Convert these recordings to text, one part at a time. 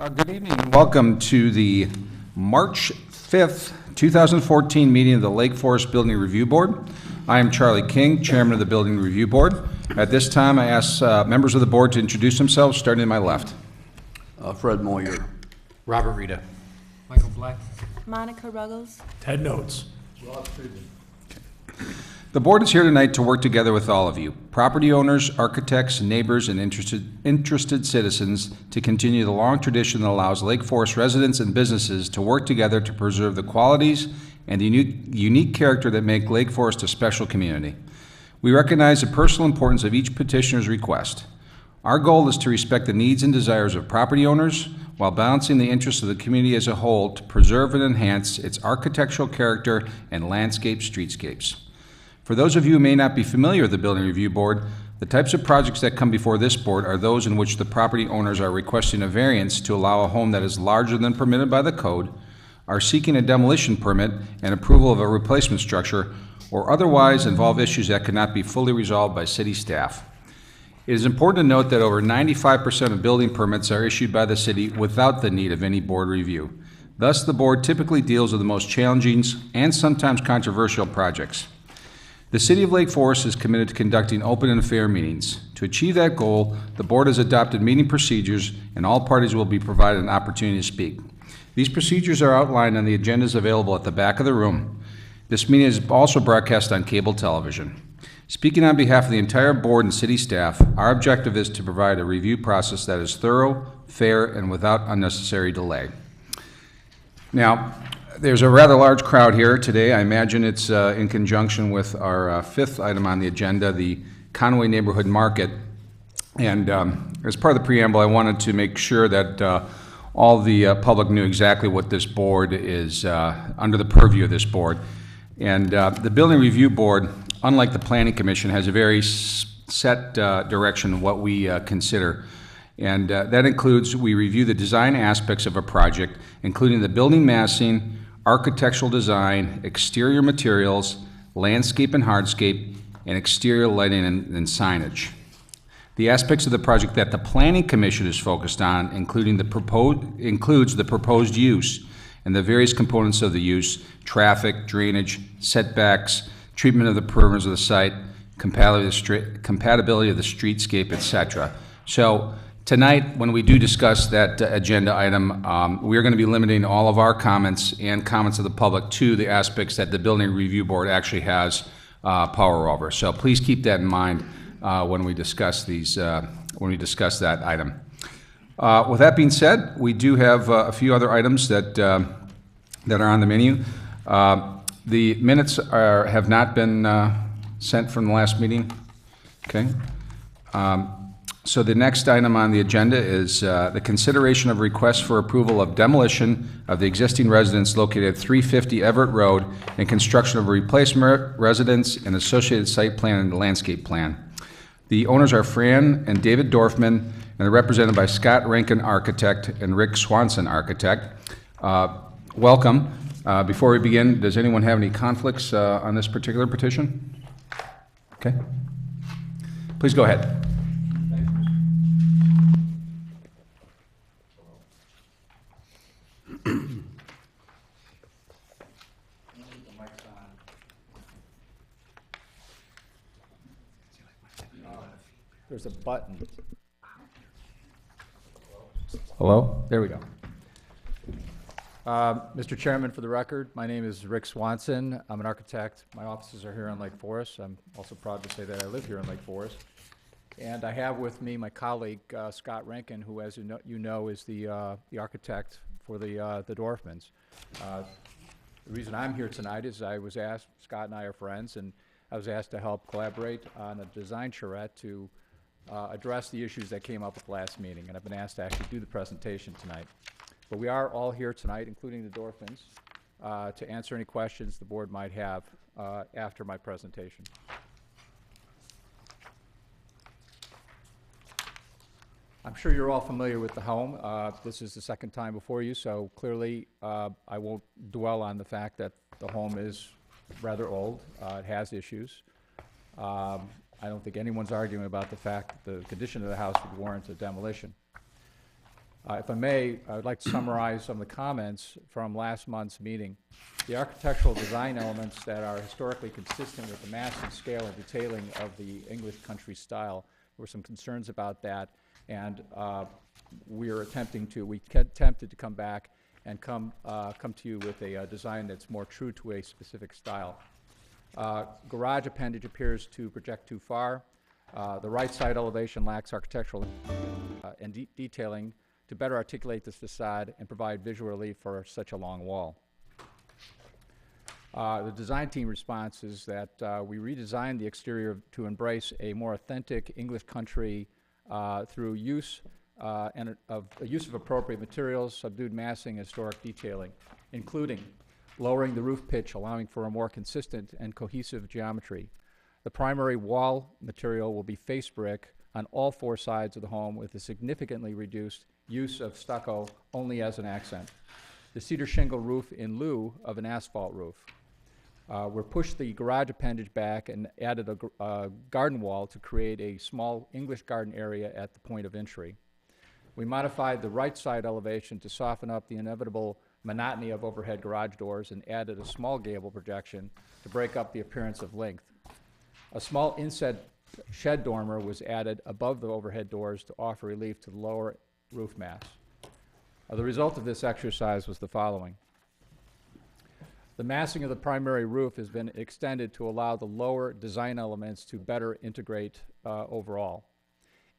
Good evening and welcome to the March 5th, 2014 meeting of the Lake Forest Building Review Board. I am Charlie King, Chairman of the Building Review Board. At this time, I ask members of the board to introduce themselves, starting to my left. Fred Moyer. Robert Reda. Michael Bleck. Monica Ruggles. Ted Notz. Friedman. The board is here tonight to work together with all of you, property owners, architects, neighbors, and interested citizens to continue the long tradition that allows Lake Forest residents and businesses to work together to preserve the qualities and the unique character that make Lake Forest a special community. We recognize the personal importance of each petitioner's request. Our goal is to respect the needs and desires of property owners while balancing the interests of the community as a whole to preserve and enhance its architectural character and landscape streetscapes. For those of you who may not be familiar with the Building Review Board, the types of projects that come before this board are those in which the property owners are requesting a variance to allow a home that is larger than permitted by the code, are seeking a demolition permit and approval of a replacement structure, or otherwise involve issues that cannot be fully resolved by city staff. It is important to note that over 95% of building permits are issued by the city without the need of any board review. Thus, the board typically deals with the most challenging and sometimes controversial projects. The City of Lake Forest is committed to conducting open and fair meetings. To achieve that goal, the board has adopted meeting procedures, and all parties will be provided an opportunity to speak. These procedures are outlined on the agendas available at the back of the room. This meeting is also broadcast on cable television. Speaking on behalf of the entire board and city staff, our objective is to provide a review process that is thorough, fair, and without unnecessary delay. Now, there's a rather large crowd here today. I imagine it's in conjunction with our fifth item on the agenda, the Conway Neighborhood Market. And as part of the preamble, I wanted to make sure that all the public knew exactly what this board is under the purview of this board. And the Building Review Board, unlike the Planning Commission, has a very set direction of what we consider. And that includes, we review the design aspects of a project, including the building massing, architectural design, exterior materials, landscape and hardscape, and exterior lighting and signage. The aspects of the project that the Planning Commission is focused on includes the proposed use and the various components of the use, traffic, drainage, setbacks, treatment of the perimeters of the site, compatibility of the streetscape, etc. So tonight, when we do discuss that agenda item, we are going to be limiting all of our comments and comments of the public to the aspects that the Building Review Board actually has power over. So please keep that in mind when we discuss these. When we discuss that item. With that being said, we do have a few other items that that are on the menu. The minutes have not been sent from the last meeting. Okay. So the next item on the agenda is the consideration of requests for approval of demolition of the existing residence located at 350 Everett Road and construction of a replacement residence and associated site plan and landscape plan. The owners are Fran and David Dorfman, and they're represented by Scott Renken, architect, and Rick Swanson, architect. Welcome. Before we begin, does anyone have any conflicts on this particular petition? Okay. Please go ahead. There's a button. Hello? There we go. Mr. Chairman, for the record, my name is Rick Swanson. I'm an architect. My offices are here in Lake Forest. I'm also proud to say that I live here in Lake Forest. And I have with me my colleague, Scott Renken, who, as you know, is the architect for the Dorfmans. The reason I'm here tonight is I was asked, Scott and I are friends, and I was asked to help collaborate on a design charrette to address the issues that came up at the last meeting, and I've been asked to actually do the presentation tonight. But we are all here tonight, including the Dorfmans, to answer any questions the board might have after my presentation. I'm sure you're all familiar with the home. This is the second time before you, so clearly I won't dwell on the fact that the home is rather old. It has issues. I don't think anyone's arguing about the fact that the condition of the house would warrant a demolition. If I may, I would like to summarize some of the comments from last month's meeting. The architectural design elements that are historically consistent with the mass and scale and detailing of the English country style. There were some concerns about that, and we attempted to come back and come to you with a design that's more true to a specific style. Garage appendage appears to project too far. The right side elevation lacks architectural and detailing to better articulate this facade and provide visual relief for such a long wall. The design team response is that we redesigned the exterior to embrace a more authentic English country through use of appropriate materials, subdued massing, and historic detailing, including lowering the roof pitch, allowing for a more consistent and cohesive geometry. The primary wall material will be face brick on all 4 sides of the home with a significantly reduced use of stucco only as an accent. The cedar shingle roof in lieu of an asphalt roof. We pushed the garage appendage back and added a garden wall to create a small English garden area at the point of entry. We modified the right side elevation to soften up the inevitable monotony of overhead garage doors and added a small gable projection to break up the appearance of length. A small inset shed dormer was added above the overhead doors to offer relief to the lower roof mass. The result of this exercise was the following. The massing of the primary roof has been extended to allow the lower design elements to better integrate overall.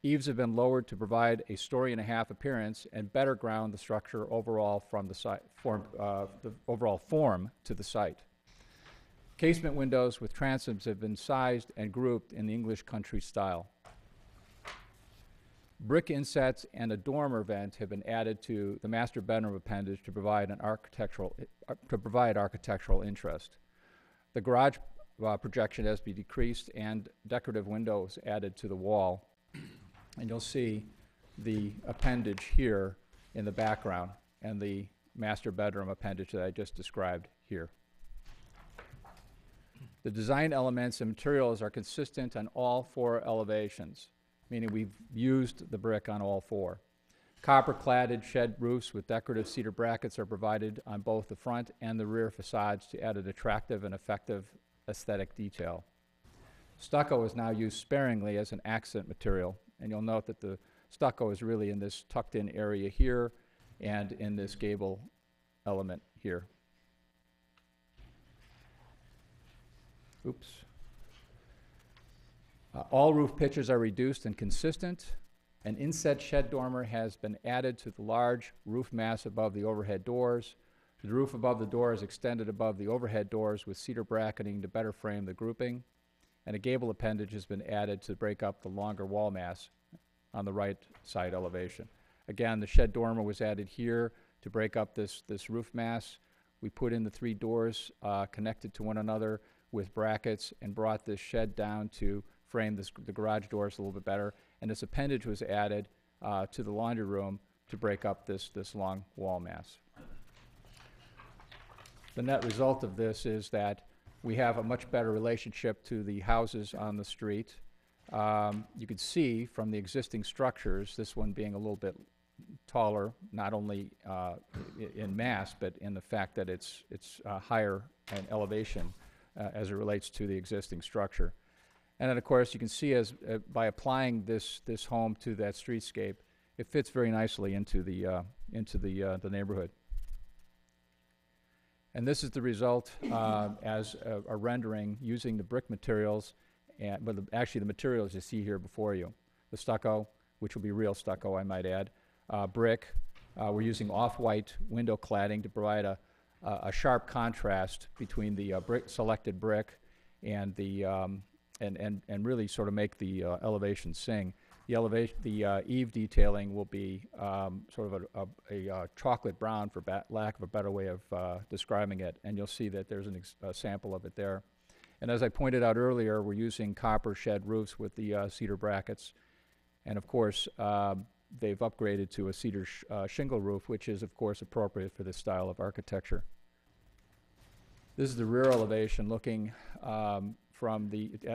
Eaves have been lowered to provide a 1.5-story appearance and better ground the structure overall from the site, the overall form to the site. Casement windows with transoms have been sized and grouped in the English country style. Brick insets and a dormer vent have been added to the master bedroom appendage to provide architectural interest. The garage projection has been decreased and decorative windows added to the wall. And you'll see the appendage here in the background and the master bedroom appendage that I just described here. The design elements and materials are consistent on all 4 elevations, meaning we've used the brick on all 4. Copper-cladded shed roofs with decorative cedar brackets are provided on both the front and the rear facades to add an attractive and effective aesthetic detail. Stucco is now used sparingly as an accent material, and you'll note that the stucco is really in this tucked-in area here and in this gable element here. Oops. All roof pitches are reduced and consistent. An inset shed dormer has been added to the large roof mass above the overhead doors. The roof above the door is extended above the overhead doors with cedar bracketing to better frame the grouping. And a gable appendage has been added to break up the longer wall mass on the right side elevation. Again, the shed dormer was added here to break up this roof mass. We put in the 3 doors connected to one another with brackets and brought this shed down to frame the garage doors a little bit better. And this appendage was added to the laundry room to break up this long wall mass. The net result of this is that we have a much better relationship to the houses on the street. You can see from the existing structures, this one being a little bit taller, not only in mass, but in the fact that it's higher in elevation as it relates to the existing structure. And then, of course, you can see as by applying this home to that streetscape, it fits very nicely into the neighborhood. And this is the result as a rendering using the brick materials, but actually the materials you see here before you. The stucco, which will be real stucco, I might add. Brick. We're using off-white window cladding to provide a sharp contrast between the selected brick and the and really sort of make the elevation sing. The eave detailing will be sort of a chocolate brown, for lack of a better way of describing it, and you'll see that there's a sample of it there. And as I pointed out earlier, we're using copper shed roofs with the cedar brackets, and of course they've upgraded to a cedar shingle roof, which is of course appropriate for this style of architecture. This is the rear elevation looking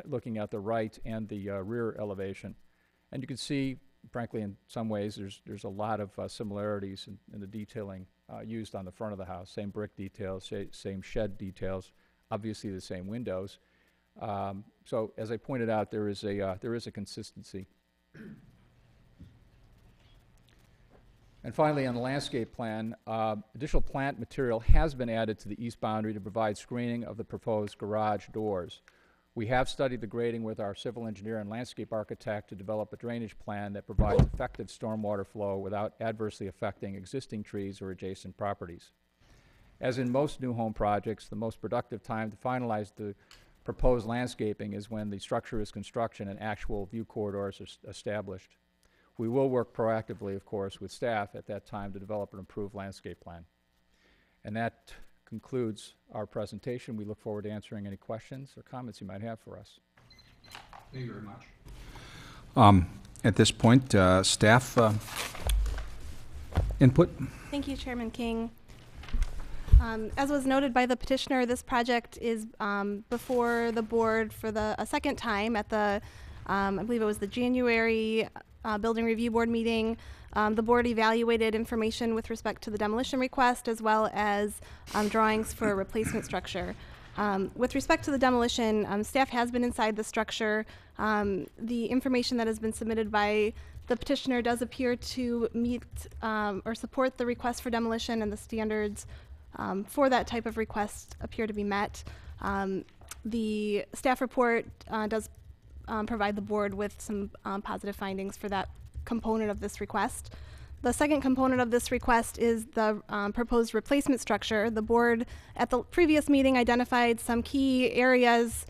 looking at the right and the rear elevation. And you can see frankly, in some ways, there's a lot of similarities in the detailing used on the front of the house. Same brick details, same shed details, obviously the same windows. So as I pointed out, there is a consistency. And finally, on the landscape plan, additional plant material has been added to the east boundary to provide screening of the proposed garage doors. We have studied the grading with our civil engineer and landscape architect to develop a drainage plan that provides effective stormwater flow without adversely affecting existing trees or adjacent properties. As in most new home projects, the most productive time to finalize the proposed landscaping is when the structure is construction and actual view corridors are established. We will work proactively, of course, with staff at that time to develop an improved landscape plan. And that concludes our presentation. We look forward to answering any questions or comments you might have for us. Thank you very much. At this point, staff input? Thank you, Chairman King. As was noted by the petitioner, this project is before the board for a second time at the, I believe it was the January Building Review Board meeting. The board evaluated information with respect to the demolition request as well as drawings for a replacement structure. With respect to the demolition, staff has been inside the structure. The information that has been submitted by the petitioner does appear to meet or support the request for demolition, and the standards for that type of request appear to be met. The staff report does provide the board with some positive findings for that component of this request. The second component of this request is the proposed replacement structure. The board at the previous meeting identified some key areas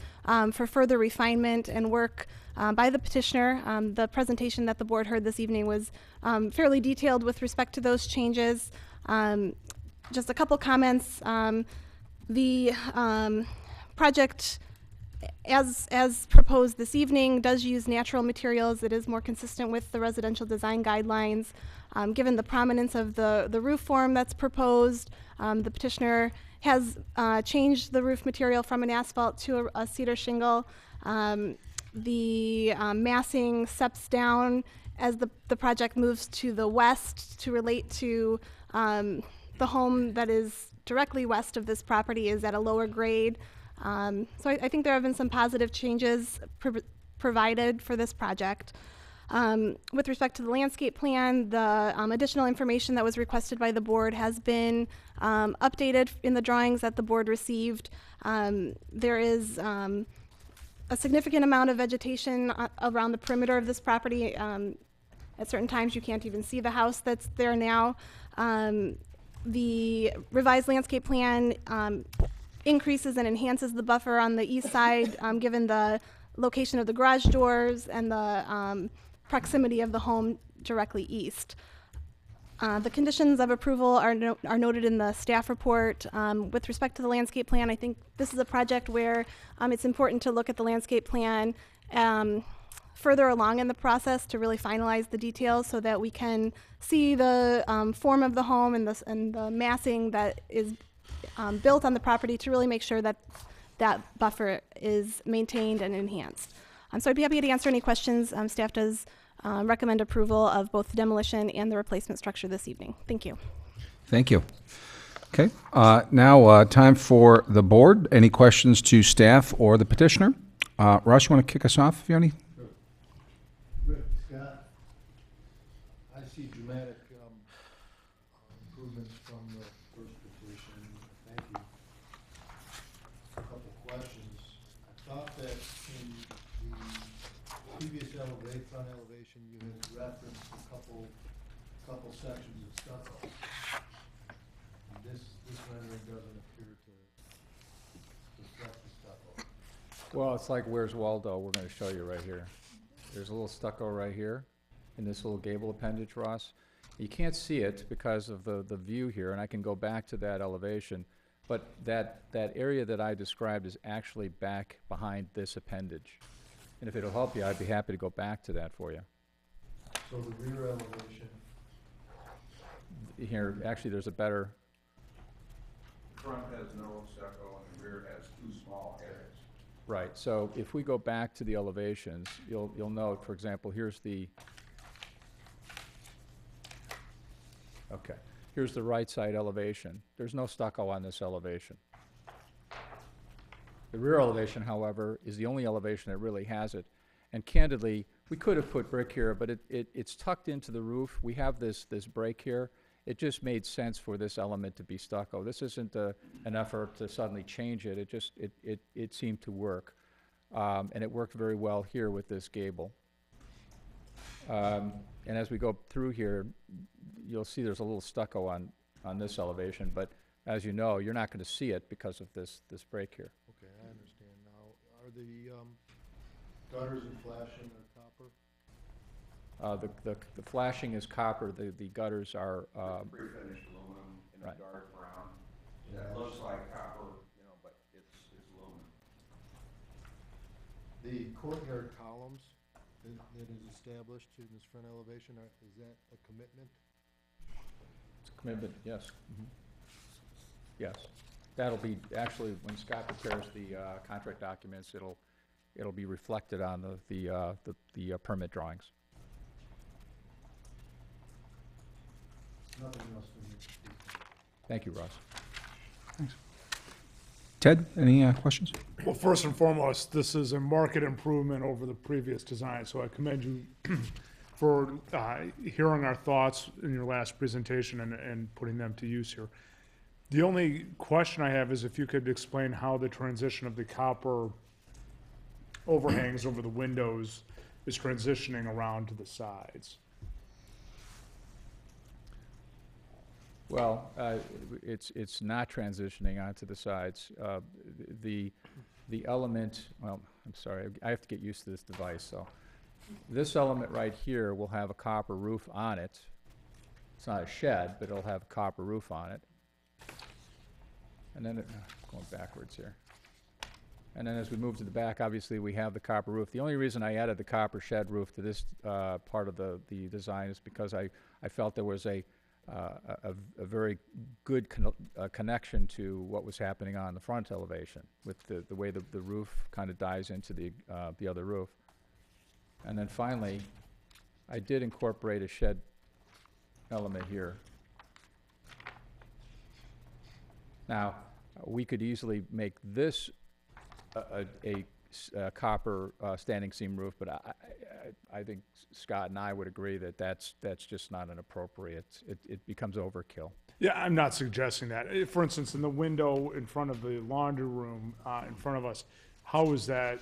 for further refinement and work by the petitioner. The presentation that the board heard this evening was fairly detailed with respect to those changes. Just a couple comments. The project, as proposed this evening, does use natural materials. It is more consistent with the residential design guidelines. Given the prominence of the roof form that's proposed, the petitioner has changed the roof material from an asphalt to a cedar shingle. The massing steps down as the project moves to the west to relate to the home that is directly west of this property is at a lower grade. So I think there have been some positive changes provided for this project. With respect to the landscape plan, the additional information that was requested by the board has been updated in the drawings that the board received. There is a significant amount of vegetation around the perimeter of this property. At certain times you can't even see the house that's there now. The revised landscape plan increases and enhances the buffer on the east side, given the location of the garage doors and the proximity of the home directly east. The conditions of approval are noted in the staff report. With respect to the landscape plan, I think this is a project where it's important to look at the landscape plan further along in the process to really finalize the details so that we can see the form of the home and the massing that is built on the property to really make sure that that buffer is maintained and enhanced. So I'd be happy to answer any questions. Staff does recommend approval of both the demolition and the replacement structure this evening. Thank you. Thank you. Okay, now time for the board. Any questions to staff or the petitioner? Russ, you want to kick us off if you have any? Sure. Rick, Scott, I see dramatic improvements from the first petition. Thank you. A couple questions. I thought that in the previous front elevation, you had referenced a couple sections of stucco. And this rendering doesn't appear to reflect the stucco. Well, it's like Where's Waldo. We're going to show you right here. There's a little stucco right here in this little gable appendage, Ross. You can't see it because of the view here, and I can go back to that elevation. But that area that I described is actually back behind this appendage. And if it'll help you, I'd be happy to go back to that for you. So the rear elevation. Here, actually, there's a better. Front has no stucco and the rear has two small areas. Right. So if we go back to the elevations, you'll note, for example, here's the Okay. Here's the right side elevation. There's no stucco on this elevation. The rear elevation, however, is the only elevation that really has it. And candidly, we could have put brick here, but it's tucked into the roof. We have this break here. It just made sense for this element to be stucco. This isn't an effort to suddenly change it. It seemed to work. And it worked very well here with this gable. And as we go through here, you'll see there's a little stucco on this elevation, but as you know, you're not going to see it because of this break here. Okay, I understand now. Are the gutters and flashing are copper? The flashing is copper, the gutters are, Pre-finished aluminum in Right. a dark brown. Yeah. It looks like copper, you know, but it's aluminum. The courtyard columns that is established in this front elevation, is that a commitment? it's a commitment, yes. Mhm. Yes. That'll be, actually, when Scott prepares the contract documents, it'll be reflected on the permit drawings. Nothing else from you. Thank you, Russ. Ted, any questions? Well, first and foremost, this is a market improvement over the previous design, so I commend you for hearing our thoughts in your last presentation and putting them to use here. The only question I have is if you could explain how the transition of the copper overhangs over the windows is transitioning around to the sides. Well, it's not transitioning onto the sides. The element, well, I'm sorry, I have to get used to this device, so. This element right here will have a copper roof on it. It's not a shed, but it'll have a copper roof on it. And then, going backwards here. And then as we move to the back, obviously, we have the copper roof. The only reason I added the copper shed roof to this part of the design is because I felt there was a very good connection to what was happening on the front elevation with the way the roof kind of dies into the other roof. And then finally, I did incorporate a shed element here. Now, we could easily make this a copper standing seam roof, but I think Scott and I would agree that that's just not an appropriate, it becomes overkill. Yeah, I'm not suggesting that. For instance, in the window in front of the laundry room in front of us, how is that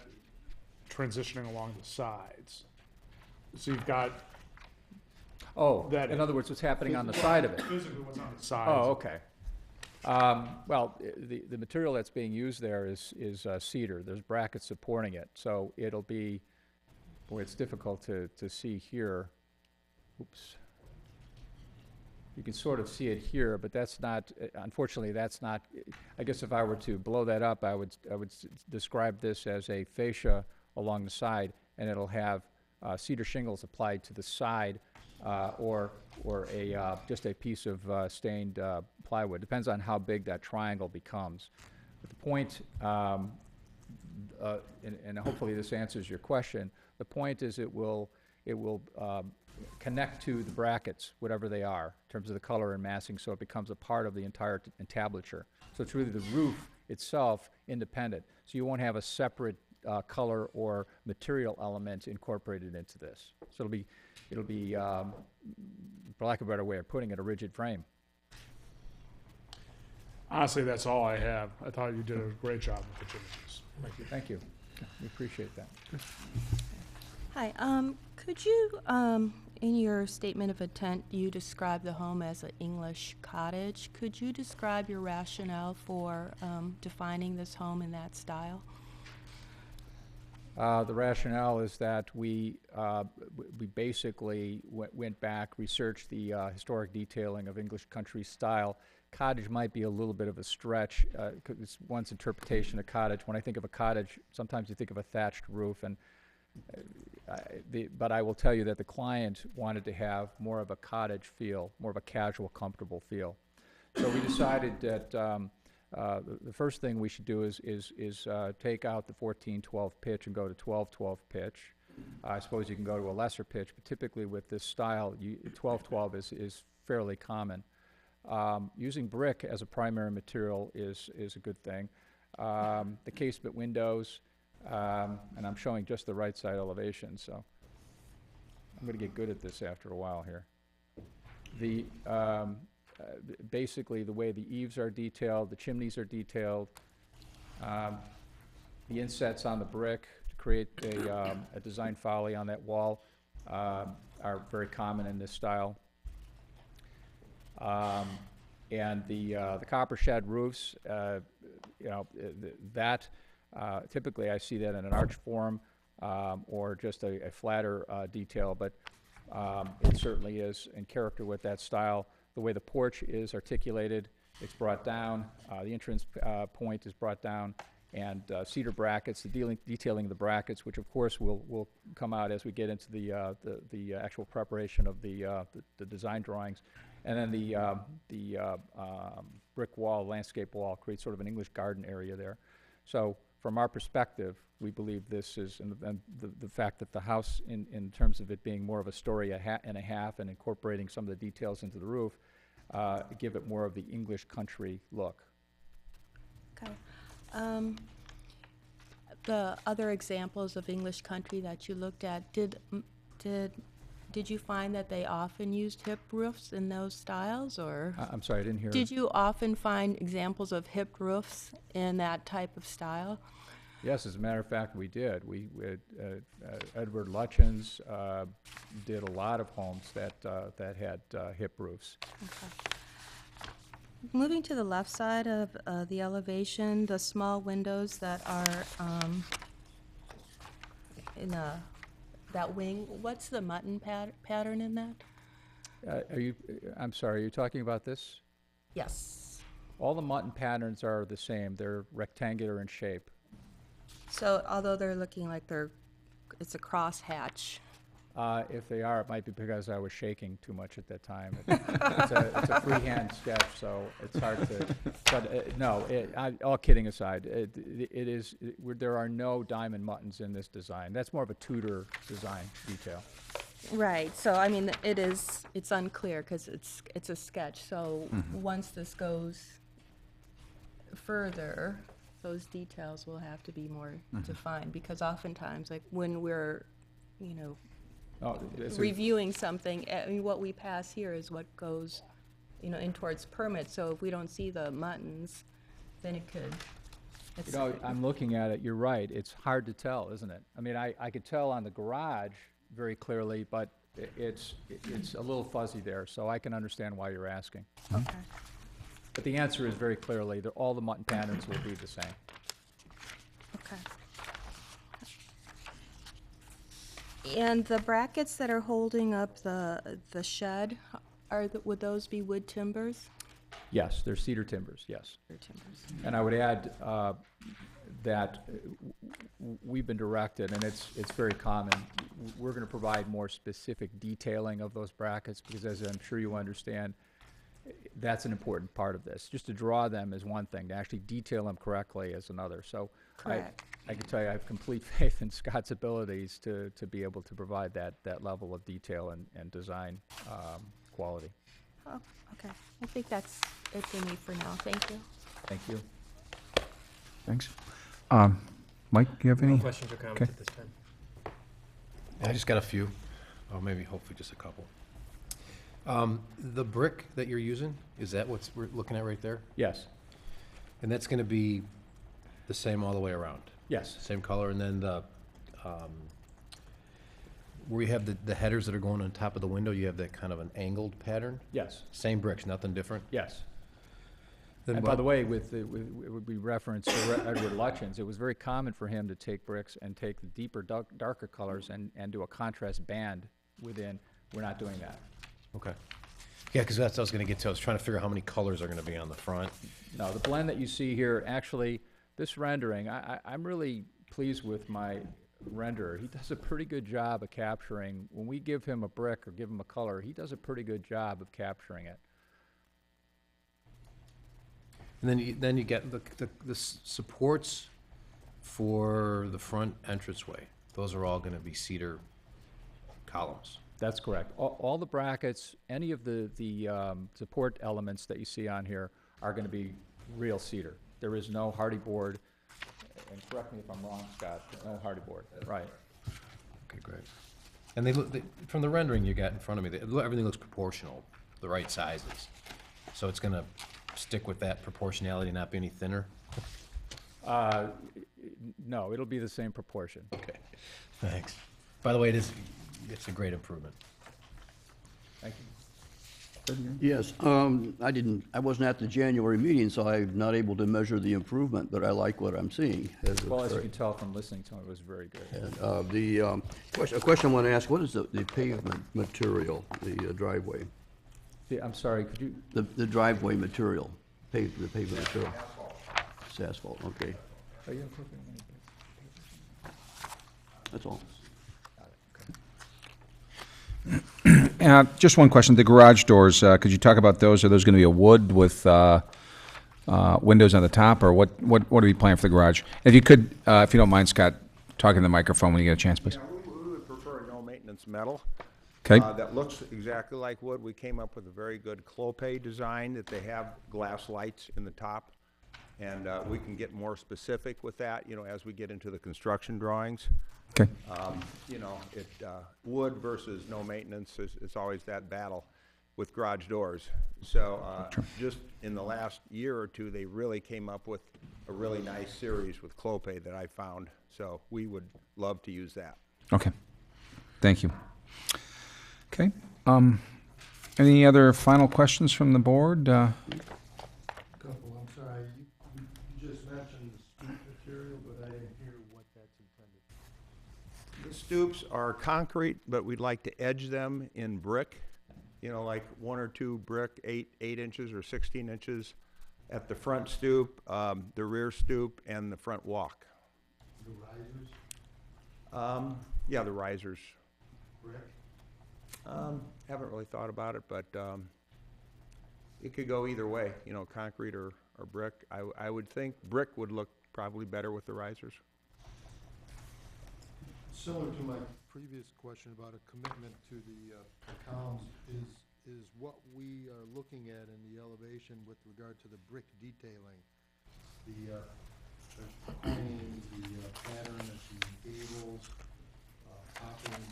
transitioning along the sides? So you've got Oh, That in other words, what's happening on the side of it? physically what's on the sides. Oh, okay. Well, the material that's being used there is cedar. There's brackets supporting it, so it'll be, boy, it's difficult to see here. Oops. You can sort of see it here, but that's not, unfortunately, that's not, I guess if I were to blow that up, I would describe this as a fascia along the side, and it'll have cedar shingles applied to the side, or just a piece of stained plywood. Depends on how big that triangle becomes. But the point, and hopefully this answers your question, the point is it will connect to the brackets, whatever they are, in terms of the color and massing, so it becomes a part of the entire entablature. So it's really the roof itself independent. So you won't have a separate color or material element incorporated into this. So it'll be, for lack of a better way of putting it, a rigid frame. Honestly, that's all I have. I thought you did a great job with the changes. Thank you. We appreciate that. Hi, could you, in your statement of intent, you describe the home as an English cottage. Could you describe your rationale for defining this home in that style? The rationale is that we basically went back, researched the historic detailing of English country style. Cottage might be a little bit of a stretch. It's one's interpretation of cottage. When I think of a cottage, sometimes you think of a thatched roof, and but I will tell you that the client wanted to have more of a cottage feel, more of a casual, comfortable feel. So we decided that the first thing we should do is take out the 14-12 pitch and go to 12-12 pitch. I suppose you can go to a lesser pitch, but typically with this style, 12-12 is fairly common. Using brick as a primary material is a good thing. The casement windows, and I'm showing just the right side elevation, so I'm going to get good at this after a while here. The basically the way the eaves are detailed, the chimneys are detailed, the insets on the brick to create a design folly on that wall are very common in this style. And the copper shed roofs, you know, that typically I see that in an arch form or just a flatter detail, but it certainly is in character with that style. The way the porch is articulated, it's brought down. The entrance point is brought down, and cedar brackets, the detailing of the brackets, which of course will come out as we get into the actual preparation of the design drawings. And then the brick wall, landscape wall, creates sort of an English garden area there. So from our perspective, we believe this is, and the fact that the house, in terms of it being more of a story and a half and incorporating some of the details into the roof, give it more of the English country look. Okay. The other examples of English country that you looked at, did you find that they often used hip roofs in those styles, or? I'm sorry, I didn't hear. Did you often find examples of hip roofs in that type of style? Yes, as a matter of fact, we did. Edward Lutyens did a lot of homes that had hip roofs. Okay. Moving to the left side of the elevation, the small windows that are in that wing, what's the mutton pattern in that? I'm sorry, are you talking about this? Yes. All the mutton patterns are the same. They're rectangular in shape. So although they're looking like it's a crosshatch. If they are, it might be because I was shaking too much at that time. It's a freehand sketch, so it's hard to. But no, all kidding aside, there are no diamond muttons in this design. That's more of a Tudor design detail. Right. So I mean, it's unclear because it's a sketch. So once this goes further, those details will have to be more defined, because oftentimes, like when we're, you know, reviewing something, I mean, what we pass here is what goes, you know, in towards permits. So if we don't see the muttons, then it could. You know, I'm looking at it. You're right. It's hard to tell, isn't it? I mean, I could tell on the garage very clearly, but it's a little fuzzy there. So I can understand why you're asking. Okay. But the answer is very clearly that all the mutton patterns will be the same. Okay. And the brackets that are holding up the shed, would those be wood timbers? Yes, they're cedar timbers, yes. Or timbers. And I would add that we've been directed, and it's very common, we're going to provide more specific detailing of those brackets, because as I'm sure you understand, that's an important part of this. Just to draw them is one thing, to actually detail them correctly is another. So Correct. I can tell you I have complete faith in Scott's abilities to be able to provide that level of detail and design quality. Oh, okay. I think that's it for me for now. Thank you. Thank you. Thanks. Mike, you have any? No questions or comments Okay. at this time? I just got a few, or maybe hopefully just a couple. The brick that you're using, is that what we're looking at right there? Yes, And that's gonna be the same all the way around? yes, Same color, and then where you have the headers that are going on top of the window, you have that kind of an angled pattern? yes, Same bricks, nothing different? yes. Then And by the way, we referenced Edward Lutyens, it was very common for him to take bricks and take the deeper, darker colors and do a contrast band within. We're not doing that. Okay. Yeah, because that's what I was gonna get to. I was trying to figure out how many colors are gonna be on the front. No, the blend that you see here, actually, this rendering, I'm really pleased with my renderer. He does a pretty good job of capturing, when we give him a brick or give him a color, he does a pretty good job of capturing it. And then you get the supports for the front entranceway. Those are all gonna be cedar columns. That's correct. All the brackets, any of the support elements that you see on here are going to be real cedar. There is no hardy board, and correct me if I'm wrong, Scott, there's no hardy board, right? Okay, great. And from the rendering you got in front of me, everything looks proportional, the right sizes. So it's gonna stick with that proportionality, not be any thinner? No, it'll be the same proportion. Okay, thanks. By the way, it's a great improvement. Thank you. Yes, I wasn't at the January meeting, so I'm not able to measure the improvement, but I like what I'm seeing. Well, as you can tell from listening to him, it was very good. And, a question I want to ask, what is the pavement material, the driveway? I'm sorry, could you? The driveway material, the pavement material? It's asphalt, okay. Are you incorporating any? That's all. Just one question, the garage doors, could you talk about those? Are those going to be a wood with windows on the top, or what are we planning for the garage? If you could, if you don't mind, Scott, talking to the microphone when you get a chance, please. Yeah, we would prefer no-maintenance metal. Okay. That looks exactly like wood. We came up with a very good clopay design that they have glass lights in the top. And we can get more specific with that, as we get into the construction drawings. Okay. Wood versus no maintenance it's always that battle with garage doors. So just in the last year or two, they really came up with a really nice series with clopay that I found. So we would love to use that. Okay. Thank you. Okay. Any other final questions from the board? Couple, I'm sorry, you just mentioned the stoop material, but I didn't hear what that's intended. The stoops are concrete, but we'd like to edge them in brick, like 1 or 2 brick, 8 inches or 16 inches at the front stoop, the rear stoop, and the front walk. The risers, Yeah, the risers. brick? Haven't really thought about it, but it could go either way, concrete or brick. I would think brick would look probably better with the risers. Similar to my previous question about a commitment to the columns, is what we are looking at in the elevation with regard to the brick detailing, the pointing, the pattern of the gables, popping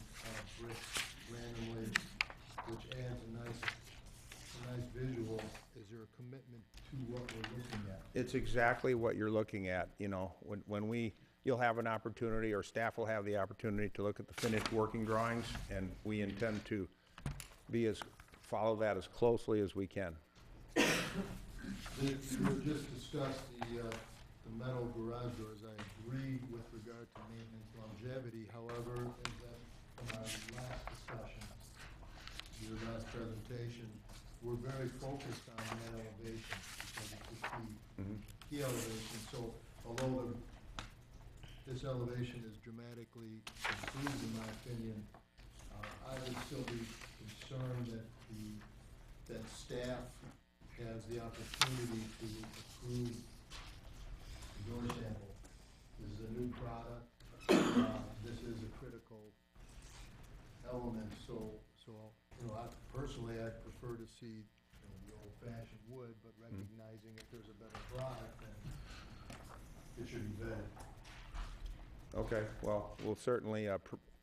bricks randomly, which adds a nice visual. Is there a commitment to what we're looking at? It's exactly what you're looking at, you'll have an opportunity, or staff will have the opportunity to look at the finished working drawings, and we intend to follow that as closely as we can. You just discussed the metal garage doors. I agree with regard to maintenance longevity. However, from our last discussion, your last presentation, we're very focused on that elevation because it's the key elevation. So although this elevation is dramatically improved, in my opinion, I would still be concerned that staff has the opportunity to approve the door sample. This is a new product. This is a critical element. So personally, I'd prefer to see the old-fashioned wood, but recognizing if there's a better product, then it should be vetted. Okay, well, we'll certainly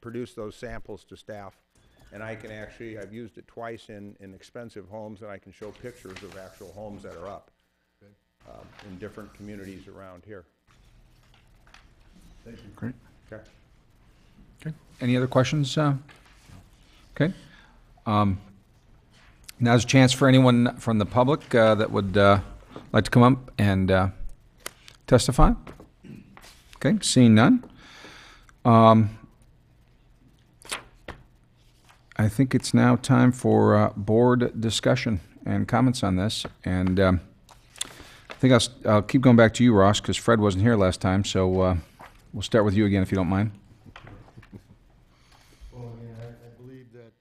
produce those samples to staff. And I've used it twice in expensive homes, and I can show pictures of actual homes that are up in different communities around here. Thank you. Great. Okay. Okay. Any other questions? Okay. Now's a chance for anyone from the public that would like to come up and testify. Okay, seeing none. I think it's now time for board discussion and comments on this. And I think I'll keep going back to you, Ross, because Fred wasn't here last time. So we'll start with you again, if you don't mind. Well, I believe that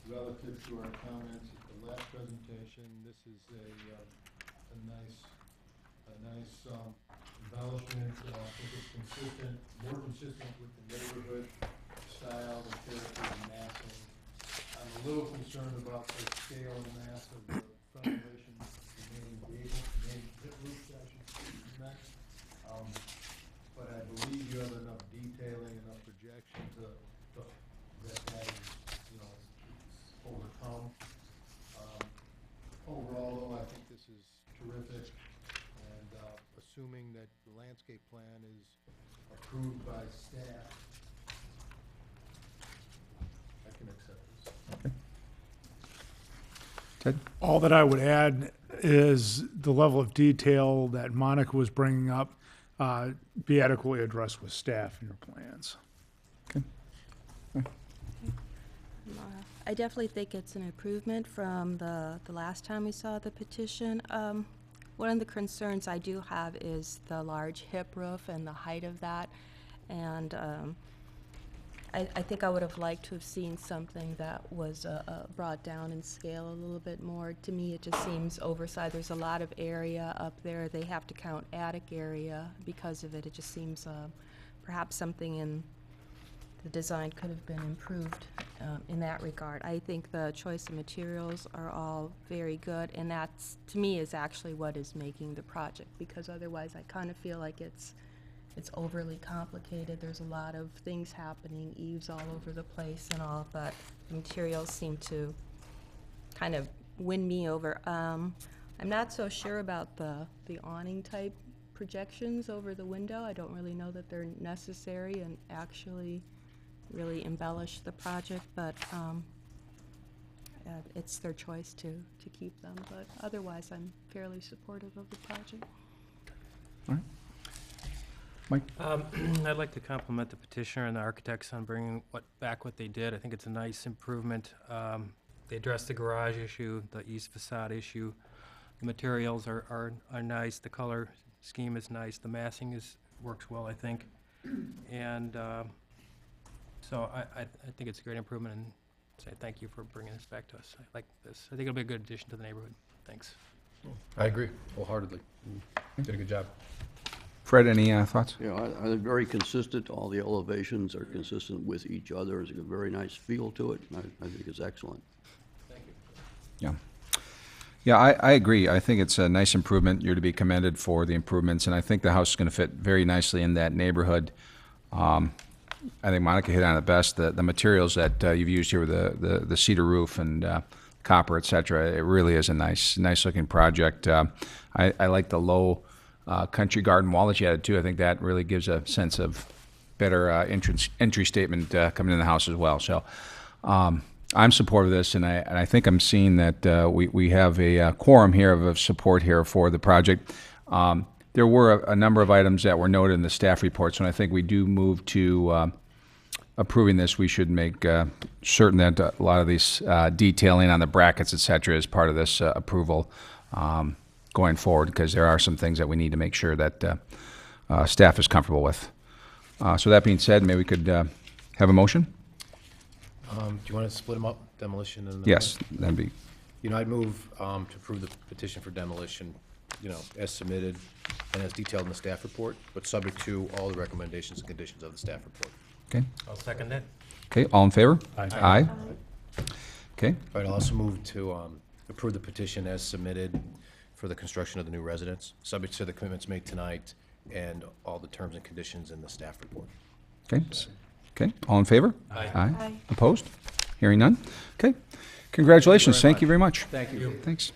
relative to our comments at the last presentation, this is a nice embellishment. I think it's more consistent with the neighborhood style, the character, the massing, concerned about the scale and mass of the front elevation, the main gable, the main pit roof, I should say, but I believe you have enough detailing, enough projection that is, you know, it's overcome. Overall, though, I think this is terrific, and assuming that the landscape plan is approved by staff, I can accept this. Ted? All that I would add is the level of detail that Monica was bringing up be adequately addressed with staff in your plans. I definitely think it's an improvement from the last time we saw the petition. One of the concerns I do have is the large hip roof and the height of that. And I think I would have liked to have seen something that was brought down in scale a little bit more. To me, it just seems oversized. There's a lot of area up there. They have to count attic area because of it. It just seems perhaps something in the design could have been improved in that regard. I think the choice of materials are all very good, and that's, to me, is actually what is making the project, because otherwise I kind of feel like it's overly complicated. There's a lot of things happening, eaves all over the place and all, but the materials seem to kind of win me over. I'm not so sure about the awning type projections over the window. I don't really know that they're necessary and actually really embellish the project, but it's their choice to keep them. But otherwise, I'm fairly supportive of the project. All right. Mike? I'd like to compliment the petitioner and the architects on bringing back what they did. I think it's a nice improvement. They addressed the garage issue, the east facade issue. The materials are nice. The color scheme is nice. The massing works well, I think. And so I think it's a great improvement, and say thank you for bringing this back to us. I like this. I think it'll be a good addition to the neighborhood. Thanks. I agree wholeheartedly. Did a good job. Fred, any thoughts? Yeah, they're very consistent. All the elevations are consistent with each other. There's a very nice feel to it. I think it's excellent. Yeah. Yeah, I agree. I think it's a nice improvement. You're to be commended for the improvements, and I think the house is going to fit very nicely in that neighborhood. I think Monica hit on it best. The materials that you've used here with the cedar roof and copper, et cetera, it really is a nice looking project. I like the low country garden wall that you added too. I think that really gives a sense of better entry statement coming in the house as well. So I'm supportive of this, and I think I'm seeing that we have a quorum here of support here for the project. There were a number of items that were noted in the staff reports, and I think we do move to approving this. We should make certain that a lot of these detailing on the brackets, et cetera, is part of this approval going forward, because there are some things that we need to make sure that staff is comfortable with. So that being said, maybe we could have a motion? Do you want to split them up, demolition and? Yes, that'd be, You know, I'd move to approve the petition for demolition, you know, as submitted and as detailed in the staff report, but subject to all the recommendations and conditions of the staff report. okay. I'll second that. Okay, all in favor? Aye. Aye. Okay, All right, I'll also move to approve the petition as submitted for the construction of the new residence, subject to the commitments made tonight and all the terms and conditions in the staff report. okay, okay, all in favor? Aye. Aye. Opposed? Hearing none? Okay, congratulations, thank you very much. Thank you. Thanks.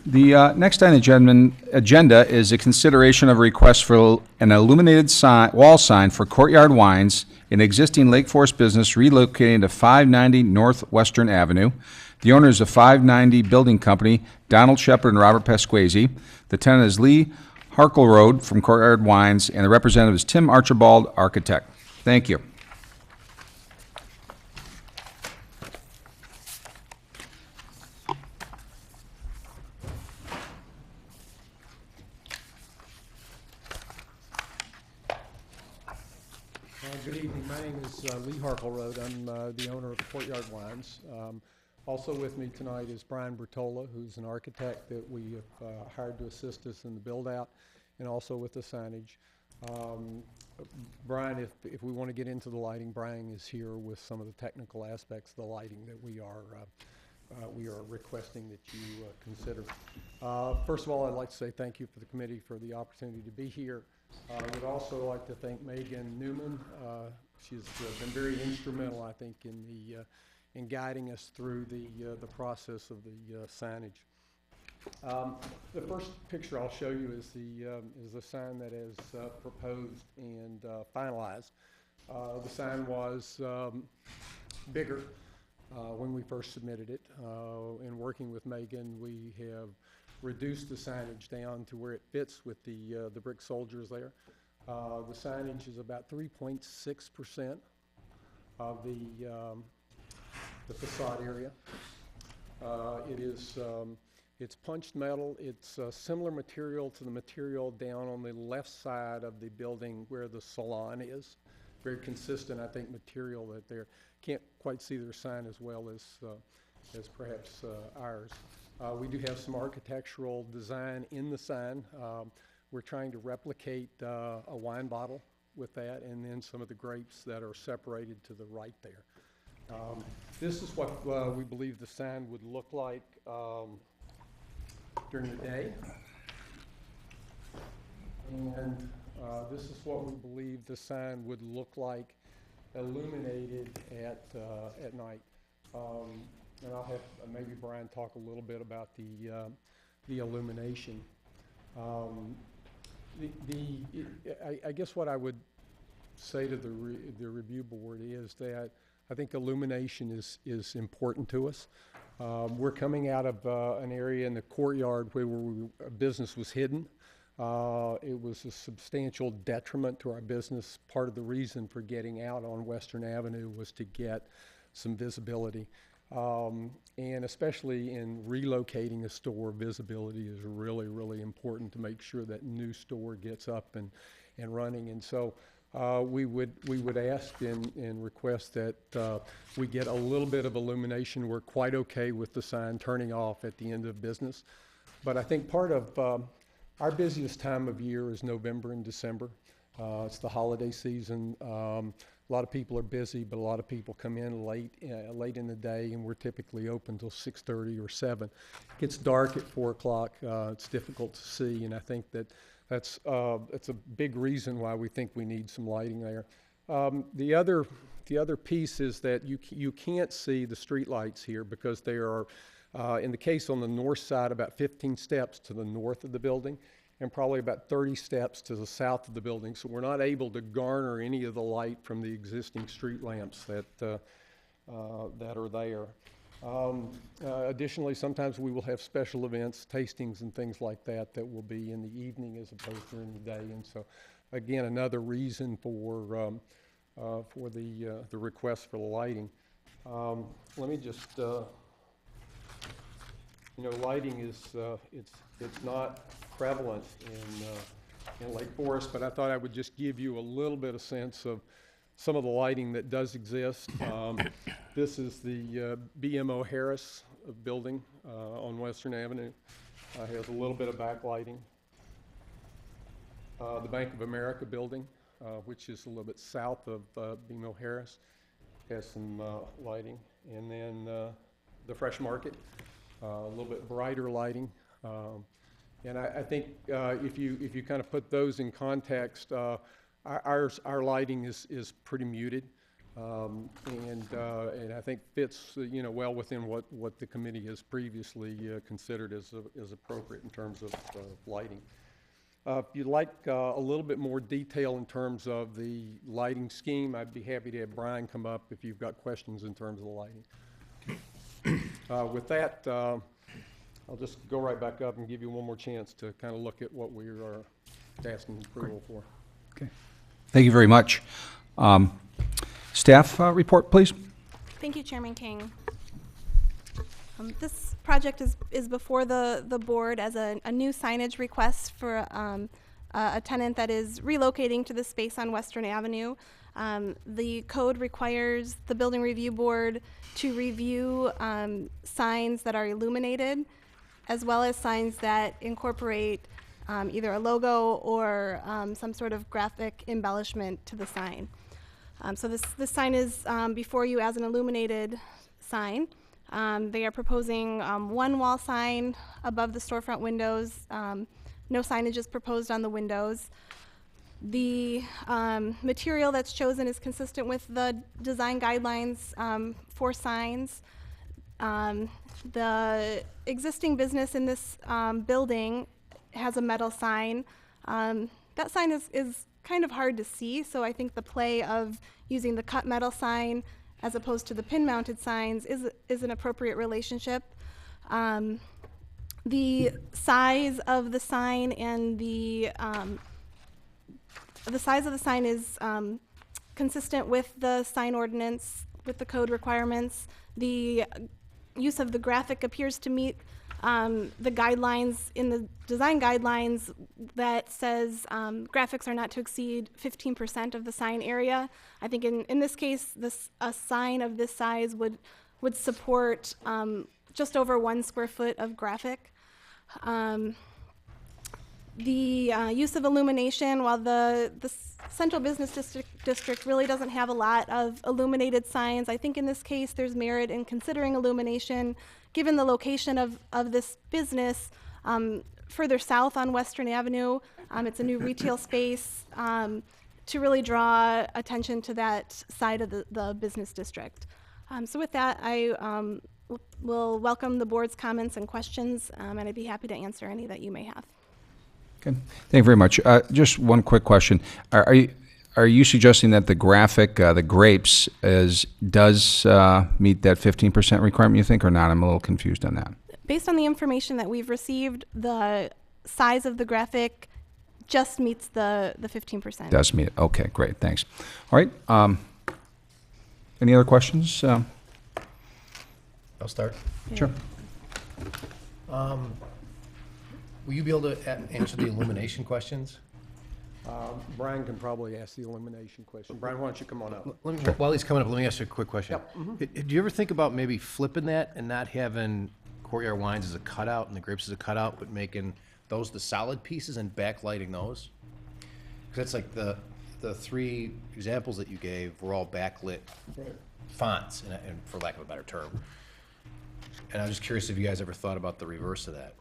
The next on the agenda is a consideration of a request for an illuminated wall sign for Courtyard Wines, an existing Lake Forest business relocating to 590 Northwestern Avenue. The owner is a 590 Building Company, Donald Shepard and Robert Pasquazi. The tenant is Lee Harkle Road from Courtyard Wines, and the representative is Tim Archibald, architect. Thank you. Good evening. My name is Lee Harkle Road. I'm the owner of Courtyard Wines. Also with me tonight is Brian Bertola, who's an architect that we have hired to assist us in the build-out, and also with the signage. Brian, if we want to get into the lighting, Brian is here with some of the technical aspects of the lighting that we are requesting that you consider. First of all, I'd like to say thank you for the committee for the opportunity to be here. I would also like to thank Megan Newman. She's been very instrumental, I think, in guiding us through the process of the signage. The first picture I'll show you is the sign that is proposed and finalized. The sign was bigger when we first submitted it. In working with Megan, we have reduced the signage down to where it fits with the brick soldiers there. The signage is about 3.6% of the facade area. It's punched metal. It's similar material to the material down on the left side of the building where the salon is. Very consistent, I think, material that they can't quite see their sign as well as perhaps ours. We do have some architectural design in the sign. We're trying to replicate a wine bottle with that, and then some of the grapes that are separated to the right there. This is what we believe the sign would look like during the day, and this is what we believe the sign would look like illuminated at night. And I'll have maybe Brian talk a little bit about the illumination. I guess what I would say to the review board is that I think illumination is important to us. We're coming out of an area in the courtyard where a business was hidden. It was a substantial detriment to our business. Part of the reason for getting out on Western Avenue was to get some visibility. And especially in relocating a store, visibility is really, really important to make sure that new store gets up and running. And so we would ask and request that we get a little bit of illumination. We're quite okay with the sign turning off at the end of business. But I think part of our busiest time of year is November and December. It's the holiday season. A lot of people are busy, but a lot of people come in late in the day, and we're typically open till 6:30 or 7. It gets dark at 4 o'clock. It's difficult to see, and I think that's a big reason why we think we need some lighting there. The other piece is that you can't see the street lights here because they are, in the case on the north side, about 15 steps to the north of the building, and probably about 30 steps to the south of the building. So we're not able to garner any of the light from the existing street lamps that are there. Additionally, sometimes we will have special events, tastings and things like that will be in the evening as opposed to during the day. And so, again, another reason for the request for the lighting. Let me just, lighting is, it's not prevalent in Lake Forest, but I thought I would just give you a little bit of sense of some of the lighting that does exist. This is the BMO Harris building on Western Avenue. Has a little bit of backlighting. The Bank of America building, which is a little bit south of BMO Harris, has some lighting. And then the Fresh Market, a little bit brighter lighting. And I think if you kind of put those in context, our lighting is pretty muted, and I think fits well within what the committee has previously considered as appropriate in terms of lighting. If you'd like a little bit more detail in terms of the lighting scheme, I'd be happy to have Brian come up if you've got questions in terms of the lighting. With that, I'll just go right back up and give you one more chance to kind of look at what we are asking approval for. Okay. Thank you very much. Staff report, please. Thank you, Chairman King. This project is before the board as a new signage request for a tenant that is relocating to the space on Western Avenue. The code requires the building review board to review signs that are illuminated, as well as signs that incorporate either a logo or some sort of graphic embellishment to the sign. So this sign is before you as an illuminated sign. They are proposing one wall sign above the storefront windows. No signage is proposed on the windows. The material that's chosen is consistent with the design guidelines for signs. The existing business in this building has a metal sign. That sign is kind of hard to see, so I think the play of using the cut metal sign as opposed to the pin-mounted signs is an appropriate relationship. The size of the sign and the size of the sign is consistent with the sign ordinance, with the code requirements. The use of the graphic appears to meet the guidelines in the design guidelines that says graphics are not to exceed 15% of the sign area. I think in this case, a sign of this size would support just over 1 square foot of graphic. The use of illumination, while the central business district really doesn't have a lot of illuminated signs, I think in this case there's merit in considering illumination given the location of this business further south on Western Avenue. It's a new retail space to really draw attention to that side of the business district. So with that, I will welcome the board's comments and questions, and I'd be happy to answer any that you may have. Okay, thank you very much. Just one quick question. Are you suggesting that the graphic, the grapes, does meet that 15% requirement, you think, or not? I'm a little confused on that. Based on the information that we've received, the size of the graphic just meets the 15%. Does meet it. Okay, great. Thanks. All right. Any other questions? I'll start. Sure. Will you be able to answer the illumination questions? Brian can probably ask the elimination question. Brian, why don't you come on up? While he's coming up, let me ask you a quick question. Did you ever think about maybe flipping that and not having Courtyard Wines as a cutout and the grapes as a cutout, but making those the solid pieces and backlighting those? Because that's like the 3 examples that you gave were all backlit fonts, and for lack of a better term. And I was just curious if you guys ever thought about the reverse of that.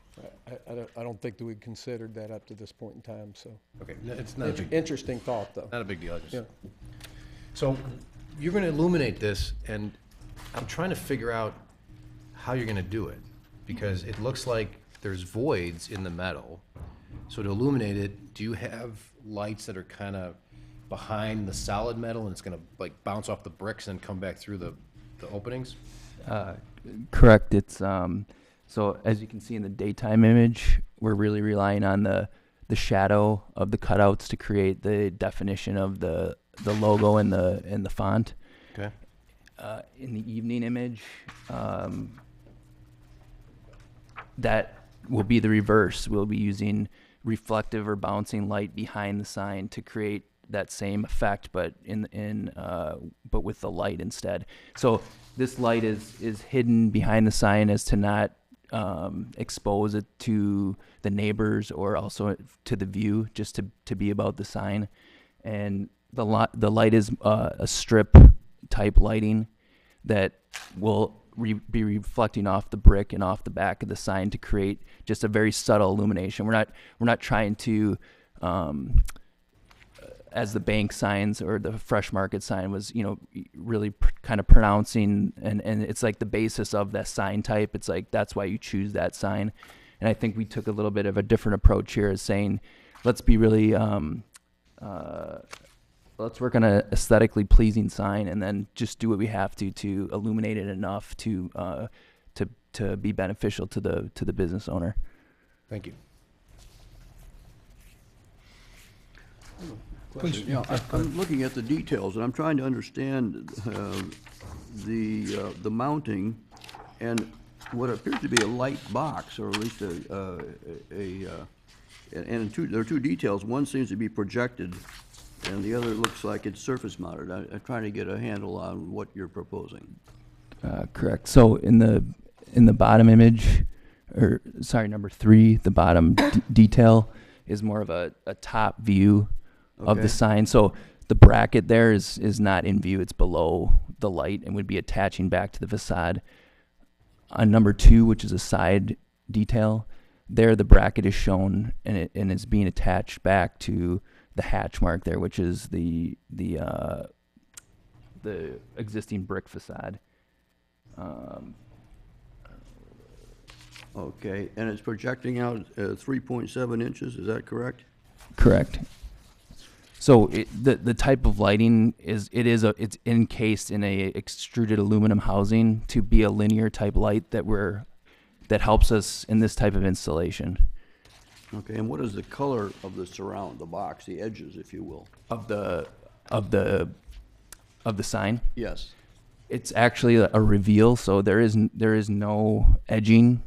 I don't think that we'd considered that up to this point in time, so. Okay, it's not a big, Interesting thought, though. not a big deal. I just, Yeah. So you're going to illuminate this, and I'm trying to figure out how you're going to do it, because it looks like there's voids in the metal. So to illuminate it, do you have lights that are kind of behind the solid metal, and it's going to like bounce off the bricks and come back through the openings? Correct. It's so as you can see in the daytime image, we're really relying on the shadow of the cutouts to create the definition of the logo and the font. Okay. In the evening image, that will be the reverse. We'll be using reflective or bouncing light behind the sign to create that same effect, but but with the light instead. So this light is hidden behind the sign as to not expose it to the neighbors or also to the view, just to be about the sign. And the light is a strip type lighting that will be reflecting off the brick and off the back of the sign to create just a very subtle illumination. We're not trying to as the bank signs or the fresh market sign was, really kind of pronouncing, and it's like the basis of that sign type. It's like, that's why you choose that sign. And I think we took a little bit of a different approach here, as saying, let's be really, let's work on a aesthetically pleasing sign, and then just do what we have to illuminate it enough to be beneficial to the business owner. Thank you. Please. Yeah, I'm looking at the details, and I'm trying to understand the mounting and what appears to be a light box, or at least a and there are two details. One seems to be projected, and the other looks like it's surface mounted. I'm trying to get a handle on what you're proposing. Correct. So in the bottom image, or sorry, number 3, the bottom detail is more of a top view of Okay. the sign. So the bracket there is not in view; it's below the light and would be attaching back to the facade. On number 2, which is a side detail, there the bracket is shown and is being attached back to the hatch mark there, which is the existing brick facade. Okay, and it's projecting out 3.7 inches, is that correct? Correct. So the type of lighting it's encased in a extruded aluminum housing to be a linear type light that helps us in this type of installation. Okay, and what is the color of the surround, the box, the edges, if you will? Of the sign. Yes. It's actually a reveal, so there is no edging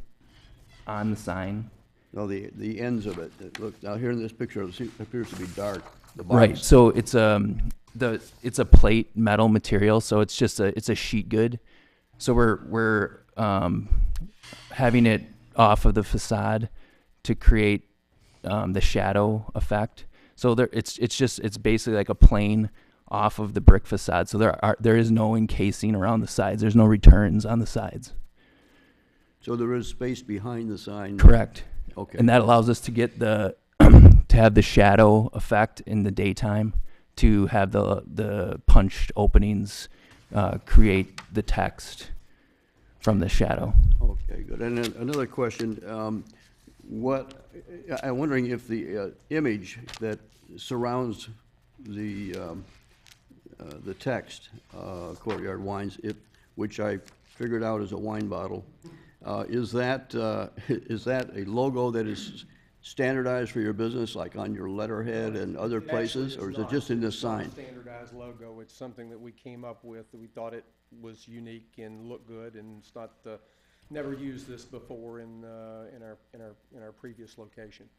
on the sign. No, the ends of it. Look, now here in this picture, it appears to be dark. The box. Right. So it's a plate metal material, so it's just a sheet good. So we're having it off of the facade to create the shadow effect. So it's basically like a plane off of the brick facade. So there is no encasing around the sides. There's no returns on the sides. So there is space behind the sign? Correct. Okay. And that allows us to get to have the shadow effect in the daytime, to have the punched openings create the text from the shadow. Okay, good. And then another question, I'm wondering if the image that surrounds the text, Courtyard Wines, which I figured out is a wine bottle, is that a logo that is standardized for your business, like on your letterhead and other places, or is it just in this sign? It's not a standardized logo. It's something that we came up with, that we thought it was unique and looked good, and it's not, never used this before in our previous location.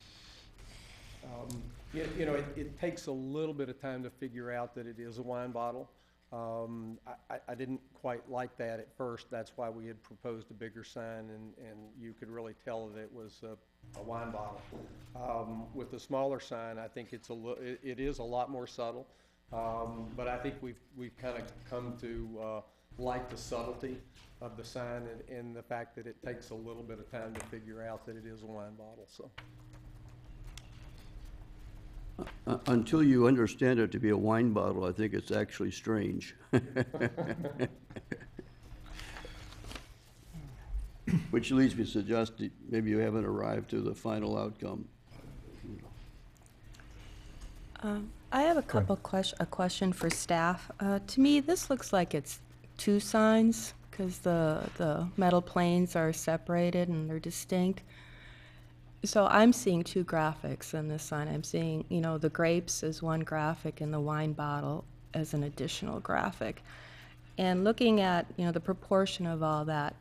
It takes a little bit of time to figure out that it is a wine bottle. I didn't quite like that at first. That's why we had proposed a bigger sign, and you could really tell that it was a wine bottle. With the smaller sign, I think it is a lot more subtle, but I think we've kind of come to like the subtlety of the sign and the fact that it takes a little bit of time to figure out that it is a wine bottle. So. Until you understand it to be a wine bottle, I think it's actually strange. Which leads me to suggest that maybe you haven't arrived to the final outcome. I have a question for staff. To me, this looks like it's 2 signs, because the metal planes are separated and they're distinct. So I'm seeing 2 graphics in this sign. I'm seeing, the grapes as one graphic and the wine bottle as an additional graphic. And looking at, the proportion of all that,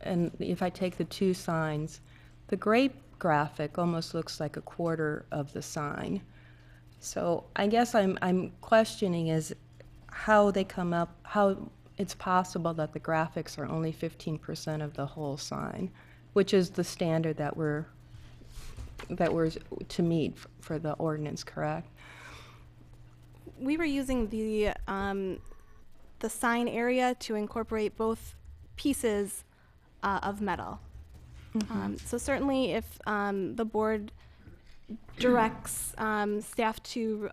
and if I take the 2 signs, the grape graphic almost looks like a quarter of the sign. So I guess I'm questioning is how they come up, how it's possible that the graphics are only 15% of the whole sign, which is the standard that we're to meet for the ordinance, correct? We were using the sign area to incorporate both pieces of metal. So certainly if the board directs staff to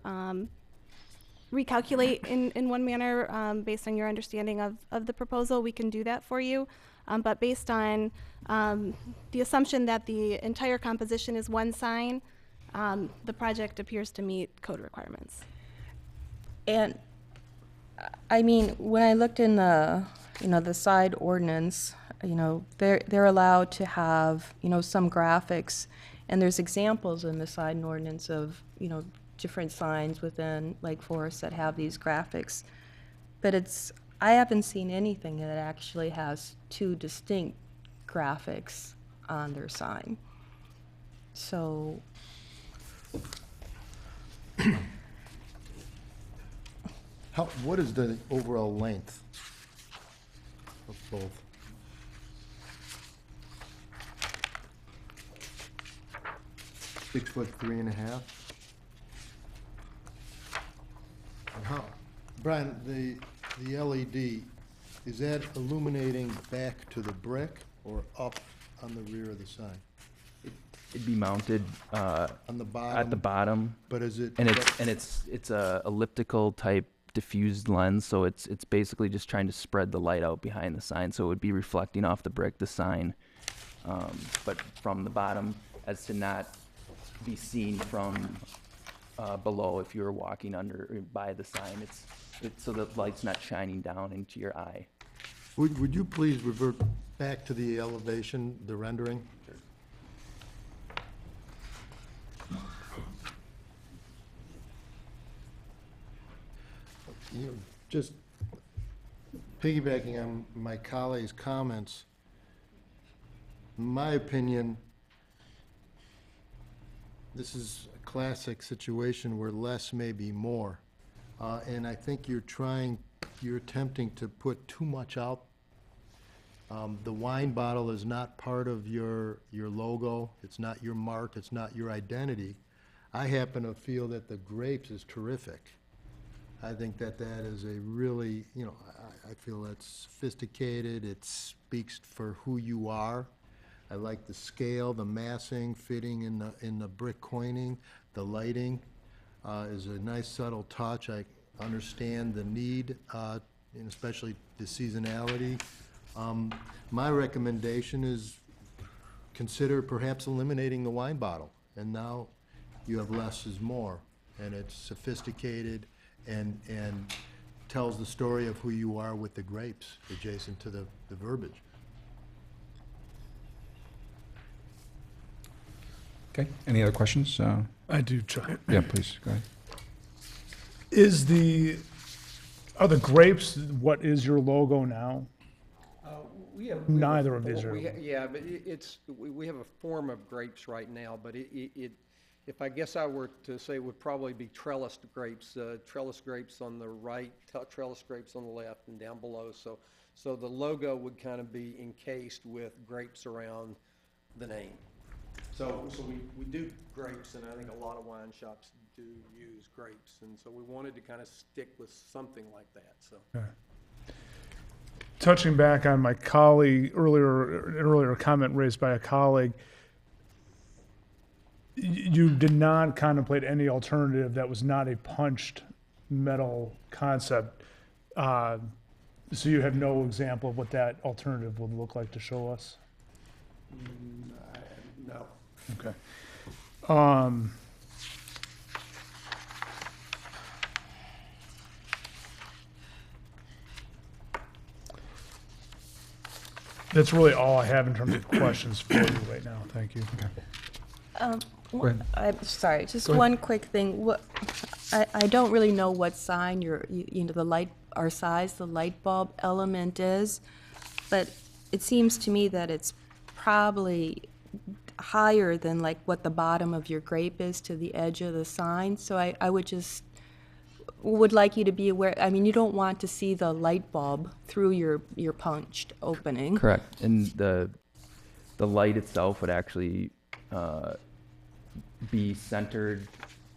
recalculate in one manner based on your understanding of the proposal, we can do that for you. But based on the assumption that the entire composition is one sign, the project appears to meet code requirements. And I mean, when I looked in the side ordinance, they're allowed to have, some graphics, and there's examples in the side ordinance of, different signs within Lake Forest that have these graphics. But I haven't seen anything that actually has 2 distinct graphics on their sign. So What is the overall length of both? Six foot 3.5? And how, Brian, the LED, is that illuminating back to the brick or up on the rear of the sign? It'd be mounted On the bottom? at the bottom, But is it? and it's a elliptical type diffused lens, so it's basically just trying to spread the light out behind the sign, so it would be reflecting off the brick, the sign, but from the bottom, as to not be seen from below if you were walking under or by the sign. It's so the light's not shining down into your eye. Would you please revert back to the elevation, the rendering? You know, just piggybacking on my colleague's comments, in my opinion, this is a classic situation where less may be more. And I think you're attempting to put too much out. The wine bottle is not part of your logo. It's not your mark. It's not your identity. I happen to feel that the grapes is terrific. I think that is a really, you know, I feel that's sophisticated. It speaks for who you are. I like the scale, the massing, fitting in the brick coining, the lighting is a nice subtle touch. I understand the need, and especially the seasonality. My recommendation is consider perhaps eliminating the wine bottle, and now you have less is more, and it's sophisticated and tells the story of who you are with the grapes adjacent to the verbiage. Okay, any other questions? I do, Chuck. Yeah, please, go ahead. Are the grapes, what is your logo now? We have Neither of these are. Yeah, but we have a form of grapes right now, but if I guess I were to say, it would probably be trellised grapes, trellis grapes on the right, trellis grapes on the left, and down below. So the logo would kind of be encased with grapes around the name. So we do grapes, and I think a lot of wine shops do use grapes, and so we wanted to kind of stick with something like that, so. Okay. Touching back on my colleague, earlier comment raised by a colleague, you did not contemplate any alternative that was not a punched metal concept. So you have no example of what that alternative would look like to show us? No. Okay. That's really all I have in terms of questions for you right now. Thank you. Go ahead. I'm sorry, just Go ahead. one quick thing. I don't really know what sign the light, our size, the light bulb element is, but it seems to me that it's probably higher than like what the bottom of your grape is to the edge of the sign. So I would like you to be aware, I mean, you don't want to see the light bulb through your punched opening. Correct, and the light itself would actually be centered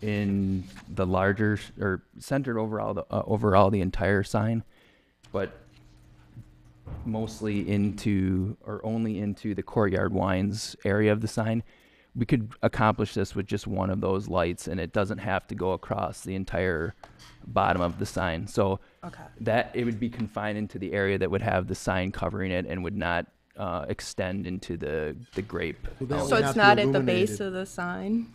in the larger, or centered overall the entire sign, but mostly into, or only into, the Courtyard Wines area of the sign. We could accomplish this with just one of those lights, and it doesn't have to go across the entire bottom of the sign. So Okay. that it would be confined into the area that would have the sign covering it and would not extend into the grape. So that would So not it's be not at the base illuminated. of the sign?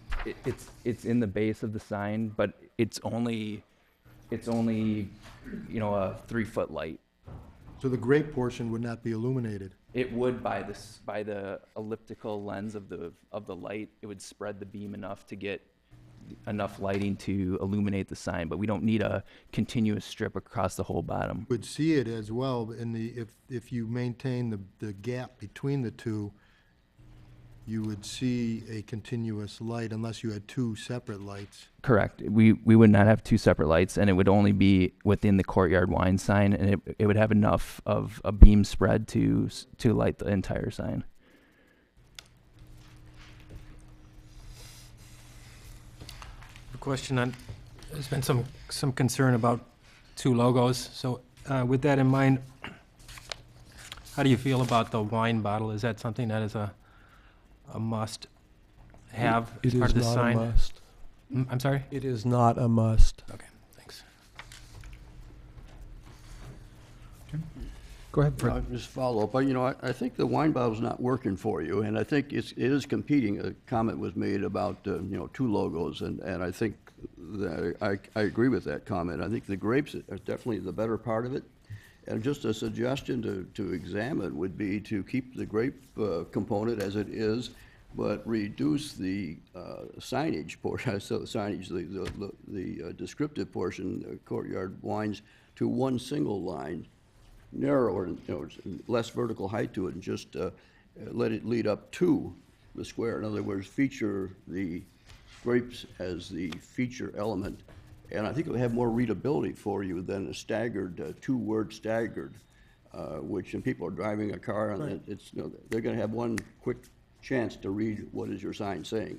It's in the base of the sign, but it's only a 3-foot light. So the grape portion would not be illuminated. It would by the elliptical lens of the light. It would spread the beam enough to get enough lighting to illuminate the sign, but we don't need a continuous strip across the whole bottom. Would see it as well if you maintain the gap between the two, you would see a continuous light unless you had two separate lights. Correct. We would not have two separate lights, and it would only be within the Courtyard Wines sign, and it would have enough of a beam spread to light the entire sign. A question on, there's been some concern about two logos. So with that in mind, how do you feel about the wine bottle? Is that something that is a must have as part of the sign? It is not a must. I'm sorry? It is not a must. Okay, thanks. Go ahead, Fred. Just follow up. I think the wine bottle's not working for you, and I think it is competing. A comment was made about, two logos, and I think that I agree with that comment. I think the grapes are definitely the better part of it. And just a suggestion to examine would be to keep the grape component as it is, but reduce the signage portion, so the signage, the descriptive portion, Courtyard Wines, to one single line, narrower, less vertical height to it, and just let it lead up to the square. In other words, feature the grapes as the feature element. And I think it would have more readability for you than a staggered, two-word staggered, which when people are driving a car, and they're going to have one quick chance to read what is your sign saying.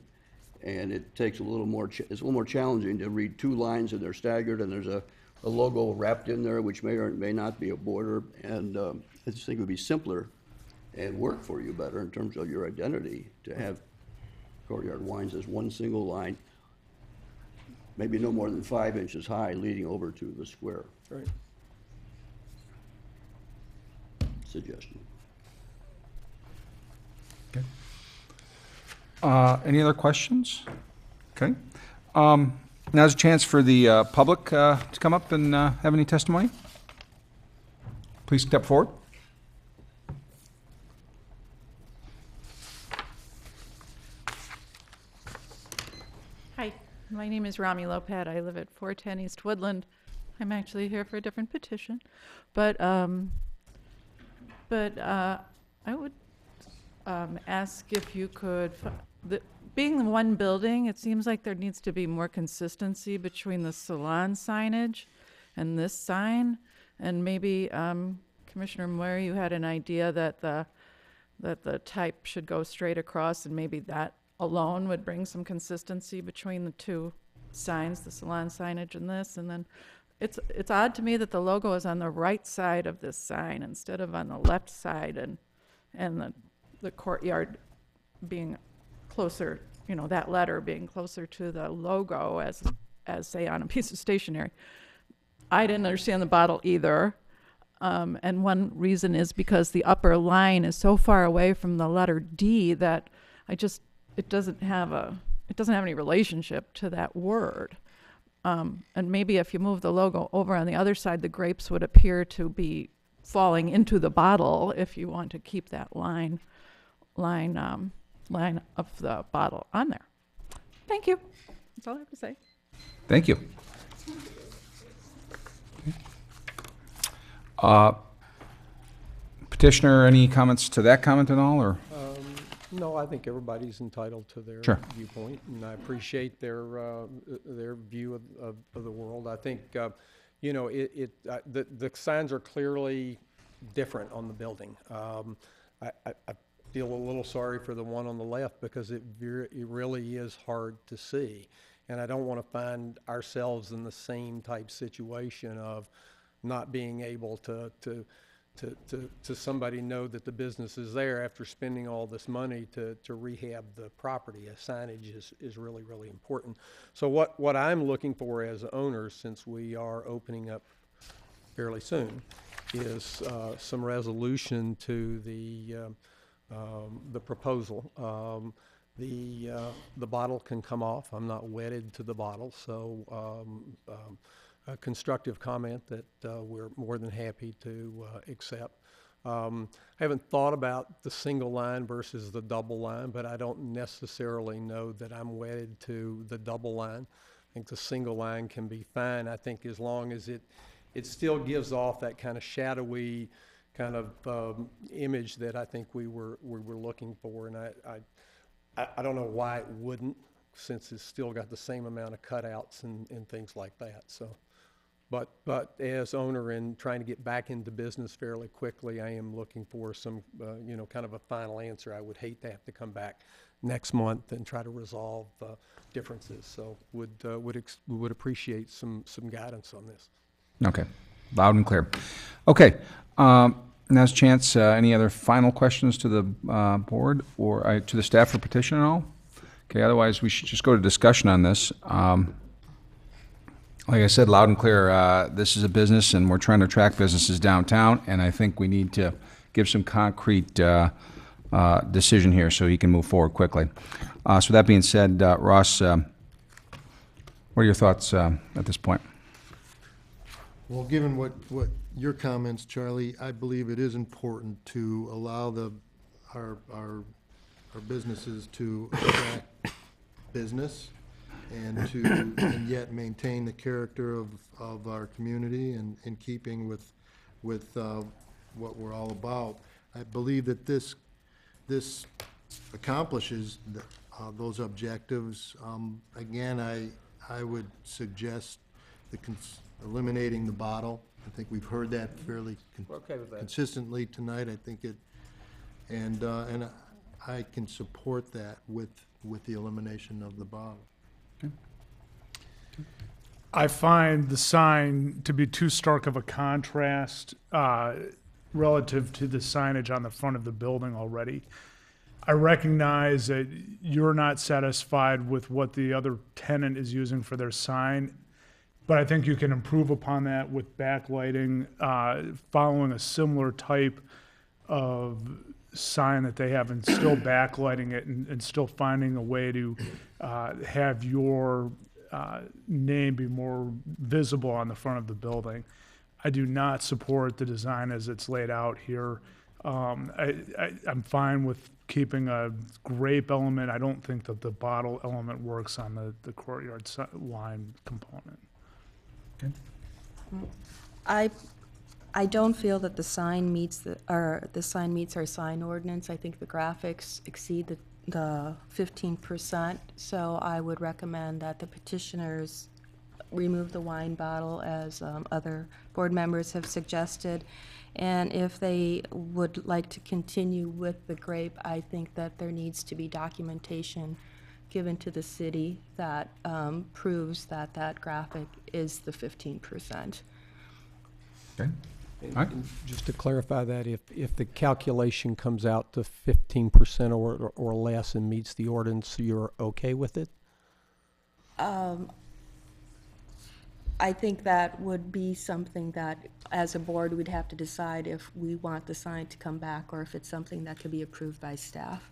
And it takes a little more, it's a little more challenging to read two lines and they're staggered and there's a logo wrapped in there, which may or may not be a border. And I just think it would be simpler and work for you better in terms of your identity to have Courtyard Wines as one single line, maybe no more than 5 inches high, leading over to the square. Right. Suggestion. Okay. Any other questions? Okay. Now's a chance for the public to come up and have any testimony. Please step forward. Hi, my name is Rami Lopad. I live at 410 East Woodland. I'm actually here for a different petition, but I would ask if you could, being the one building, it seems like there needs to be more consistency between the salon signage and this sign, and maybe Commissioner Moyer, you had an idea that the type should go straight across, and maybe that alone would bring some consistency between the two signs, the salon signage and this. And then it's odd to me that the logo is on the right side of this sign instead of on the left side, and the courtyard being closer, that letter being closer to the logo as say on a piece of stationery. I didn't understand the bottle either. And one reason is because the upper line is so far away from the letter D that it doesn't have any relationship to that word. And maybe if you move the logo over on the other side, the grapes would appear to be falling into the bottle if you want to keep that line of the bottle on there. Thank you. That's all I have to say. Thank you. Petitioner, any comments to that comment at all, or? No, I think everybody's entitled to their Sure. viewpoint, and I appreciate their view of the world. I think, the signs are clearly different on the building. I feel a little sorry for the one on the left because it really is hard to see, and I don't want to find ourselves in the same type situation of not being able to somebody know that the business is there after spending all this money to rehab the property. Signage is really, really important. So what I'm looking for as owners, since we are opening up fairly soon, is some resolution to the proposal. The bottle can come off. I'm not wedded to the bottle, so a constructive comment that we're more than happy to accept. I haven't thought about the single line versus the double line, but I don't necessarily know that I'm wedded to the double line. I think the single line can be fine. I think as long as it still gives off that kind of shadowy kind of image that I think we were looking for. And I don't know why it wouldn't, since it's still got the same amount of cutouts and things like that, so. But as owner and trying to get back into business fairly quickly, I am looking for some, kind of a final answer. I would hate to have to come back next month and try to resolve differences, so would appreciate some guidance on this. Okay, loud and clear. Okay, now's a chance. Any other final questions to the board or to the staff for petition at all? Okay, otherwise we should just go to discussion on this. Like I said, loud and clear, this is a business and we're trying to attract businesses downtown, and I think we need to give some concrete decision here so he can move forward quickly. So that being said, Ross, what are your thoughts at this point? Well, given what your comments, Charlie, I believe it is important to allow our businesses to attract business and yet maintain the character of our community and in keeping with what we're all about. I believe that this accomplishes those objectives. Again, I would suggest eliminating the bottle. I think we've heard that fairly consistently tonight. I think and I can support that with the elimination of the bottle. I find the sign to be too stark of a contrast relative to the signage on the front of the building already. I recognize that you're not satisfied with what the other tenant is using for their sign, but I think you can improve upon that with backlighting, following a similar type of sign that they have, and still backlighting it and still finding a way to have your name be more visible on the front of the building. I do not support the design as it's laid out here. I'm fine with keeping a grape element. I don't think that the bottle element works on the courtyard wine component. Okay. I don't feel that the sign meets our sign ordinance. I think the graphics exceed the 15%, so I would recommend that the petitioners remove the wine bottle, as other board members have suggested. And if they would like to continue with the grape, I think that there needs to be documentation given to the city that proves that that graphic is the 15%. Okay. And- All right. and just to clarify that, if the calculation comes out to 15% or less and meets the ordinance, you're okay with it? I think that would be something that, as a board, we'd have to decide if we want the sign to come back or if it's something that could be approved by staff.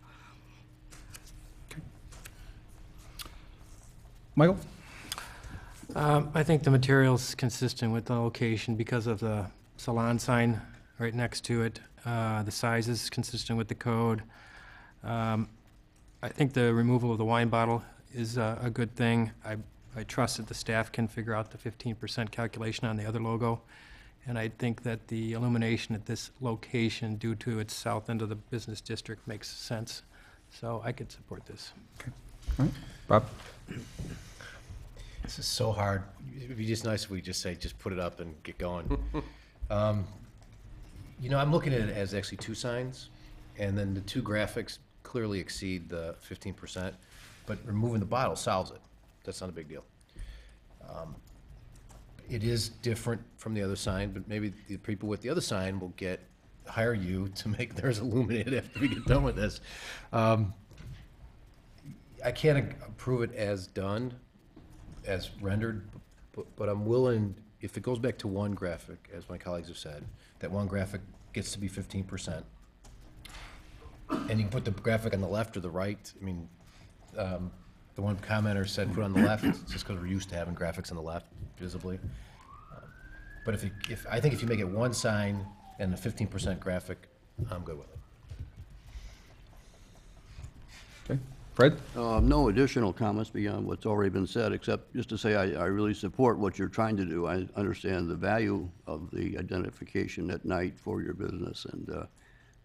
Michael? I think the material's consistent with the location because of the salon sign right next to it. The size is consistent with the code. I think the removal of the wine bottle is a good thing. I trust that the staff can figure out the 15% calculation on the other logo. And I think that the illumination at this location, due to its south end of the business district, makes sense. So I could support this. Okay. All right. Bob? This is so hard. It'd be just nice if we just say, just put it up and get going. I'm looking at it as actually two signs, and then the two graphics clearly exceed the 15%, but removing the bottle solves it. That's not a big deal. It is different from the other sign, but maybe the people with the other sign will hire you to make theirs illuminated after we get done with this. I can't approve it as done, as rendered, but I'm willing, if it goes back to one graphic, as my colleagues have said, that one graphic gets to be 15%. And you can put the graphic on the left or the right. I mean, the one commenter said put on the left, just because we're used to having graphics on the left visibly. But I think if you make it one sign and a 15% graphic, I'm good with it. Okay. Fred? No additional comments beyond what's already been said, except just to say I really support what you're trying to do. I understand the value of the identification at night for your business, and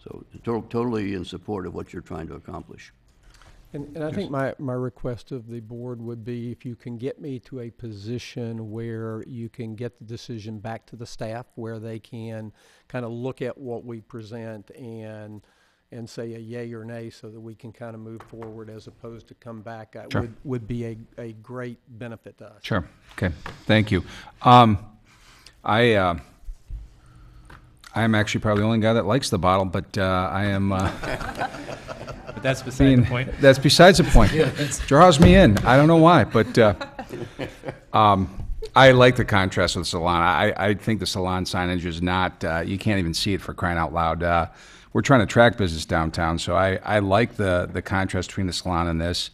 so totally in support of what you're trying to accomplish. And I think my request of the board would be if you can get me to a position where you can get the decision back to the staff, where they can kind of look at what we present and say a yay or nay so that we can kind of move forward as opposed to come back, Sure. would be a great benefit to us. Sure. Okay. Thank you. I'm actually probably the only guy that likes the bottle, but I am. But that's beside the point. That's besides the point. It draws me in. I don't know why, but I like the contrast with the salon. I think the salon signage is not. You can't even see it for crying out loud. We're trying to attract business downtown, so I like the contrast between the salon and this.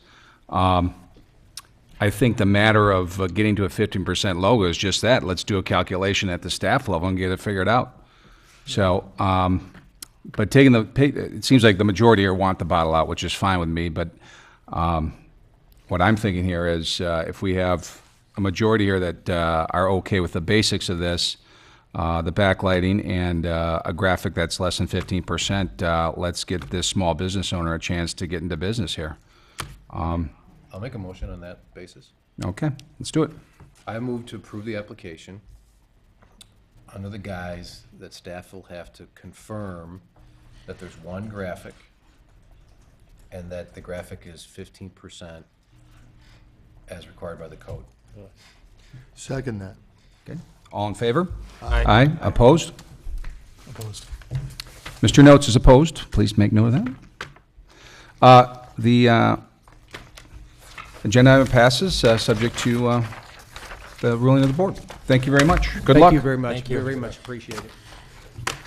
I think the matter of getting to a 15% logo is just that. Let's do a calculation at the staff level and get it figured out. So, but it seems like the majority here want the bottle out, which is fine with me. But what I'm thinking here is if we have a majority here that are okay with the basics of this, the backlighting and a graphic that's less than 15%, let's get this small business owner a chance to get into business here. I'll make a motion on that basis. Okay, let's do it. I move to approve the application under the guise that staff will have to confirm that there's one graphic and that the graphic is 15% as required by the code. Second that. Okay. All in favor? Aye. Aye. Opposed? Opposed. Mr. Notz is opposed. Please make note of that. The agenda item passes, subject to the ruling of the board. Thank you very much. Good luck. Thank you very much. Thank you. Very much appreciate it.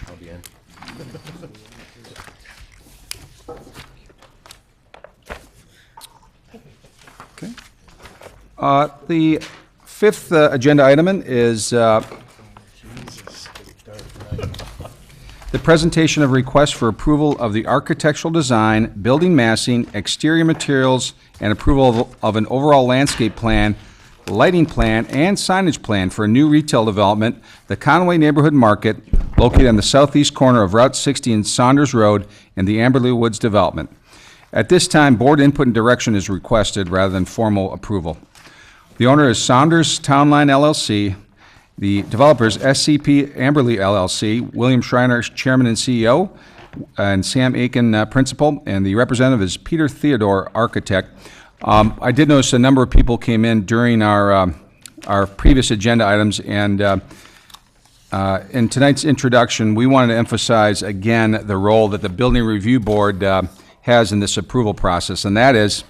I'll be in. Okay. The fifth agenda item is the presentation of requests for approval of the architectural design, building massing, exterior materials, and approval of an overall landscape plan, lighting plan, and signage plan for a new retail development, the Conway Neighborhood Market, located on the southeast corner of Route 60 and Saunders Road in the Amberley Woods development. At this time, board input and direction is requested rather than formal approval. The owner is Saunders Town Line LLC. The developer is SCP Amberley LLC, William Schreiner, Chairman and CEO, and Sam Aiken, Principal, and the representative is Peter Theodore, Architect. I did notice a number of people came in during our previous agenda items, and in tonight's introduction, we wanted to emphasize again the role that the Building Review Board has in this approval process, and that is,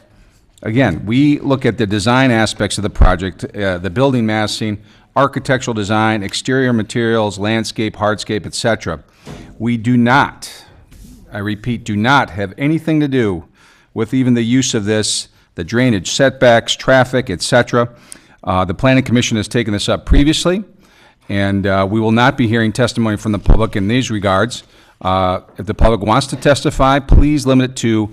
again, we look at the design aspects of the project, the building massing, architectural design, exterior materials, landscape, hardscape, etc. We do not, I repeat, do not have anything to do with even the use of this, the drainage setbacks, traffic, etc. The Planning Commission has taken this up previously, and we will not be hearing testimony from the public in these regards. If the public wants to testify, please limit it to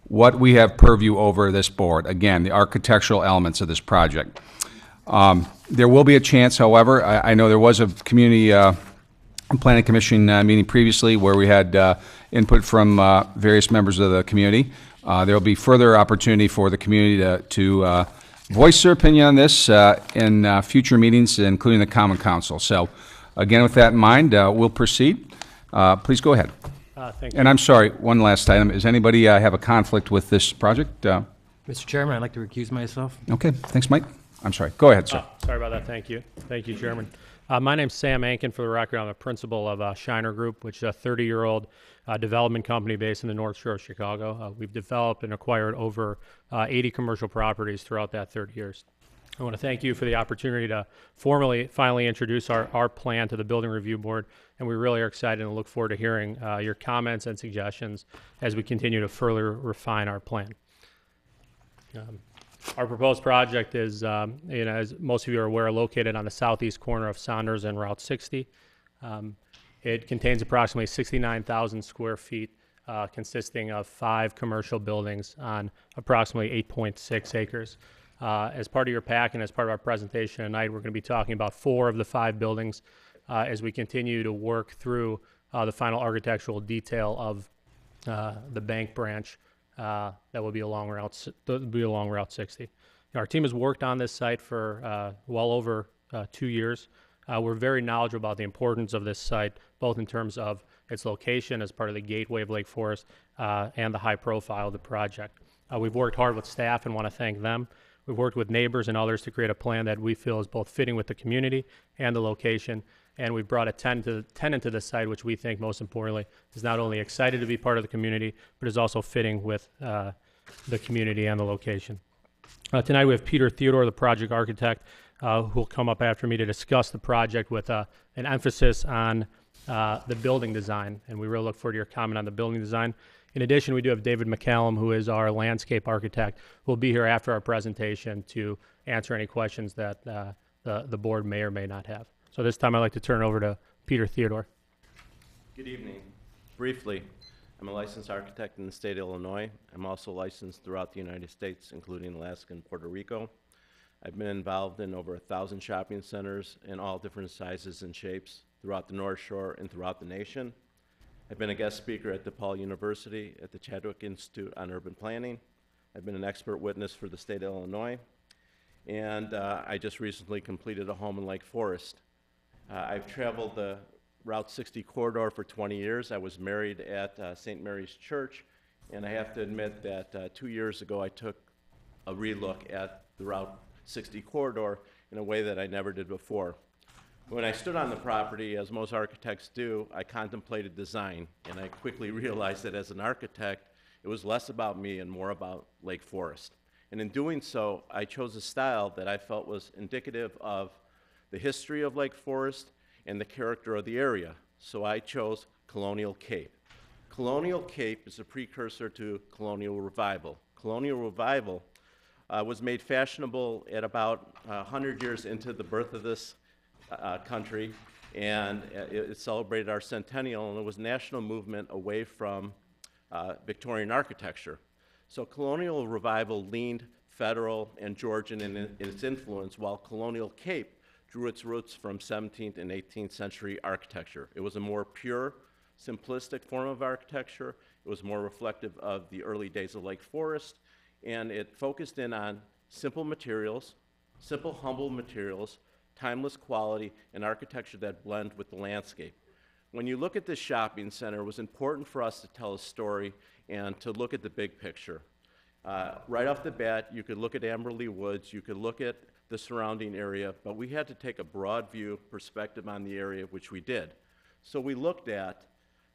what we have purview over this board. Again, the architectural elements of this project. There will be a chance, however, I know there was a community Planning Commission meeting previously where we had input from various members of the community. There will be further opportunity for the community to voice their opinion on this in future meetings, including the Common Council. So, again, with that in mind, we'll proceed. Please go ahead. Thank you. And I'm sorry, one last item. Does anybody have a conflict with this project? Mr. Chairman, I'd like to recuse myself. Okay, thanks, Mike. I'm sorry. Go ahead, sir. Sorry about that. Thank you. Thank you, Chairman. My name's Sam Aiken. For the record, I'm a principal of Shiner Group, which is a 30-year-old development company based in the North Shore of Chicago. We've developed and acquired over 80 commercial properties throughout that 30 years. I want to thank you for the opportunity to finally introduce our plan to the Building Review Board, and we really are excited and look forward to hearing your comments and suggestions as we continue to further refine our plan. Our proposed project is, as most of you are aware, located on the southeast corner of Saunders and Route 60. It contains approximately 69,000 square feet, consisting of 5 commercial buildings on approximately 8.6 acres. As part of your pack and as part of our presentation tonight, we're going to be talking about 4 of the 5 buildings as we continue to work through the final architectural detail of the bank branch that will be along Route 60. Our team has worked on this site for well over 2 years. We're very knowledgeable about the importance of this site, both in terms of its location as part of the gateway of Lake Forest and the high profile of the project. We've worked hard with staff and want to thank them. We've worked with neighbors and others to create a plan that we feel is both fitting with the community and the location. And we've brought a tenant to the site, which we think, most importantly, is not only excited to be part of the community, but is also fitting with the community and the location. Tonight we have Peter Theodore, the project architect, who will come up after me to discuss the project with an emphasis on the building design. And we really look forward to your comment on the building design. In addition, we do have David McCallum, who is our landscape architect, who will be here after our presentation to answer any questions that the board may or may not have. So this time I'd like to turn it over to Peter Theodore. Good evening. Briefly, I'm a licensed architect in the state of Illinois. I'm also licensed throughout the United States, including Alaska and Puerto Rico. I've been involved in over 1,000 shopping centers in all different sizes and shapes throughout the North Shore and throughout the nation. I've been a guest speaker at DePaul University at the Chadwick Institute on Urban Planning. I've been an expert witness for the state of Illinois. And I just recently completed a home in Lake Forest. I've traveled the Route 60 corridor for 20 years. I was married at St. Mary's Church, and I have to admit that 2 years ago I took a relook at the Route 60 corridor in a way that I never did before. When I stood on the property, as most architects do, I contemplated design, and I quickly realized that as an architect, it was less about me and more about Lake Forest. And in doing so, I chose a style that I felt was indicative of the history of Lake Forest and the character of the area. So I chose Colonial Cape. Colonial Cape is a precursor to Colonial Revival. Colonial Revival was made fashionable at about 100 years into the birth of this country, and it celebrated our centennial, and it was a national movement away from Victorian architecture. So Colonial Revival leaned federal and Georgian in its influence, while Colonial Cape drew its roots from 17th and 18th century architecture. It was a more pure, simplistic form of architecture. It was more reflective of the early days of Lake Forest, and it focused in on simple materials, simple, humble materials, timeless quality, and architecture that blend with the landscape. When you look at this shopping center, it was important for us to tell a story and to look at the big picture. Right off the bat, you could look at Amberley Woods, you could look at the surrounding area, but we had to take a broad view perspective on the area, which we did. So we looked at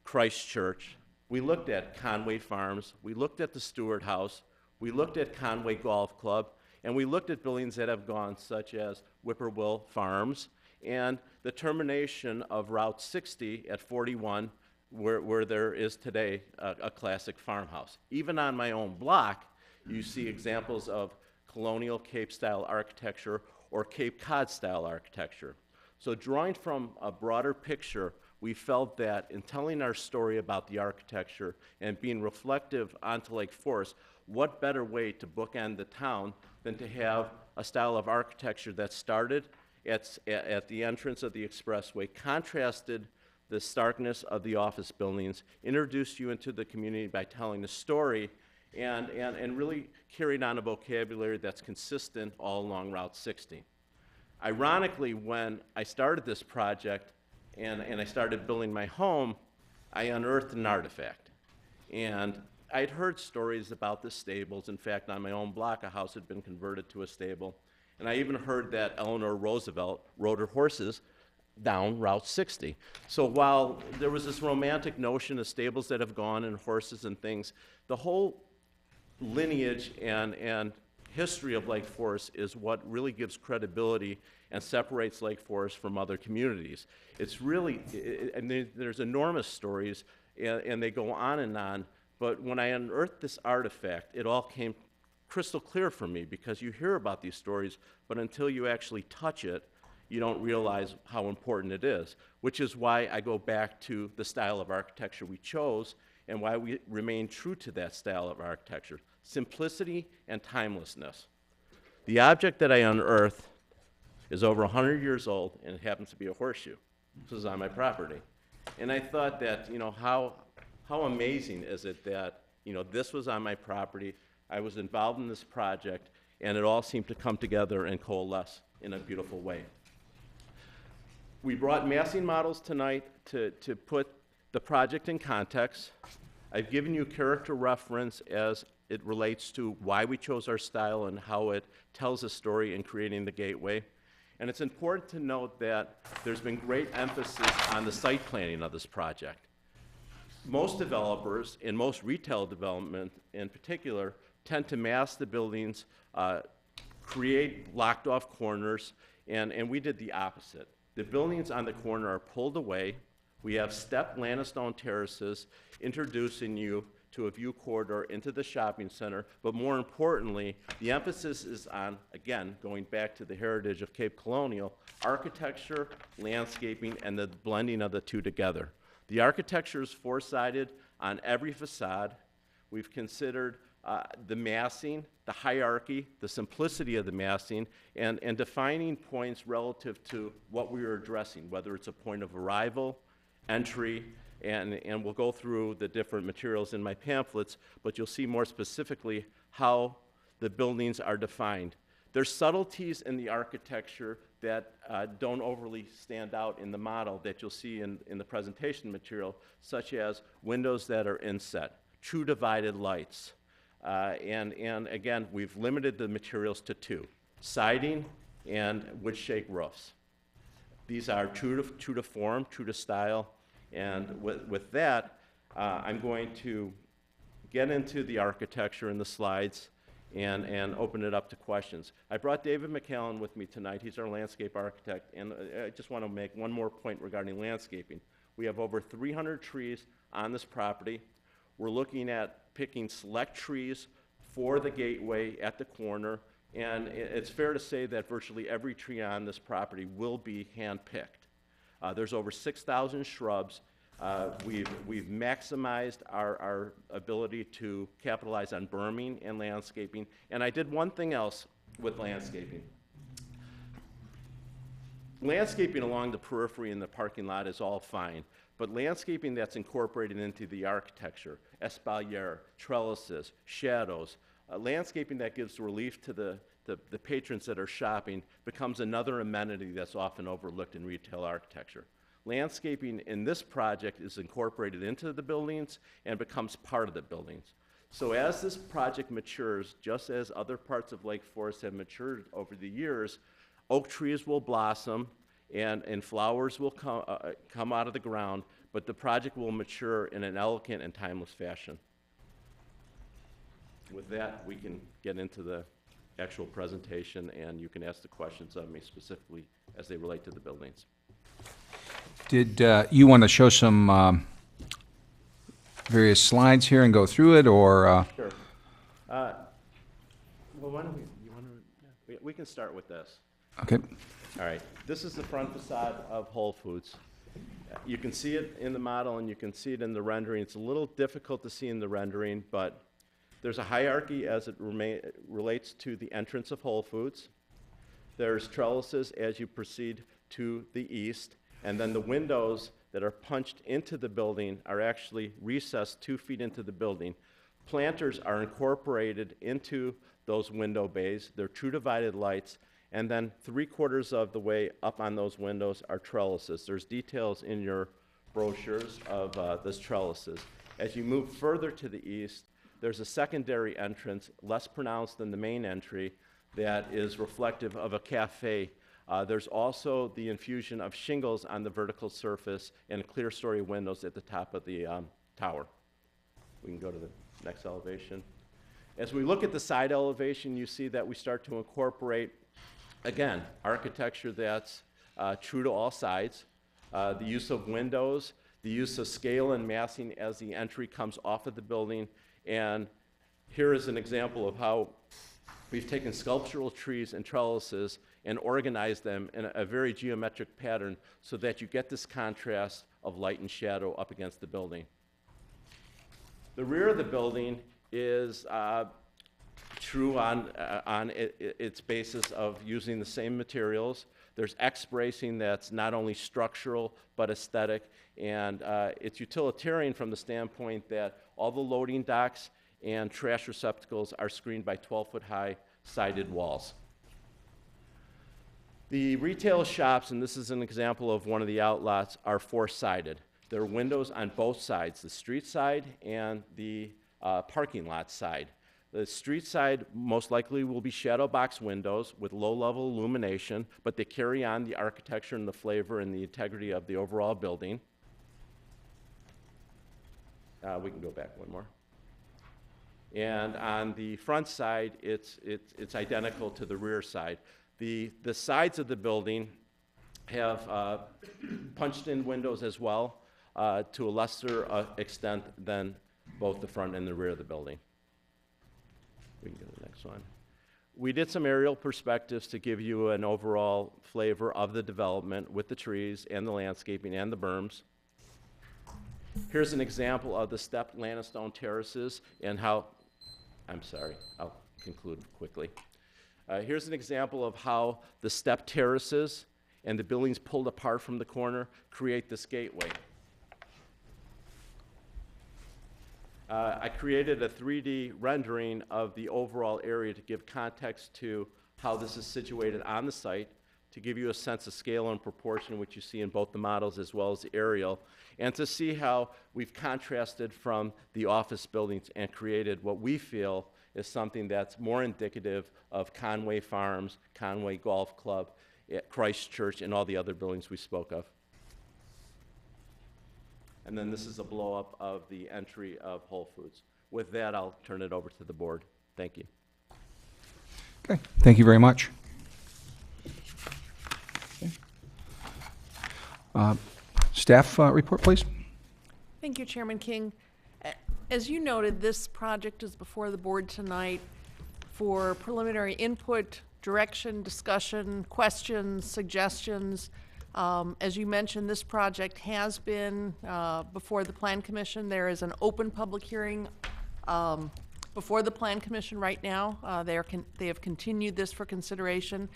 Christ Church, we looked at Conway Farms, we looked at the Stewart House, we looked at Conway Golf Club, and we looked at buildings that have gone, such as Whippoorwill Farms, and the termination of Route 60 at 41, where there is today a classic farmhouse. Even on my own block, you see examples of Colonial Cape-style architecture or Cape Cod-style architecture. So drawing from a broader picture, we felt that in telling our story about the architecture and being reflective onto Lake Forest, what better way to bookend the town than to have a style of architecture that started at the entrance of the expressway, contrasted the starkness of the office buildings, introduced you into the community by telling the story, and really carried on a vocabulary that's consistent all along Route 60. Ironically, when I started this project and I started building my home, I unearthed an artifact. And I'd heard stories about the stables. In fact, on my own block, a house had been converted to a stable. And I even heard that Eleanor Roosevelt rode her horses down Route 60. So while there was this romantic notion of stables that have gone and horses and things, the whole lineage and history of Lake Forest is what really gives credibility and separates Lake Forest from other communities. It's really, there's enormous stories, and they go on, but when I unearthed this artifact, it all came crystal clear for me, because you hear about these stories, but until you actually touch it, you don't realize how important it is, which is why I go back to the style of architecture we chose and why we remain true to that style of architecture: simplicity and timelessness. The object that I unearthed is over 100 years old, and it happens to be a horseshoe. This is on my property. And I thought that, how amazing is it that this was on my property, I was involved in this project, and it all seemed to come together and coalesce in a beautiful way. We brought massing models tonight to put the project in context. I've given you character reference as it relates to why we chose our style and how it tells a story in creating the gateway. And it's important to note that there's been great emphasis on the site planning of this project. Most developers, and most retail development in particular, tend to mass the buildings, create locked off corners, and we did the opposite. The buildings on the corner are pulled away. We have stepped Lannistone terraces introducing you to a view corridor into the shopping center, but more importantly, the emphasis is on, again, going back to the heritage of Cape Colonial, architecture, landscaping, and the blending of the two together. The architecture is four-sided on every facade. We've considered the massing, the hierarchy, the simplicity of the massing, and defining points relative to what we are addressing, whether it's a point of arrival, entry, and we'll go through the different materials in my pamphlets, but you'll see more specifically how the buildings are defined. There's subtleties in the architecture that don't overly stand out in the model that you'll see in the presentation material, such as windows that are inset, true divided lights, and again, we've limited the materials to two, siding and wood shake roofs. These are true to form, true to style, and with that, I'm going to get into the architecture in the slides and open it up to questions. I brought David McCallan with me tonight. He's our landscape architect, and I just want to make one more point regarding landscaping. We have over 300 trees on this property. We're looking at picking select trees for the gateway at the corner, and it's fair to say that virtually every tree on this property will be hand-picked. There's over 6,000 shrubs. We've maximized our ability to capitalize on berming and landscaping. And I did one thing else with landscaping. Landscaping along the periphery in the parking lot is all fine, but landscaping that's incorporated into the architecture, espalier, trellises, shadows, landscaping that gives relief to the patrons that are shopping becomes another amenity that's often overlooked in retail architecture. Landscaping in this project is incorporated into the buildings and becomes part of the buildings. So as this project matures, just as other parts of Lake Forest have matured over the years, oak trees will blossom and flowers will come out of the ground, but the project will mature in an elegant and timeless fashion. With that, we can get into the actual presentation, and you can ask the questions of me specifically as they relate to the buildings. Did you want to show some various slides here and go through it, or? Sure. Well, why don't we can start with this. Okay. All right. This is the front facade of Whole Foods. You can see it in the model, and you can see it in the rendering. It's a little difficult to see in the rendering, but there's a hierarchy as it relates to the entrance of Whole Foods. There's trellises as you proceed to the east, and then the windows that are punched into the building are actually recessed 2 feet into the building. Planters are incorporated into those window bays. They're true divided lights, and then 3/4 of the way up on those windows are trellises. There's details in your brochures of those trellises. As you move further to the east, there's a secondary entrance, less pronounced than the main entry, that is reflective of a cafe. There's also the infusion of shingles on the vertical surface and clear story windows at the top of the tower. We can go to the next elevation. As we look at the side elevation, you see that we start to incorporate, again, architecture that's true to all sides, the use of windows, the use of scale and massing as the entry comes off of the building. And here is an example of how we've taken sculptural trees and trellises and organized them in a very geometric pattern so that you get this contrast of light and shadow up against the building. The rear of the building is true on its basis of using the same materials. There's X bracing that's not only structural but aesthetic, and it's utilitarian from the standpoint that all the loading docks and trash receptacles are screened by 12-foot-high sided walls. The retail shops, and this is an example of one of the outlots, are four-sided. There are windows on both sides, the street side and the parking lot side. The street side most likely will be shadow box windows with low-level illumination, but they carry on the architecture and the flavor and the integrity of the overall building. We can go back one more. And on the front side, it's identical to the rear side. The sides of the building have punched-in windows as well, to a lesser extent than both the front and the rear of the building. We can go to the next one. We did some aerial perspectives to give you an overall flavor of the development with the trees and the landscaping and the berms. Here's an example of the stepped Lannistone terraces and how, I'm sorry, I'll conclude quickly. Here's an example of how the stepped terraces and the buildings pulled apart from the corner create this gateway. I created a 3D rendering of the overall area to give context to how this is situated on the site, to give you a sense of scale and proportion, which you see in both the models as well as the aerial, and to see how we've contrasted from the office buildings and created what we feel is something that's more indicative of Conway Farms, Conway Golf Club, Christchurch, and all the other buildings we spoke of. And then this is a blow-up of the entry of Whole Foods. With that, I'll turn it over to the board. Thank you. Okay, thank you very much. Okay. Staff report, please. Thank you, Chairman King. As you noted, this project is before the board tonight for preliminary input, direction, discussion, questions, suggestions. As you mentioned, this project has been before the Plan Commission. There is an open public hearing before the Plan Commission right now. They have continued this for consideration.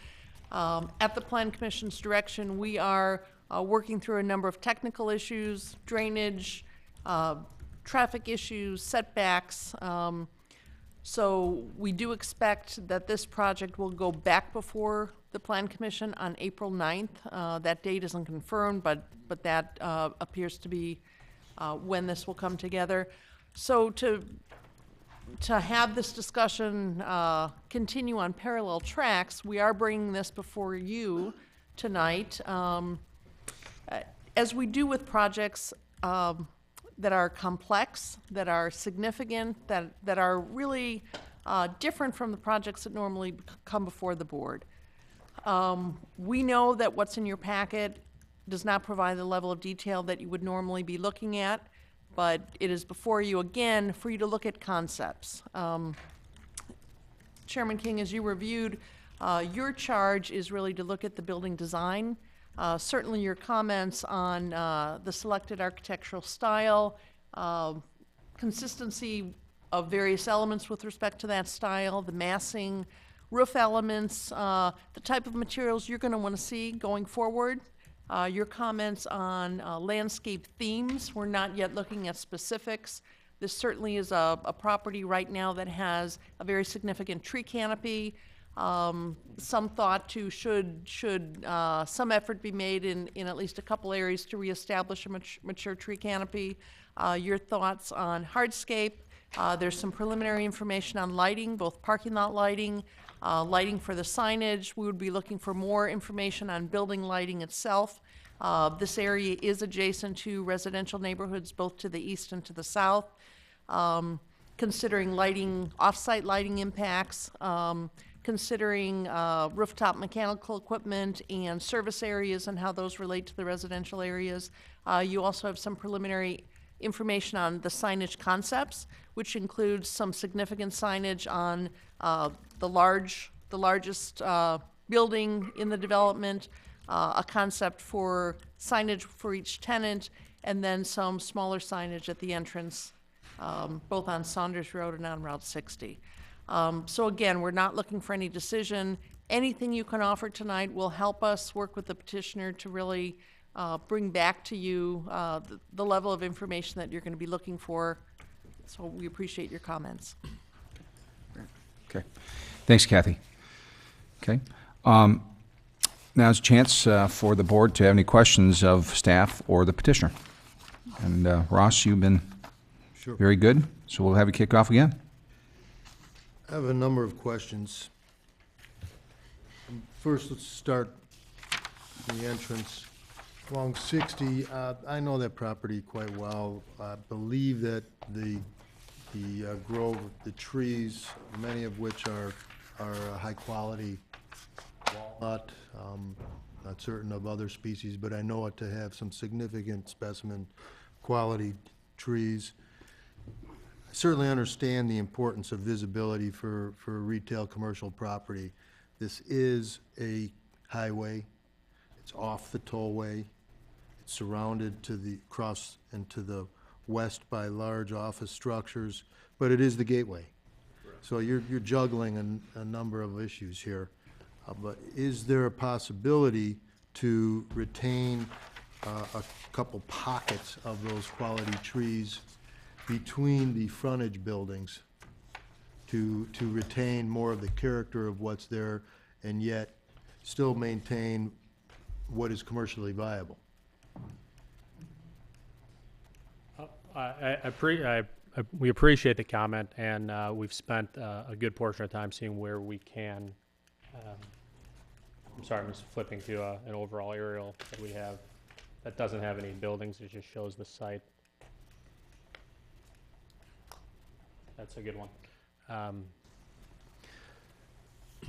At the Plan Commission's direction, we are working through a number of technical issues, drainage, traffic issues, setbacks. So we do expect that this project will go back before the Plan Commission on April 9th. That date isn't confirmed, but that appears to be when this will come together. So to have this discussion continue on parallel tracks, we are bringing this before you tonight. As we do with projects that are complex, that are significant, that are really different from the projects that normally come before the board. We know that what's in your packet does not provide the level of detail that you would normally be looking at, but it is before you again for you to look at concepts. Chairman King, as you reviewed, your charge is really to look at the building design. Certainly your comments on the selected architectural style, consistency of various elements with respect to that style, the massing, roof elements, the type of materials you're going to want to see going forward. Your comments on landscape themes. We're not yet looking at specifics. This certainly is a property right now that has a very significant tree canopy. Some thought to should some effort be made in at least a couple areas to reestablish a mature tree canopy. Your thoughts on hardscape. There's some preliminary information on lighting, both parking lot lighting, lighting for the signage. We would be looking for more information on building lighting itself. This area is adjacent to residential neighborhoods both to the east and to the south. Considering lighting, off-site lighting impacts, considering rooftop mechanical equipment and service areas and how those relate to the residential areas. You also have some preliminary information on the signage concepts, which includes some significant signage on the largest building in the development, a concept for signage for each tenant, and then some smaller signage at the entrance, both on Saunders Road and on Route 60. So again, we're not looking for any decision. anything you can offer tonight will help us work with the petitioner to really bring back to you the level of information that you're going to be looking for. So we appreciate your comments. Okay. Thanks, Kathy. Okay. Now's a chance for the board to have any questions of staff or the petitioner. And Ross, you've been very good, so we'll have you kick off again. I have a number of questions. First, let's start the entrance. Along 60, I know that property quite well. I believe that the grove, the trees, many of which are high-quality walnut, not certain of other species, but I know it to have some significant specimen quality trees. I certainly understand the importance of visibility for retail commercial property. This is a highway. It's off the tollway. It's surrounded to the cross and to the west by large office structures, but it is the gateway. So you're juggling a number of issues here. But is there a possibility to retain a couple pockets of those quality trees between the frontage buildings to retain more of the character of what's there and yet still maintain what is commercially viable? We appreciate the comment, and we've spent a good portion of time seeing where we can. I'm sorry, I'm just flipping to an overall aerial that we have that doesn't have any buildings. It just shows the site. That's a good one.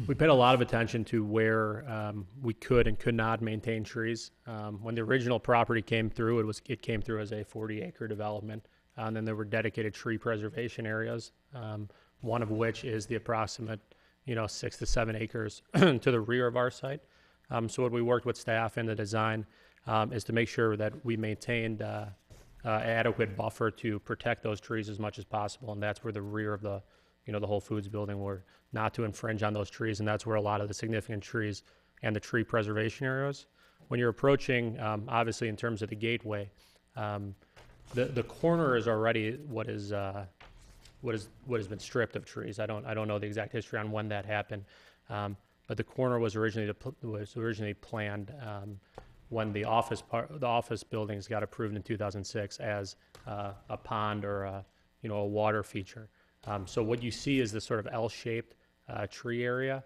We paid a lot of attention to where we could and could not maintain trees. When the original property came through, it came through as a 40-acre development, and then there were dedicated tree preservation areas, one of which is the approximate 6 to 7 acres to the rear of our site. So what we worked with staff in the design is to make sure that we maintained adequate buffer to protect those trees as much as possible, and that's where the rear of the the Whole Foods building were, not to infringe on those trees, and that's where a lot of the significant trees and the tree preservation areas. When you're approaching, obviously in terms of the gateway, the corner is already what has been stripped of trees. I don't know the exact history on when that happened, but the corner was originally planned when the office buildings got approved in 2006 as a pond or a water feature. So what you see is this sort of L-shaped tree area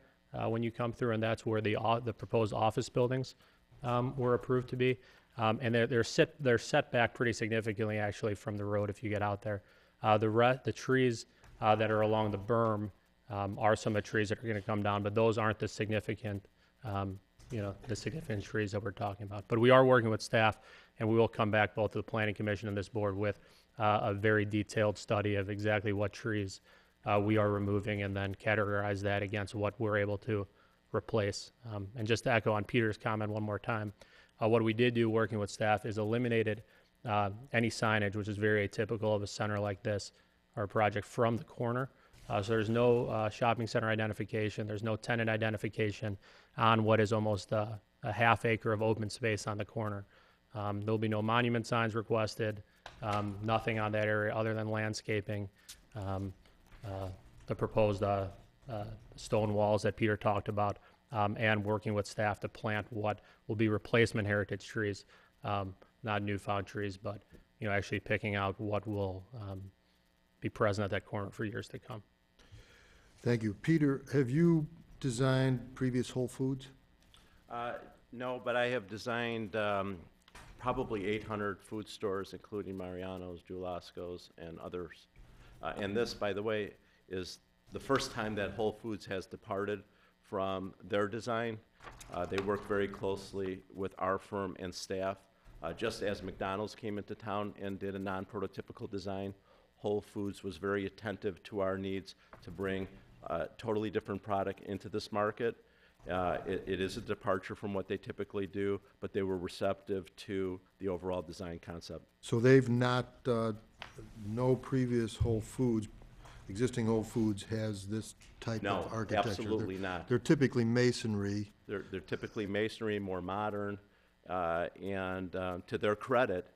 when you come through, and that's where the proposed office buildings were approved to be. And they're set back pretty significantly, actually, from the road if you get out there. The trees that are along the berm are some of the trees that are going to come down, but those aren't the significant, the significant trees that we're talking about. But we are working with staff, and we will come back both to the Planning Commission and this board with a very detailed study of exactly what trees we are removing, and then categorize that against what we're able to replace. And just to echo on Peter's comment one more time, what we did do working with staff is eliminated any signage, which is very atypical of a center like this or a project, from the corner. So there's no shopping center identification, there's no tenant identification on what is almost a half acre of open space on the corner. There'll be no monument signs requested, nothing on that area other than landscaping, the proposed stone walls that Peter talked about, and working with staff to plant what will be replacement heritage trees, not newfound trees, but actually picking out what will be present at that corner for years to come. Thank you. Peter, have you designed previous Whole Foods? No, but I have designed probably 800 food stores, including Mariano's, Julasco's, and others. And this, by the way, is the first time that Whole Foods has departed from their design. They work very closely with our firm and staff. Just as McDonald's came into town and did a non-prototypical design, Whole Foods was very attentive to our needs to bring a totally different product into this market. It is a departure from what they typically do, but they were receptive to the overall design concept. So they've not, no previous Whole Foods existing Whole Foods has this type No, of architecture? absolutely not. They're typically masonry. They're typically masonry, more modern, and to their credit,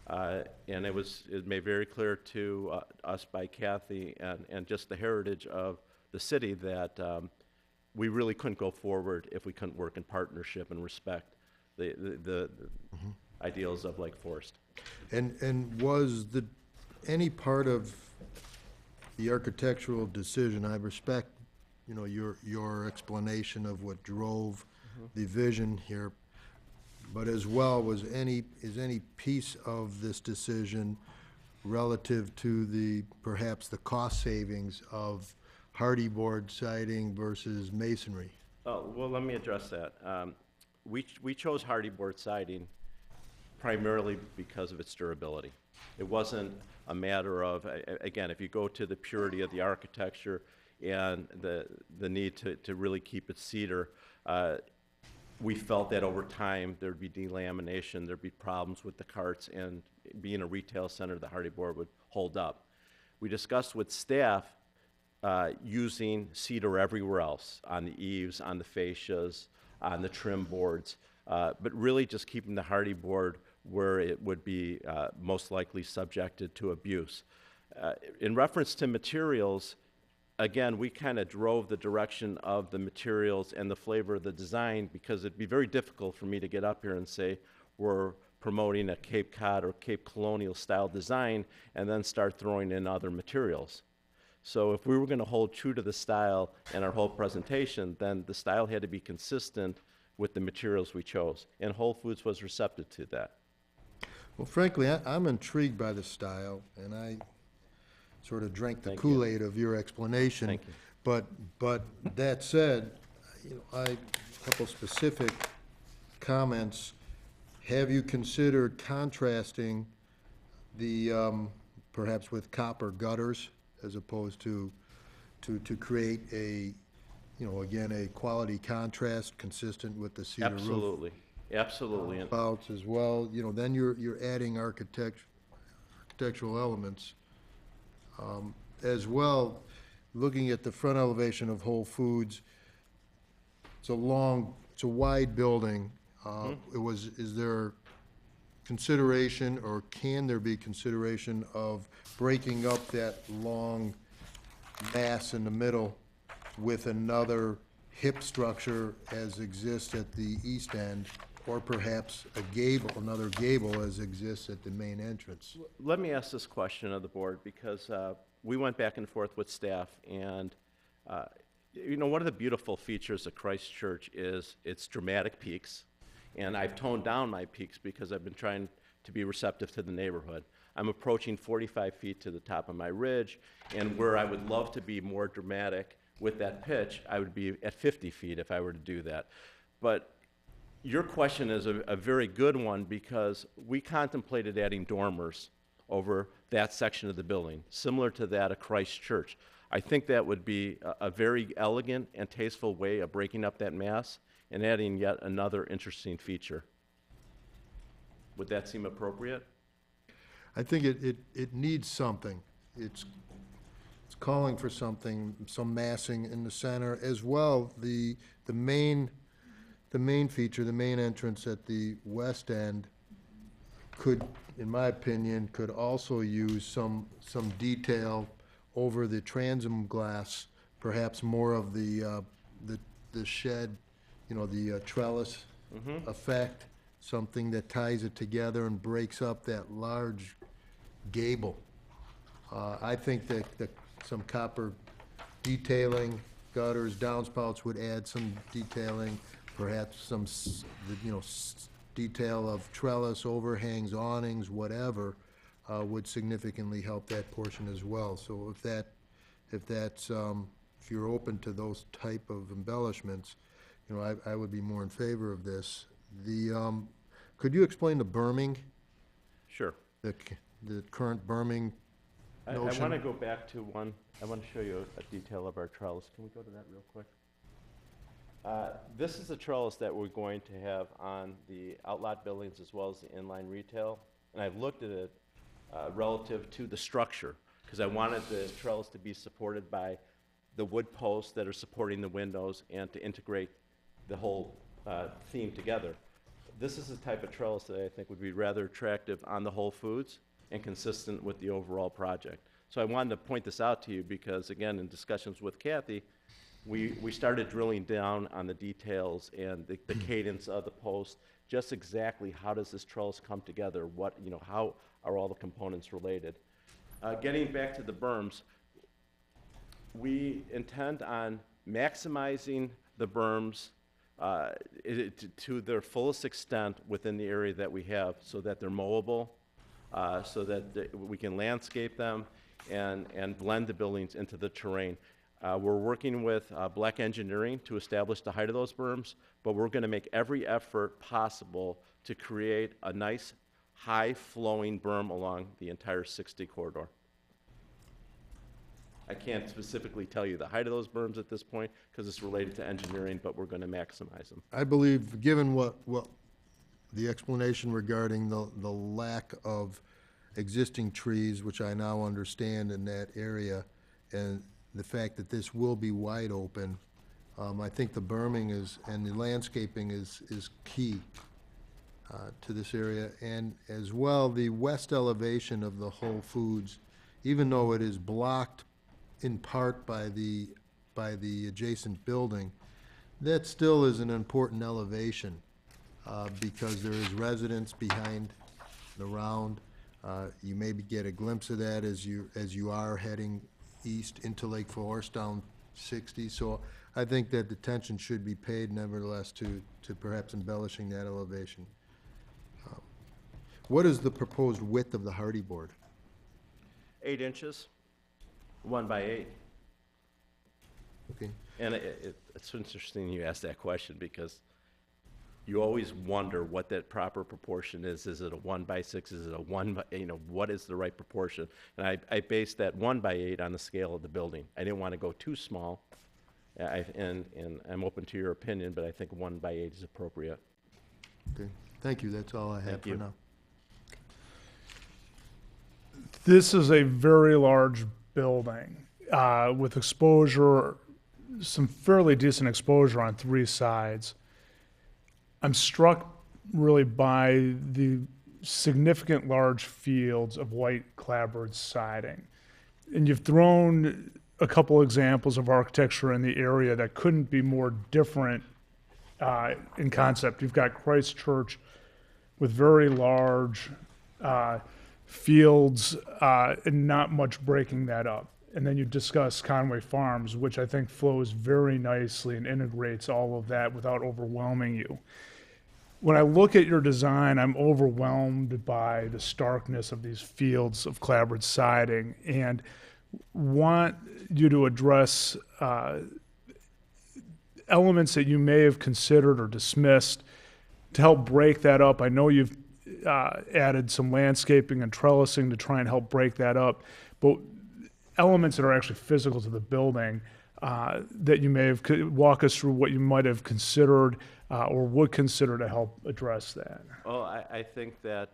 and it made very clear to us by Kathy and just the heritage of the city that we really couldn't go forward if we couldn't work in partnership and respect the ideals of Lake Forest. And was any part of the architectural decision, I respect, you know, your explanation of what drove the vision here, but as well, is any piece of this decision relative to perhaps the cost savings of hardy board siding versus masonry? Oh, well, let me address that. We chose hardy board siding primarily because of its durability. It wasn't a matter of, again, if you go to the purity of the architecture and the need to really keep it cedar, we felt that over time there'd be delamination, there'd be problems with the carts, and being a retail center, the hardy board would hold up. We discussed with staff using cedar everywhere else, on the eaves, on the fascias, on the trim boards, but really just keeping the hardy board where it would be most likely subjected to abuse. In reference to materials, again, we kind of drove the direction of the materials and the flavor of the design, because it'd be very difficult for me to get up here and say we're promoting a Cape Cod or Cape Colonial style design and then start throwing in other materials. So if we were going to hold true to the style in our whole presentation, then the style had to be consistent with the materials we chose, and Whole Foods was receptive to that. Well, frankly, I'm intrigued by the style, and I sort of drank the Thank Kool-Aid of your explanation. Thank you. But that said, you know, a couple specific comments. Have you considered contrasting the perhaps with copper gutters as opposed to create a, you know, again, a quality contrast consistent with the cedar roof? Absolutely, absolutely. Spouts as well, you know, then you're adding architectural elements. As well, looking at the front elevation of Whole Foods, it's a wide building. Is there consideration, or can there be consideration of breaking up that long mass in the middle with another hip structure as exists at the east end, or perhaps another gable as exists at the main entrance? Let me ask this question of the board, because we went back and forth with staff, and you know, one of the beautiful features of Christ Church is its dramatic peaks, and I've toned down my peaks because I've been trying to be receptive to the neighborhood. I'm approaching 45 feet to the top of my ridge, and where I would love to be more dramatic with that pitch, I would be at 50 feet if I were to do that. But your question is a very good one, because we contemplated adding dormers over that section of the building, similar to that of Christ Church. I think that would be a very elegant and tasteful way of breaking up that mass and adding yet another interesting feature. Would that seem appropriate? I think it needs something. It's calling for something, some massing in the center as well. The main feature, the main entrance at the west end could, in my opinion, could also use some detail over the transom glass, perhaps more of the shed, you know, the trellis effect, something that ties it together and breaks up that large gable. I think that some copper detailing, gutters, downspouts would add some detailing, perhaps some, you know, detail of trellis, overhangs, awnings, whatever, would significantly help that portion as well. So if you're open to those type of embellishments, you know, I would be more in favor of this. Could you explain the berming? Sure. The current berming notion? I want to go back to one. I want to show you a detail of our trellis. Can we go to that real quick? This is the trellis that we're going to have on the outlot buildings as well as the inline retail. And I've looked at it relative to the structure, because I wanted the trellis to be supported by the wood posts that are supporting the windows and to integrate the whole theme together. This is the type of trellis that I think would be rather attractive on the Whole Foods and consistent with the overall project. So I wanted to point this out to you because, again, in discussions with Kathy, we started drilling down on the details and the cadence of the post, just exactly how does this trellis come together, what, you know, how are all the components related. Getting back to the berms, we intend on maximizing the berms to their fullest extent within the area that we have so that they're mowable, so that we can landscape them and blend the buildings into the terrain. We're working with Bleck Engineering to establish the height of those berms, but we're going to make every effort possible to create a nice high-flowing berm along the entire 60 corridor. I can't specifically tell you the height of those berms at this point because it's related to engineering, but we're going to maximize them. I believe, given what the explanation regarding the lack of existing trees, which I now understand in that area, and the fact that this will be wide open, I think the berming and the landscaping is key to this area. And as well, the west elevation of the Whole Foods, even though it is blocked in part by the adjacent building, that still is an important elevation because there is residence behind the round. You maybe get a glimpse of that as you are heading east into Lake Forest down 60. So I think that attention should be paid nevertheless to perhaps embellishing that elevation. What is the proposed width of the hardy board? 8 inches, 1 by 8. Okay. And it's interesting you ask that question because you always wonder what that proper proportion is. Is it a 1 by 6? Is it a 1 by, you know, what is the right proportion? And I based that 1 by 8 on the scale of the building. I didn't want to go too small. And I'm open to your opinion, but I think 1 by 8 is appropriate. Okay. Thank you. That's all I have for now. This is a very large building with exposure, some fairly decent exposure on 3 sides. I'm struck really by the significant large fields of white clapboard siding. And you've thrown a couple examples of architecture in the area that couldn't be more different in concept. You've got Christ Church with very large fields and not much breaking that up. And then you discuss Conway Farms, which I think flows very nicely and integrates all of that without overwhelming you. When I look at your design, I'm overwhelmed by the starkness of these fields of clapboard siding and want you to address elements that you may have considered or dismissed to help break that up. I know you've added some landscaping and trellising to try and help break that up, but elements that are actually physical to the building that you may have, walk us through what you might have considered or would consider to help address that. Well, I think that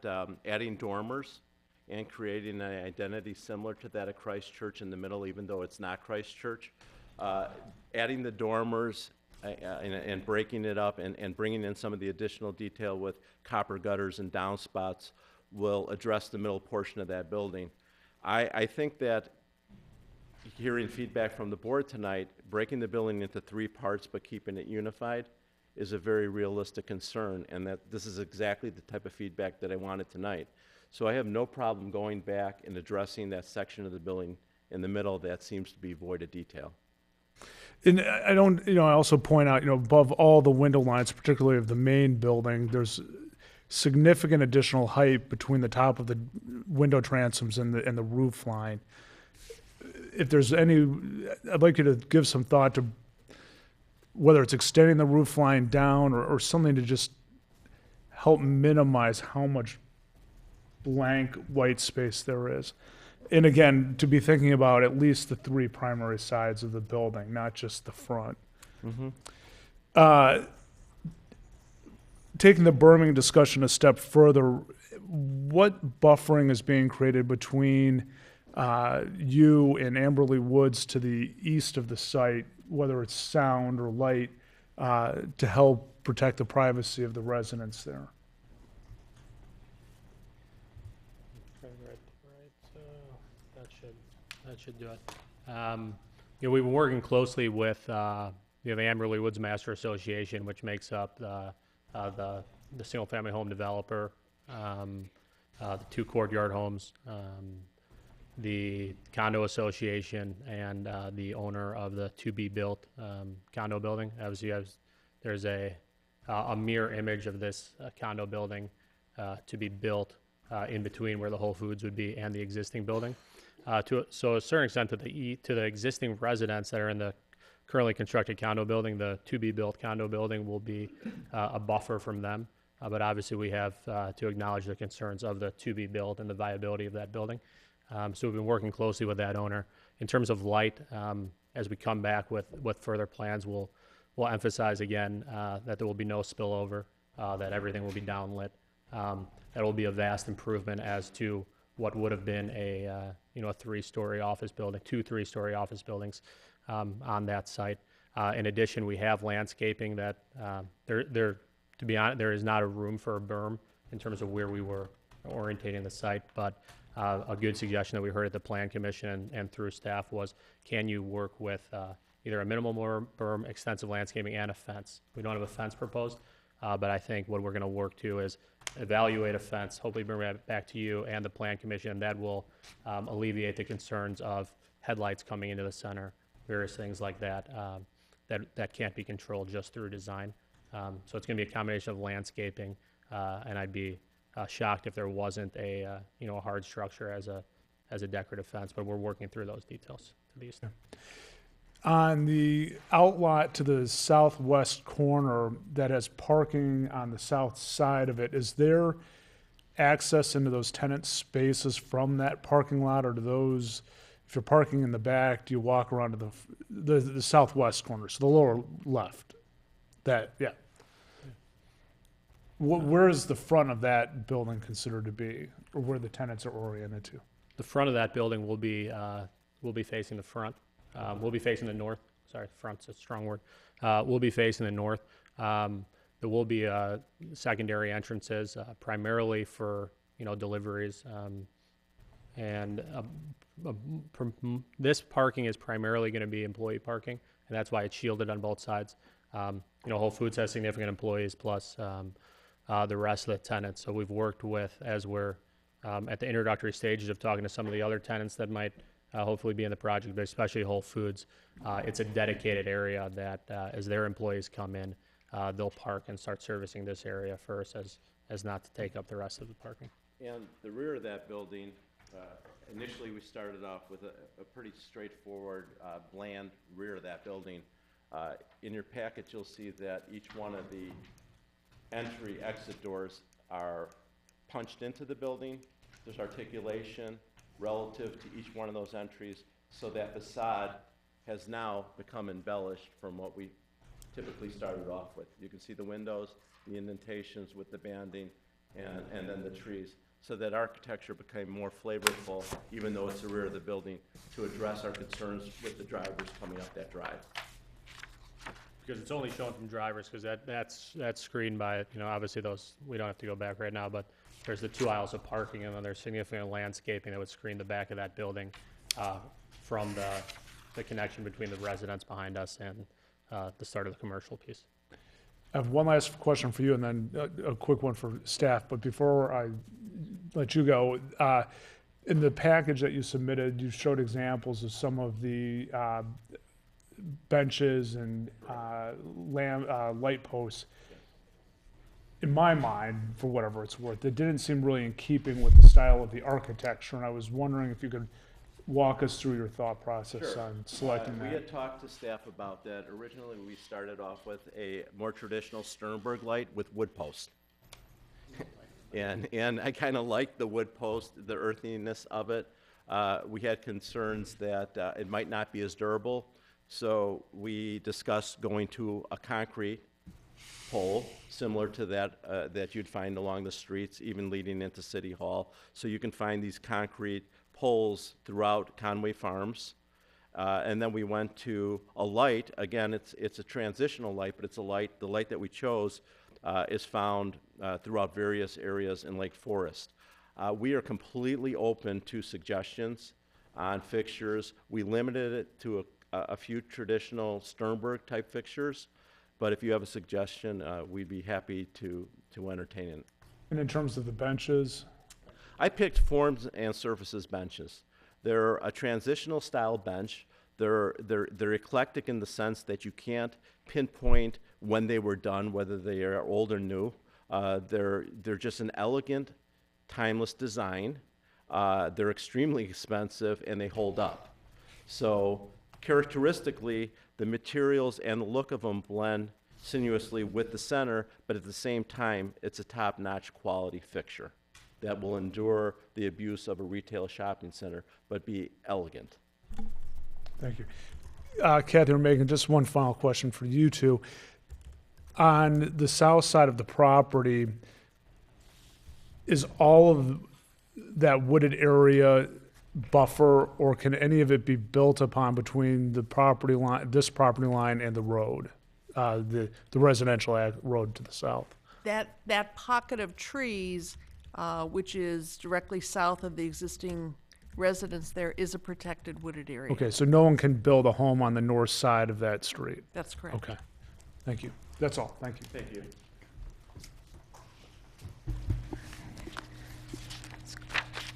adding dormers and creating an identity similar to that of Christ Church in the middle, even though it's not Christ Church, adding the dormers and breaking it up and bringing in some of the additional detail with copper gutters and downspouts will address the middle portion of that building. I think that hearing feedback from the board tonight, breaking the building into 3 parts but keeping it unified is a very realistic concern, and that this is exactly the type of feedback that I wanted tonight. So I have no problem going back and addressing that section of the building in the middle that seems to be void of detail. And I don't, I also point out, above all the window lines, particularly of the main building, there's significant additional height between the top of the window transoms and the roof line. If there's any, I'd like you to give some thought to whether it's extending the roof line down or something to just help minimize how much blank white space there is. And again, to be thinking about at least the 3 primary sides of the building, not just the front. Mm-hmm. Taking the berming discussion a step further, what buffering is being created between you and Amberley Woods to the east of the site, whether it's sound or light, to help protect the privacy of the residents there. That should do it. We've been working closely with the Amberley Woods Master Association, which makes up the single-family home developer, the 2 Courtyard homes, the condo association, and the owner of the to-be-built condo building. Obviously, there's a mirror image of this condo building to be built in between where the Whole Foods would be and the existing building. So a certain extent to the existing residents that are in the currently constructed condo building, the to-be-built condo building will be a buffer from them. But obviously we have to acknowledge the concerns of the to-be-built and the viability of that building. So we've been working closely with that owner. In terms of light, as we come back with further plans, we'll emphasize again that there will be no spillover, that everything will be downlit. That will be a vast improvement as to what would have been a 3-story office building, 2 3-story office buildings on that site. In addition, we have landscaping that to be honest, there is not a room for a berm in terms of where we were orientating the site, but a good suggestion that we heard at the Plan Commission and through staff was, can you work with either a minimal berm, extensive landscaping, and a fence? We don't have a fence proposed, but I think what we're going to work to is evaluate a fence, hopefully bring it back to you and the Plan Commission. That will alleviate the concerns of headlights coming into the center, various things like that, that can't be controlled just through design. So it's going to be a combination of landscaping, and I'd be shocked if there wasn't a hard structure as a decorative fence, but we're working through those details to the east. On the outlot to the southwest corner that has parking on the south side of it, is there access into those tenant spaces from that parking lot, or do those, if you're parking in the back, do you walk around to the southwest corner, so the lower left? Yeah. Where is the front of that building considered to be, or where the tenants are oriented to? The front of that building will be facing the front. We'll be facing the north. Sorry, front's a strong word. We'll be facing the north. There will be secondary entrances, primarily for deliveries, and this parking is primarily going to be employee parking, and that's why it's shielded on both sides. Whole Foods has significant employees plus the rest of the tenants. So we've worked with, as we're at the introductory stages of talking to some of the other tenants that might hopefully be in the project, but especially Whole Foods. It's a dedicated area that as their employees come in, they'll park and start servicing this area first as not to take up the rest of the parking. And the rear of that building, initially we started off with a pretty straightforward, bland rear of that building. In your packet, you'll see that each one of the entry-exit doors are punched into the building. There's articulation relative to each one of those entries, so that facade has now become embellished from what we typically started off with. You can see the windows, the indentations with the banding, and then the trees, so that architecture became more flavorful, even though it's the rear of the building, to address our concerns with the drivers coming up that drive. Because it's only shown from drivers, because that's screened by, obviously those, we don't have to go back right now, but there's the 2 aisles of parking, and then there's significant landscaping that would screen the back of that building from the connection between the residents behind us and the start of the commercial piece. I have one last question for you, and then a quick one for staff. But before I let you go, in the package that you submitted, you showed examples of some of the benches and light posts. In my mind, for whatever it's worth, it didn't seem really in keeping with the style of the architecture, and I was wondering if you could walk us through your thought process on selecting that. We had talked to staff about that. Originally, we started off with a more traditional Sternberg light with wood posts. And I kind of like the wood post, the earthiness of it. We had concerns that it might not be as durable, so we discussed going to a concrete pole similar to that that you'd find along the streets, even leading into City Hall. So you can find these concrete poles throughout Conway Farms. And then we went to a light. Again, it's a transitional light, but it's a light. The light that we chose is found throughout various areas in Lake Forest. We are completely open to suggestions on fixtures. We limited it to a few traditional Sternberg type fixtures, but if you have a suggestion, we'd be happy to entertain it. And in terms of the benches? I picked forms and surfaces benches. They're a transitional style bench. They're eclectic in the sense that you can't pinpoint when they were done, whether they are old or new. They're just an elegant, timeless design. They're extremely expensive and they hold up. So characteristically, the materials and the look of them blend sinuously with the center, but at the same time, it's a top-notch quality fixture that will endure the abuse of a retail shopping center, but be elegant. Thank you. Kathy or Megan, just one final question for you two. On the south side of the property, is all of that wooded area buffer, or can any of it be built upon between the property line, this property line, and the road, the residential road to the south? That pocket of trees, which is directly south of the existing residence there, is a protected wooded area. Okay, so no one can build a home on the north side of that street? That's correct. Okay, thank you. That's all, thank you. Thank you.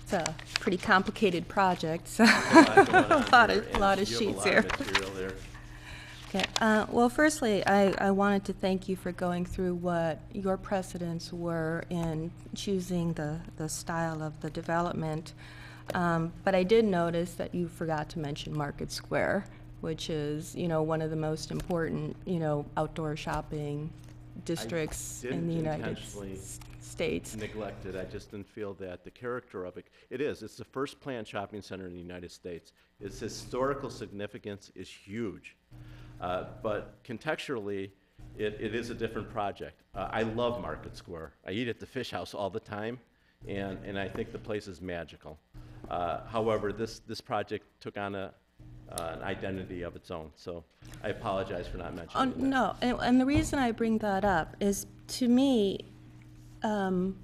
It's a pretty complicated project, so A lot of sheets here. Material there. Okay, well, firstly, I wanted to thank you for going through what your precedents were in choosing the style of the development. But I did notice that you forgot to mention Market Square, which is, one of the most important, outdoor shopping districts in the United States. Neglected. I just didn't feel that the character of it. It's the first planned shopping center in the United States. Its historical significance is huge. But contextually, it is a different project. I love Market Square. I eat at the Fish House all the time, and I think the place is magical. However, this project took on an identity of its own, so I apologize for not mentioning that. No, and the reason I bring that up is, to me,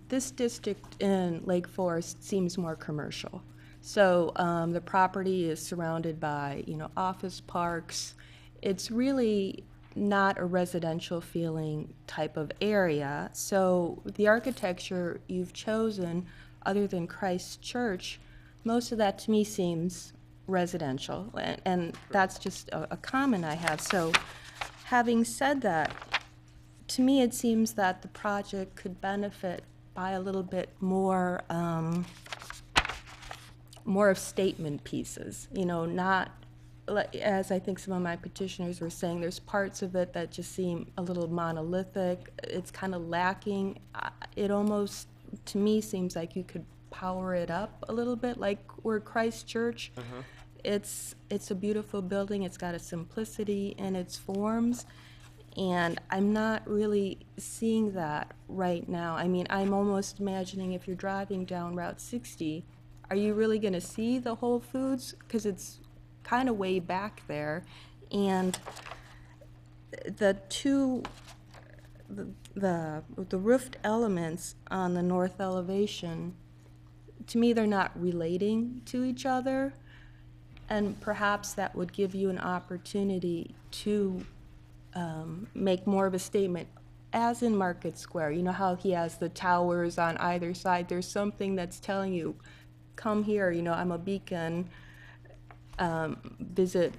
this district in Lake Forest seems more commercial. So the property is surrounded by, office parks. It's really not a residential feeling type of area. So the architecture you've chosen, other than Christ Church, most of that to me seems residential, and that's just a comment I have. So having said that, to me it seems that the project could benefit by a little bit more of statement pieces, not, as I think some of my petitioners were saying, there's parts of it that just seem a little monolithic. It's kind of lacking. It almost, to me, seems like you could power it up a little bit, like where Christ Church. It's a beautiful building. It's got a simplicity in its forms, and I'm not really seeing that right now. I mean, I'm almost imagining if you're driving down Route 60, are you really going to see the Whole Foods? Because it's kind of way back there, and the roofed elements on the north elevation, to me, they're not relating to each other, and perhaps that would give you an opportunity to make more of a statement, as in Market Square. You know how he has the towers on either side? There's something that's telling you, come here, I'm a beacon, visit,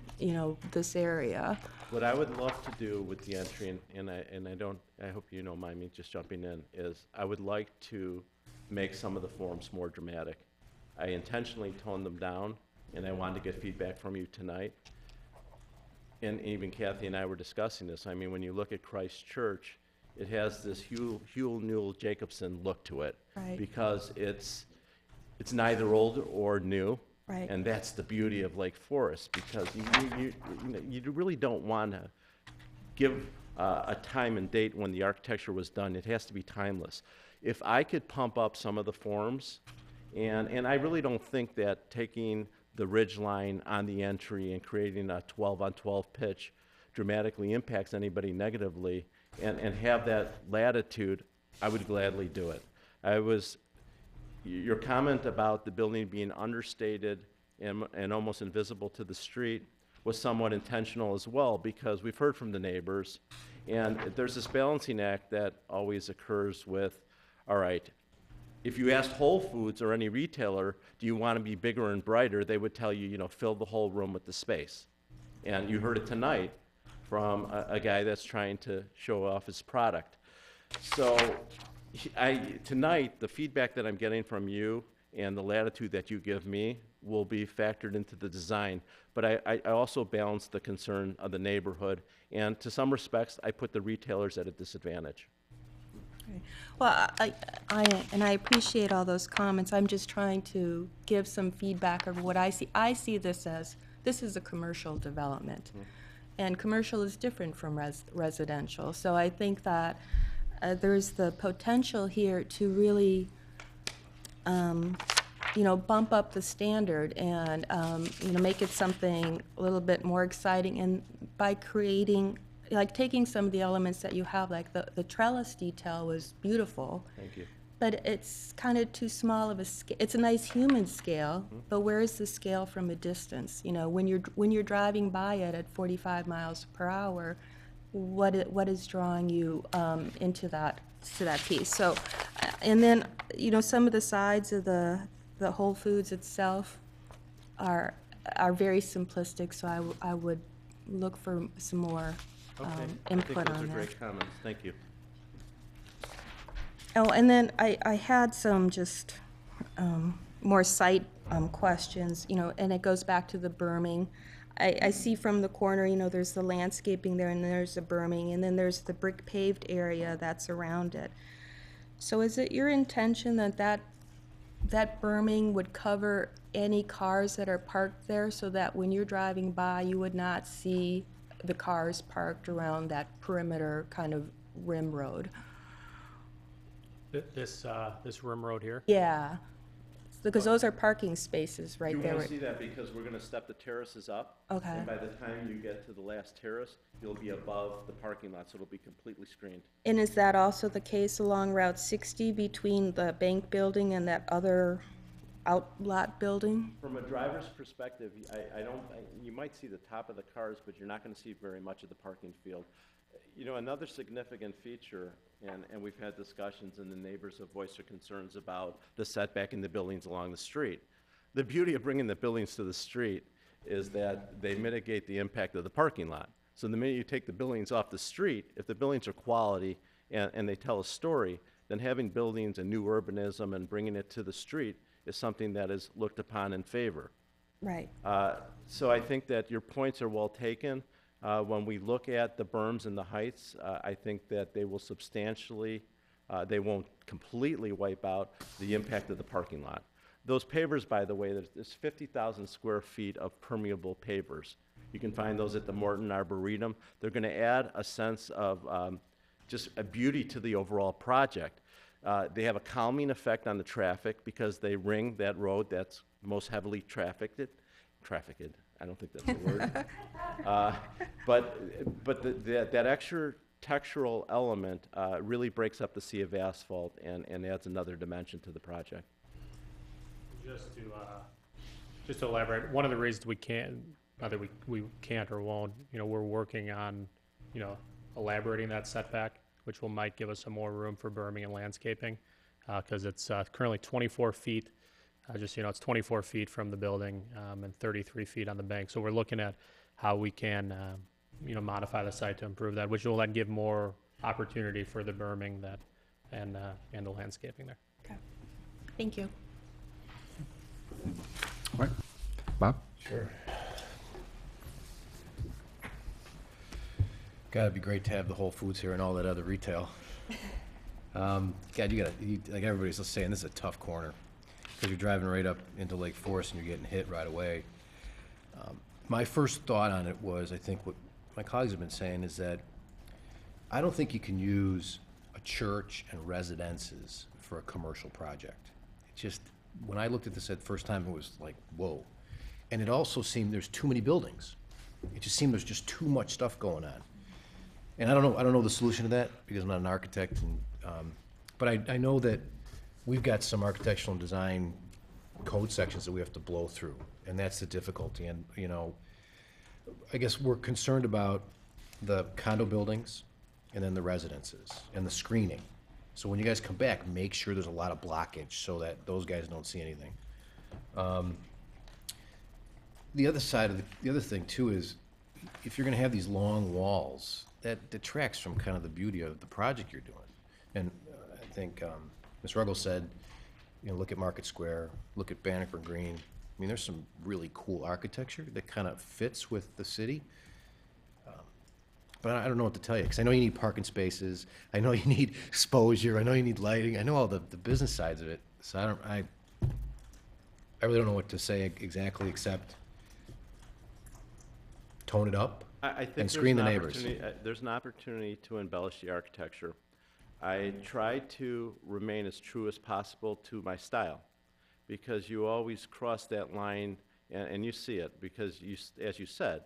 this area. What I would love to do with the entry, and I hope you don't mind me just jumping in, is I would like to make some of the forms more dramatic. I intentionally toned them down, and I wanted to get feedback from you tonight. And even Kathy and I were discussing this. I mean, when you look at Christ Church, it has this Huell Newell Jacobson look to it, Right. because it's neither old or new. Right. And that's the beauty of Lake Forest, because you really don't want to give a time and date when the architecture was done. It has to be timeless. If I could pump up some of the forms And I really don't think that taking the ridge line on the entry and creating a 12-on-12 pitch dramatically impacts anybody negatively, and have that latitude, I would gladly do it. Your comment about the building being understated and almost invisible to the street was somewhat intentional as well, because we've heard from the neighbors, and there's this balancing act that always occurs with, all right, if you asked Whole Foods or any retailer, do you want to be bigger and brighter, they would tell you, fill the whole room with the space. And you heard it tonight from a guy that's trying to show off his product. So tonight, the feedback that I'm getting from you and the latitude that you give me will be factored into the design. But I also balance the concern of the neighborhood, and to some respects, I put the retailers at a disadvantage. Okay. Well, I appreciate all those comments. I'm just trying to give some feedback of what I see. I see this is a commercial development, and commercial is different from residential. So I think that there's the potential here to really, bump up the standard and, make it something a little bit more exciting. And by creating, like taking some of the elements that you have, like the trellis detail was beautiful. Thank you. But it's kind of too small of a scale. It's a nice human scale, but where is the scale from a distance? When you're driving by it at 45 miles per hour, what is drawing you into that piece? So, and then some of the sides of the Whole Foods itself are very simplistic. So I would look for some more input on that. I think those are great comments. Thank you. Oh, and then I had some just more site questions, and it goes back to the berming. I see from the corner, there's the landscaping there, and there's the berming, and then there's the brick paved area that's around it. So is it your intention that berming would cover any cars that are parked there, so that when you're driving by, you would not see the cars parked around that perimeter kind of rim road? This rim road here? Yeah, because those are parking spaces right there. You won't see that because we're going to step the terraces up. Okay. And by the time you get to the last terrace, you'll be above the parking lot, so it'll be completely screened. And is that also the case along Route 60 between the bank building and that other outlot building? From a driver's perspective, you might see the top of the cars, but you're not going to see very much of the parking field. Another significant feature, and we've had discussions, and the neighbors have voiced their concerns about the setback in the buildings along the street. The beauty of bringing the buildings to the street is that they mitigate the impact of the parking lot. So the minute you take the buildings off the street, if the buildings are quality and they tell a story, then having buildings and new urbanism and bringing it to the street is something that is looked upon in favor. Right. So I think that your points are well taken. When we look at the berms and the heights, I think that they will substantially, they won't completely wipe out the impact of the parking lot. Those pavers, by the way, there's 50,000 square feet of permeable pavers. You can find those at the Morton Arboretum. They're going to add a sense of just a beauty to the overall project. They have a calming effect on the traffic because they ring that road that's most heavily trafficked. I don't think that's a word. But that extra textural element really breaks up the sea of asphalt and adds another dimension to the project. Just to elaborate, one of the reasons we can't, either we can't or won't, we're working on, elaborating that setback, which might give us some more room for berming and landscaping, because it's currently 24 feet. It's 24 feet from the building and 33 feet on the bank. So we're looking at how we can, modify the site to improve that, which will then give more opportunity for the berming and the landscaping there. Okay. Thank you. All right. Bob? Sure. God, it'd be great to have the Whole Foods here and all that other retail. God, like everybody's saying, this is a tough corner because you're driving right up into Lake Forest and you're getting hit right away. My first thought on it was, I think what my colleagues have been saying is that I don't think you can use a church and residences for a commercial project. when I looked at this at the first time, it was like, whoa. And it also seemed there's too many buildings. It just seemed there's just too much stuff going on. And I don't know the solution to that because I'm not an architect, and, but I know that we've got some architectural and design code sections that we have to blow through, and that's the difficulty. And, you know, I guess we're concerned about the condo buildings and then the residences and the screening. So when you guys come back, make sure there's a lot of blockage so that those guys don't see anything. The other side of the other thing too is if you're gonna have these long walls, that detracts from kind of the beauty of the project you're doing. And I think Ms. Ruggles said, you know, look at Market Square, look at Banneker Green. I mean, there's some really cool architecture that kind of fits with the city. But I don't know what to tell you, because I know you need parking spaces, I know you need exposure, I know you need lighting, I know all the business sides of it. So I really don't know what to say exactly, except tone it up I think and screen the there's an neighbors. there's an opportunity to embellish the architecture. I try to remain as true as possible to my style, because you always cross that line, and you see it, because you, as you said,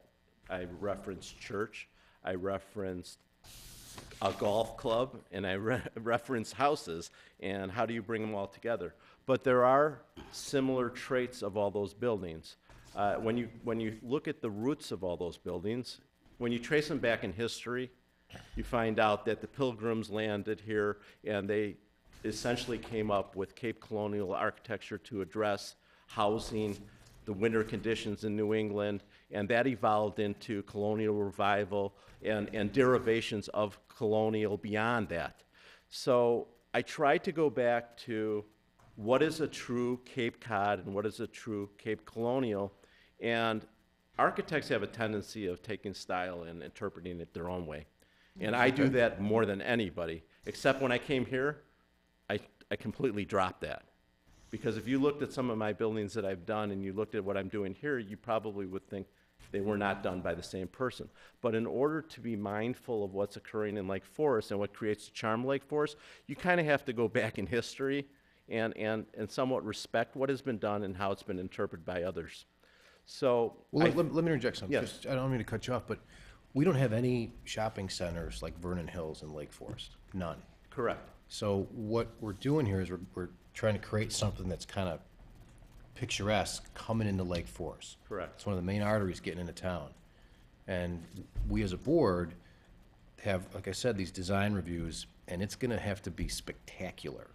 I referenced church, I referenced a golf club, and I referenced houses, and how do you bring them all together? But there are similar traits of all those buildings. When you look at the roots of all those buildings, when you trace them back in history, you find out that the Pilgrims landed here, and they essentially came up with Cape Colonial architecture to address housing, the winter conditions in New England, and that evolved into colonial revival and derivations of colonial beyond that. So I tried to go back to what is a true Cape Cod and what is a true Cape Colonial, and architects have a tendency of taking style and interpreting it their own way. And I do that more than anybody, except when I came here, I completely dropped that. Because if you looked at some of my buildings that I've done and you looked at what I'm doing here, you probably would think they were not done by the same person. But in order to be mindful of what's occurring in Lake Forest and what creates the charm of Lake Forest, you kind of have to go back in history and somewhat respect what has been done and how it's been interpreted by others. So, Well, let me interject something. Yes. Just, I don't mean to cut you off, but we don't have any shopping centers like Vernon Hills and Lake Forest. None. Correct. So what we're doing here is we're trying to create something that's kind of picturesque coming into Lake Forest. Correct. It's one of the main arteries getting into town. And we as a board have, like I said, these design reviews, and it's gonna have to be spectacular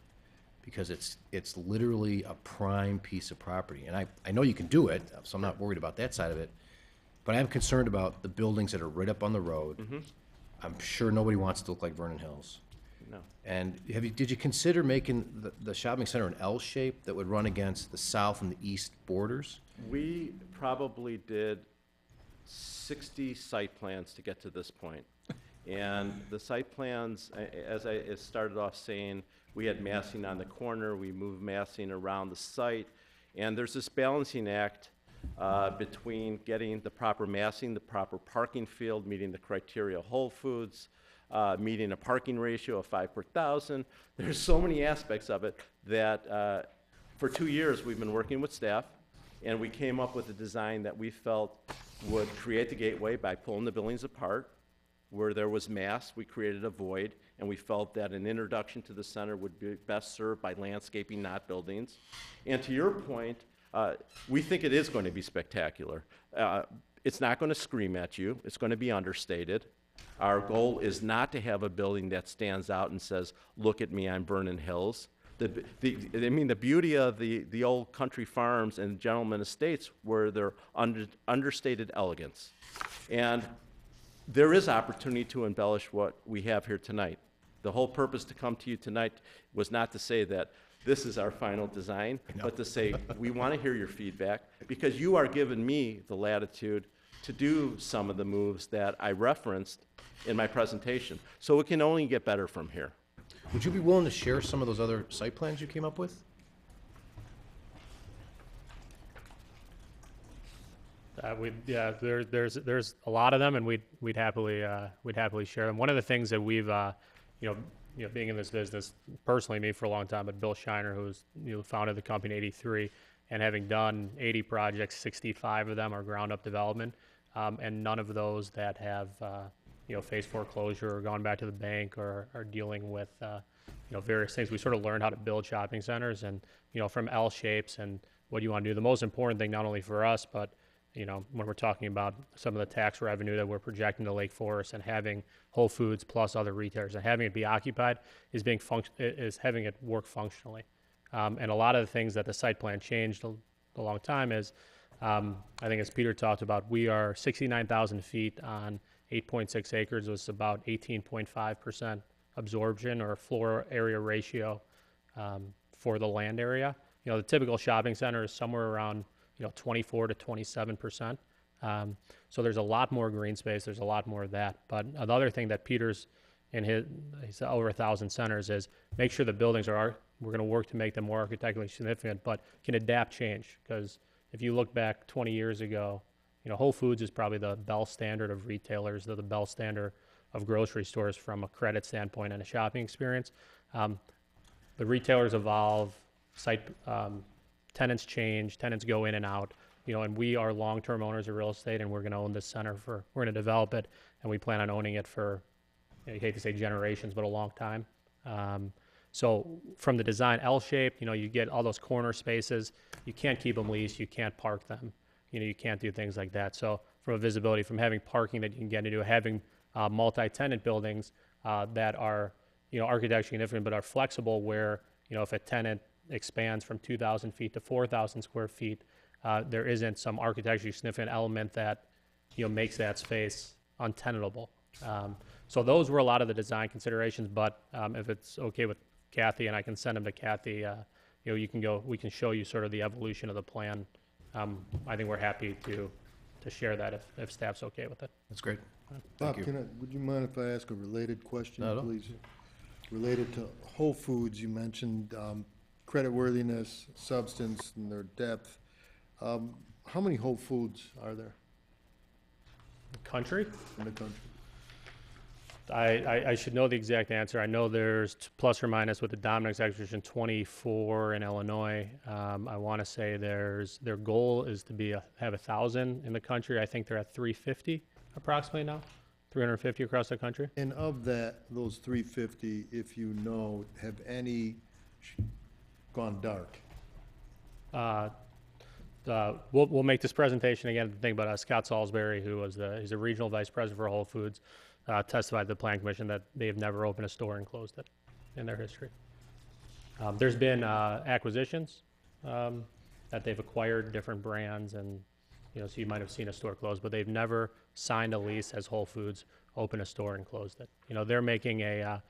because it's literally a prime piece of property. And I know you can do it, so I'm not worried about that side of it, but I'm concerned about the buildings that are right up on the road. Mm-hmm. I'm sure nobody wants to look like Vernon Hills. No. And did you consider making the shopping center an L shape that would run against the south and the east borders? We probably did 60 site plans to get to this point. And the site plans, as I started off saying, we had massing on the corner, we moved massing around the site, and there's this balancing act between getting the proper massing, the proper parking field, meeting the criteria of Whole Foods, meeting a parking ratio of 5 per 1,000. There's so many aspects of it that for 2 years we've been working with staff, and we came up with a design that we felt would create the gateway by pulling the buildings apart. Where there was mass, we created a void, and we felt that an introduction to the center would be best served by landscaping, not buildings. And to your point, we think it is going to be spectacular. It's not going to scream at you. It's going to be understated. Our goal is not to have a building that stands out and says, look at me, I'm Vernon Hills. I mean, the beauty of the old country farms and gentleman estates were their understated elegance. And there is opportunity to embellish what we have here tonight. The whole purpose to come to you tonight was not to say that this is our final design, but to say we want to hear your feedback, because you are giving me the latitude to do some of the moves that I referenced in my presentation. So it can only get better from here. Would you be willing to share some of those other site plans you came up with? There's a lot of them, and we'd happily share them. One of the things that we've being in this business, personally me for a long time, but Bill Shiner, who's, founded the company in '83, and having done 80 projects, 65 of them are ground up development, and none of those that have, faced foreclosure or gone back to the bank or are dealing with, various things. We sort of learned how to build shopping centers and, from L shapes and what you want to do. The most important thing, not only for us, but when we're talking about some of the tax revenue that we're projecting to Lake Forest and having Whole Foods plus other retailers and having it be occupied is having it work functionally. And a lot of the things that the site plan changed a long time is, I think as Peter talked about, we are 69,000 feet on 8.6 acres. It was about 18.5% absorption or floor area ratio for the land area. The typical shopping center is somewhere around 24 to 27%. So there's a lot more green space. There's a lot more of that. But another thing that Peter's he's over 1,000 centers is make sure the buildings we're going to work to make them more architecturally significant, but can adapt change. Because if you look back 20 years ago, Whole Foods is probably the bell standard of retailers. They're the bell standard of grocery stores from a credit standpoint and a shopping experience. The retailers evolve, tenants change, tenants go in and out, and we are long-term owners of real estate, and we're going to own this center we're going to develop it, and we plan on owning it for, you hate to say generations, but a long time. So from the design L shape, you get all those corner spaces. You can't keep them leased. You can't park them. You can't do things like that. So from a visibility, from having parking that you can get into, having multi-tenant buildings that are, architecturally significant but are flexible, where, if a tenant expands from 2,000 feet to 4,000 square feet, there isn't some architecturally significant element that, makes that space untenable. So those were a lot of the design considerations, but if it's okay with Kathy, and I can send them to Kathy, we can show you sort of the evolution of the plan. I think we're happy to share that if staff's okay with it. That's great. Bob, would you mind if I ask a related question, No, no. please? Related to Whole Foods, you mentioned creditworthiness, substance, and their depth. How many Whole Foods are there Country? in the country? I should know the exact answer. I know there's plus or minus with the Dominic's acquisition 24 in Illinois. I want to say their goal is to have 1,000 in the country. I think they're at 350 approximately now, 350 across the country. And of those 350, if you know, have any gone dark? We'll make this presentation again. The thing about Scott Salisbury, he's a regional vice president for Whole Foods, testified to the Plan Commission that they have never opened a store and closed it in their history. There's been acquisitions that they've acquired different brands, and so you might have seen a store close, but they've never signed a lease as Whole Foods, opened a store and closed it. They're making a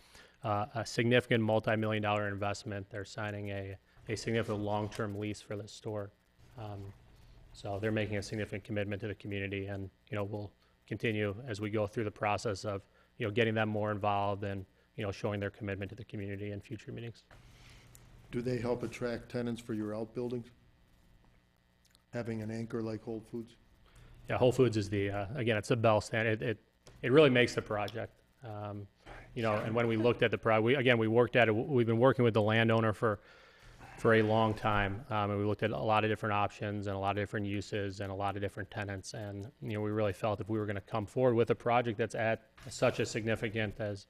significant multi-million-dollar investment. They're signing a significant long-term lease for this store. So they're making a significant commitment to the community, and we'll continue as we go through the process of getting them more involved and showing their commitment to the community in future meetings. Do they help attract tenants for your outbuildings? Having an anchor like Whole Foods? Yeah, Whole Foods is again, it's the bell stand. It really makes the project. And when we looked at the project, we worked at it. We've been working with the landowner for a long time, and we looked at a lot of different options and a lot of different uses and a lot of different tenants, and we really felt if we were going to come forward with a project that's at such a significant, as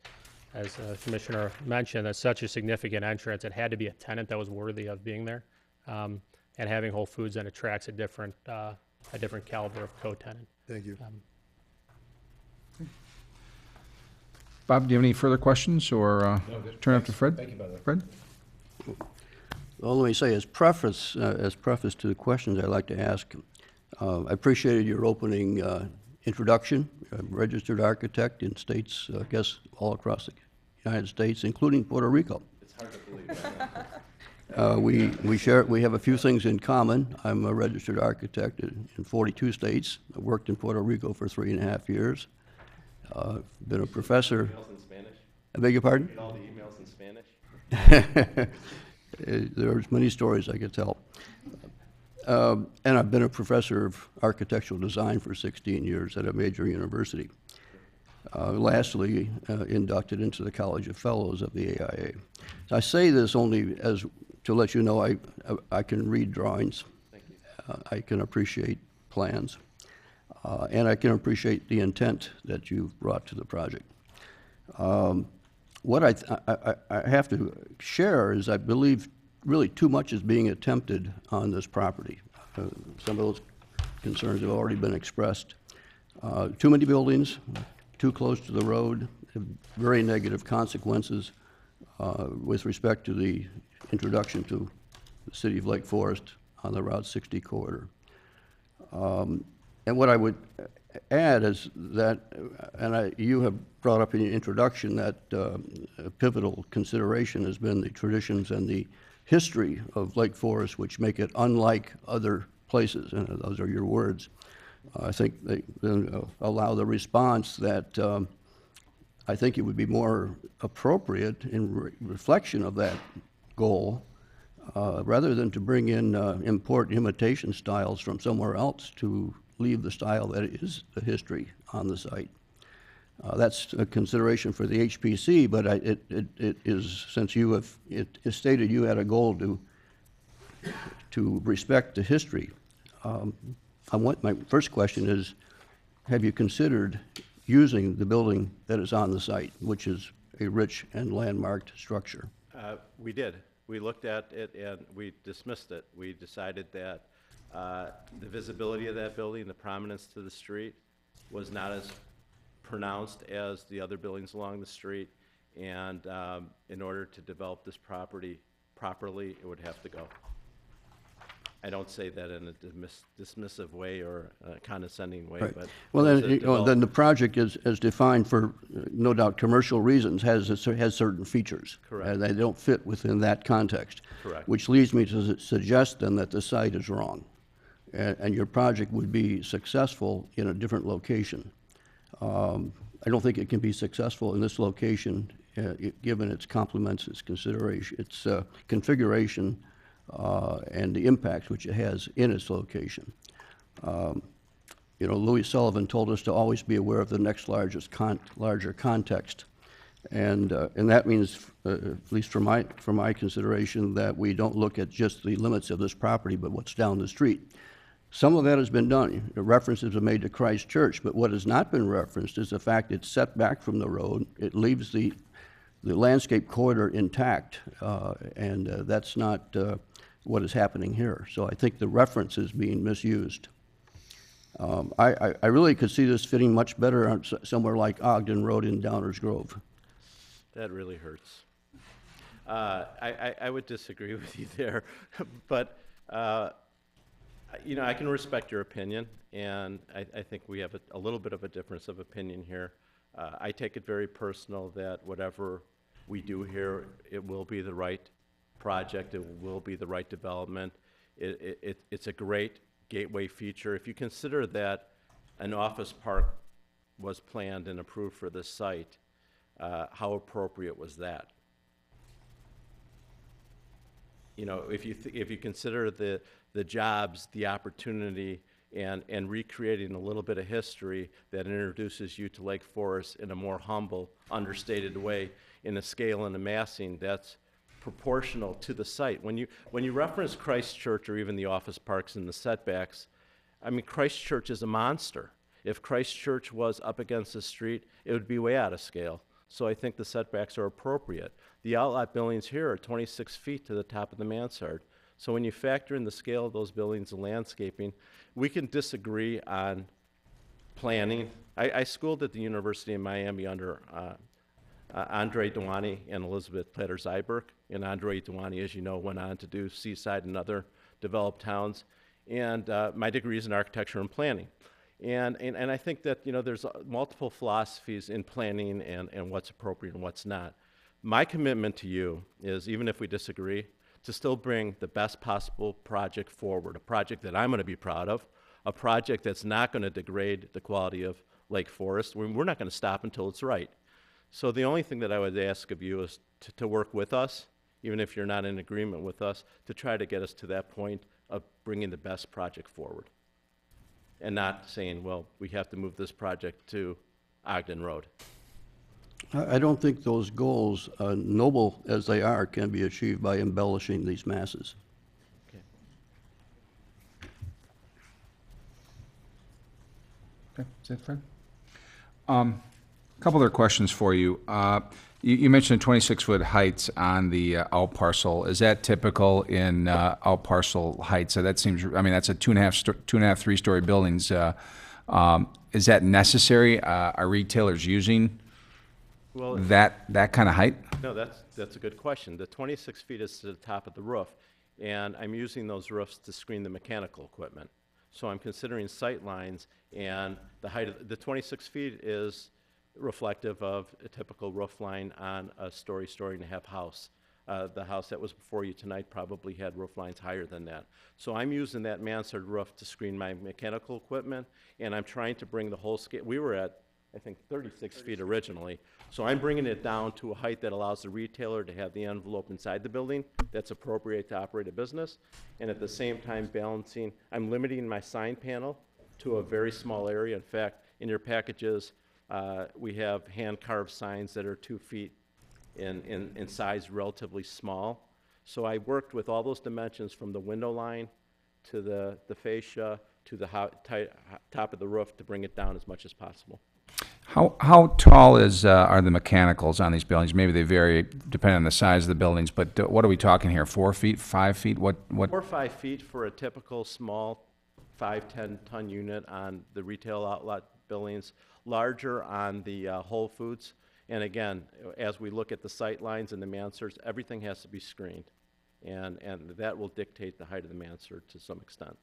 Commissioner mentioned, that's such a significant entrance, it had to be a tenant that was worthy of being there, and having Whole Foods then attracts a different caliber of co-tenant. Thank you. Bob, do you have any further questions, or turn it up to Fred? Thank you, by the way. Fred? Well, let me say, as preface to the questions I'd like to ask, I appreciated your opening introduction. I'm a registered architect in states, I guess, all across the United States, including Puerto Rico. It's hard to believe. We have a few things in common. I'm a registered architect in 42 states. I worked in Puerto Rico for 3.5 years. Been a professor. Emails in Spanish? I beg your pardon? Read all the emails in Spanish? There's many stories I could tell. And I've been a professor of architectural design for 16 years at a major university. lastly, inducted into the College of Fellows of the AIA. I say this only as to let you know I can read drawings. Thank you. I can appreciate plans, and I can appreciate the intent that you've brought to the project. What I have to share is I believe really too much is being attempted on this property. Some of those concerns have already been expressed. Too many buildings, too close to the road, have very negative consequences with respect to the introduction to the city of Lake Forest on the Route 60 corridor. And what I would add is that, and you have brought up in your introduction that a pivotal consideration has been the traditions and the history of Lake Forest, which make it unlike other places, and those are your words. I think they allow the response that I think it would be more appropriate in reflection of that goal, rather than to bring in import imitation styles from somewhere else to leave the style that is the history on the site. That's a consideration for the HPC, but it is, since you have stated you had a goal to respect the history. My first question is, have you considered using the building that is on the site, which is a rich and landmarked structure? We did. We looked at it and we dismissed it. We decided that the visibility of that building, the prominence to the street, was not as pronounced as the other buildings along the street, and in order to develop this property properly, it would have to go. I don't say that in a dismissive way or a condescending way, Right. but Well, then, then the project is defined for no doubt commercial reasons, has certain features. Correct. And they don't fit within that context. Correct. Which leads me to suggest then that the site is wrong, and your project would be successful in a different location. I don't think it can be successful in this location, given its complements, its consideration, its configuration, and the impacts which it has in its location. Louis Sullivan told us to always be aware of the next larger context, and that means, at least from my consideration, that we don't look at just the limits of this property, but what's down the street. Some of that has been done. The references are made to Christ Church, but what has not been referenced is the fact it's set back from the road. It leaves the landscape corridor intact, and that's not what is happening here. So I think the reference is being misused. I really could see this fitting much better on somewhere like Ogden Road in Downers Grove. that really hurts. I would disagree with you there, but I can respect your opinion, and I think we have a little bit of a difference of opinion here. I take it very personal that whatever we do here, it will be the right project, it will be the right development. It's a great gateway feature. If you consider that an office park was planned and approved for this site, how appropriate was that? If you consider the jobs, the opportunity, and recreating a little bit of history that introduces you to Lake Forest in a more humble, understated way, in a scale and a massing that's proportional to the site. When you reference Christ Church or even the office parks and the setbacks, I mean, Christ Church is a monster. If Christ Church was up against the street, it would be way out of scale. So I think the setbacks are appropriate. The outlet buildings here are 26 feet to the top of the mansard. So when you factor in the scale of those buildings and landscaping, we can disagree on planning. I schooled at the University of Miami under Andre Dewani and Elizabeth Platter-Zyberk. And Andre Dewani, as you know, went on to do Seaside and other developed towns. And my degree is in architecture and planning. And I think that, there's multiple philosophies in planning and what's appropriate and what's not. My commitment to you is, even if we disagree, to still bring the best possible project forward, a project that I'm going to be proud of, a project that's not going to degrade the quality of Lake Forest. We're not going to stop until it's right. So the only thing that I would ask of you is to work with us, even if you're not in agreement with us, to try to get us to that point of bringing the best project forward. And not saying, well, we have to move this project to Ogden Road. I don't think those goals, noble as they are, can be achieved by embellishing these masses. Okay, is that Fred? A couple other questions for you. You mentioned 26-foot heights on the out parcel. Is that typical in out parcel heights? So that seems, I mean, that's a 2.5, 3-story buildings. Is that necessary? Are retailers using Well, that kind of height? No, that's a good question. The 26 feet is to the top of the roof, and I'm using those roofs to screen the mechanical equipment. So I'm considering sight lines, and the height of the 26 feet is reflective of a typical roof line on a story and a half house. The house that was before you tonight probably had roof lines higher than that. So I'm using that mansard roof to screen my mechanical equipment, and I'm trying to bring the whole scale. We were at, I think, 36 feet originally. So I'm bringing it down to a height that allows the retailer to have the envelope inside the building that's appropriate to operate a business, and at the same time balancing, I'm limiting my sign panel to a very small area. In fact, in your packages, we have hand-carved signs that are 2 feet in size, relatively small. So I worked with all those dimensions from the window line to the fascia to the top of the roof to bring it down as much as possible. How tall are the mechanicals on these buildings? Maybe they vary depending on the size of the buildings, but what are we talking here? 4 feet, 5 feet? What? 4 or 5 feet for a typical small 5-10 ton unit on the retail outlet buildings, larger on the Whole Foods. And again, as we look at the sight lines and the mansards, everything has to be screened. And that will dictate the height of the mansard to some extent.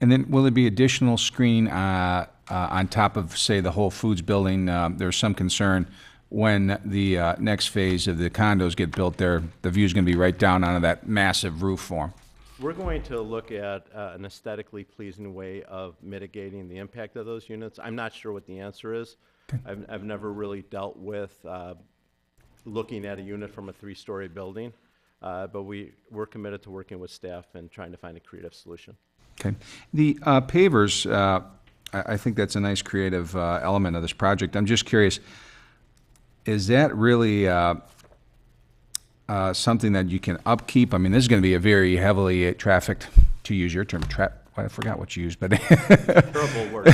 And then will there be additional screening on top of, say, the Whole Foods building? There's some concern when the next phase of the condos get built there, the view's going to be right down onto that massive roof form. We're going to look at an aesthetically pleasing way of mitigating the impact of those units. I'm not sure what the answer is. Okay. I've never really dealt with looking at a unit from a 3-story building. But we're committed to working with staff and trying to find a creative solution. Okay. The pavers, I think that's a nice creative element of this project. I'm just curious, is that really something that you can upkeep? I mean, this is going to be a very heavily trafficked, to use your term, I forgot what you used, but terrible word.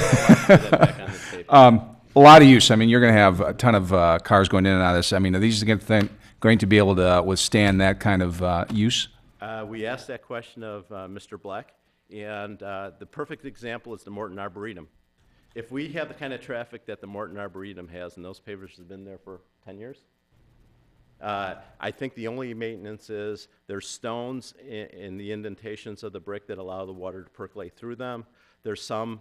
A lot of use. I mean, you're going to have a ton of cars going in and out of this. I mean, are these going to be able to withstand that kind of use? We asked that question of Mr. Bleck, and the perfect example is the Morton Arboretum. If we have the kind of traffic that the Morton Arboretum has, and those pavers have been there for 10 years, I think the only maintenance is there's stones in the indentations of the brick that allow the water to percolate through them. There's some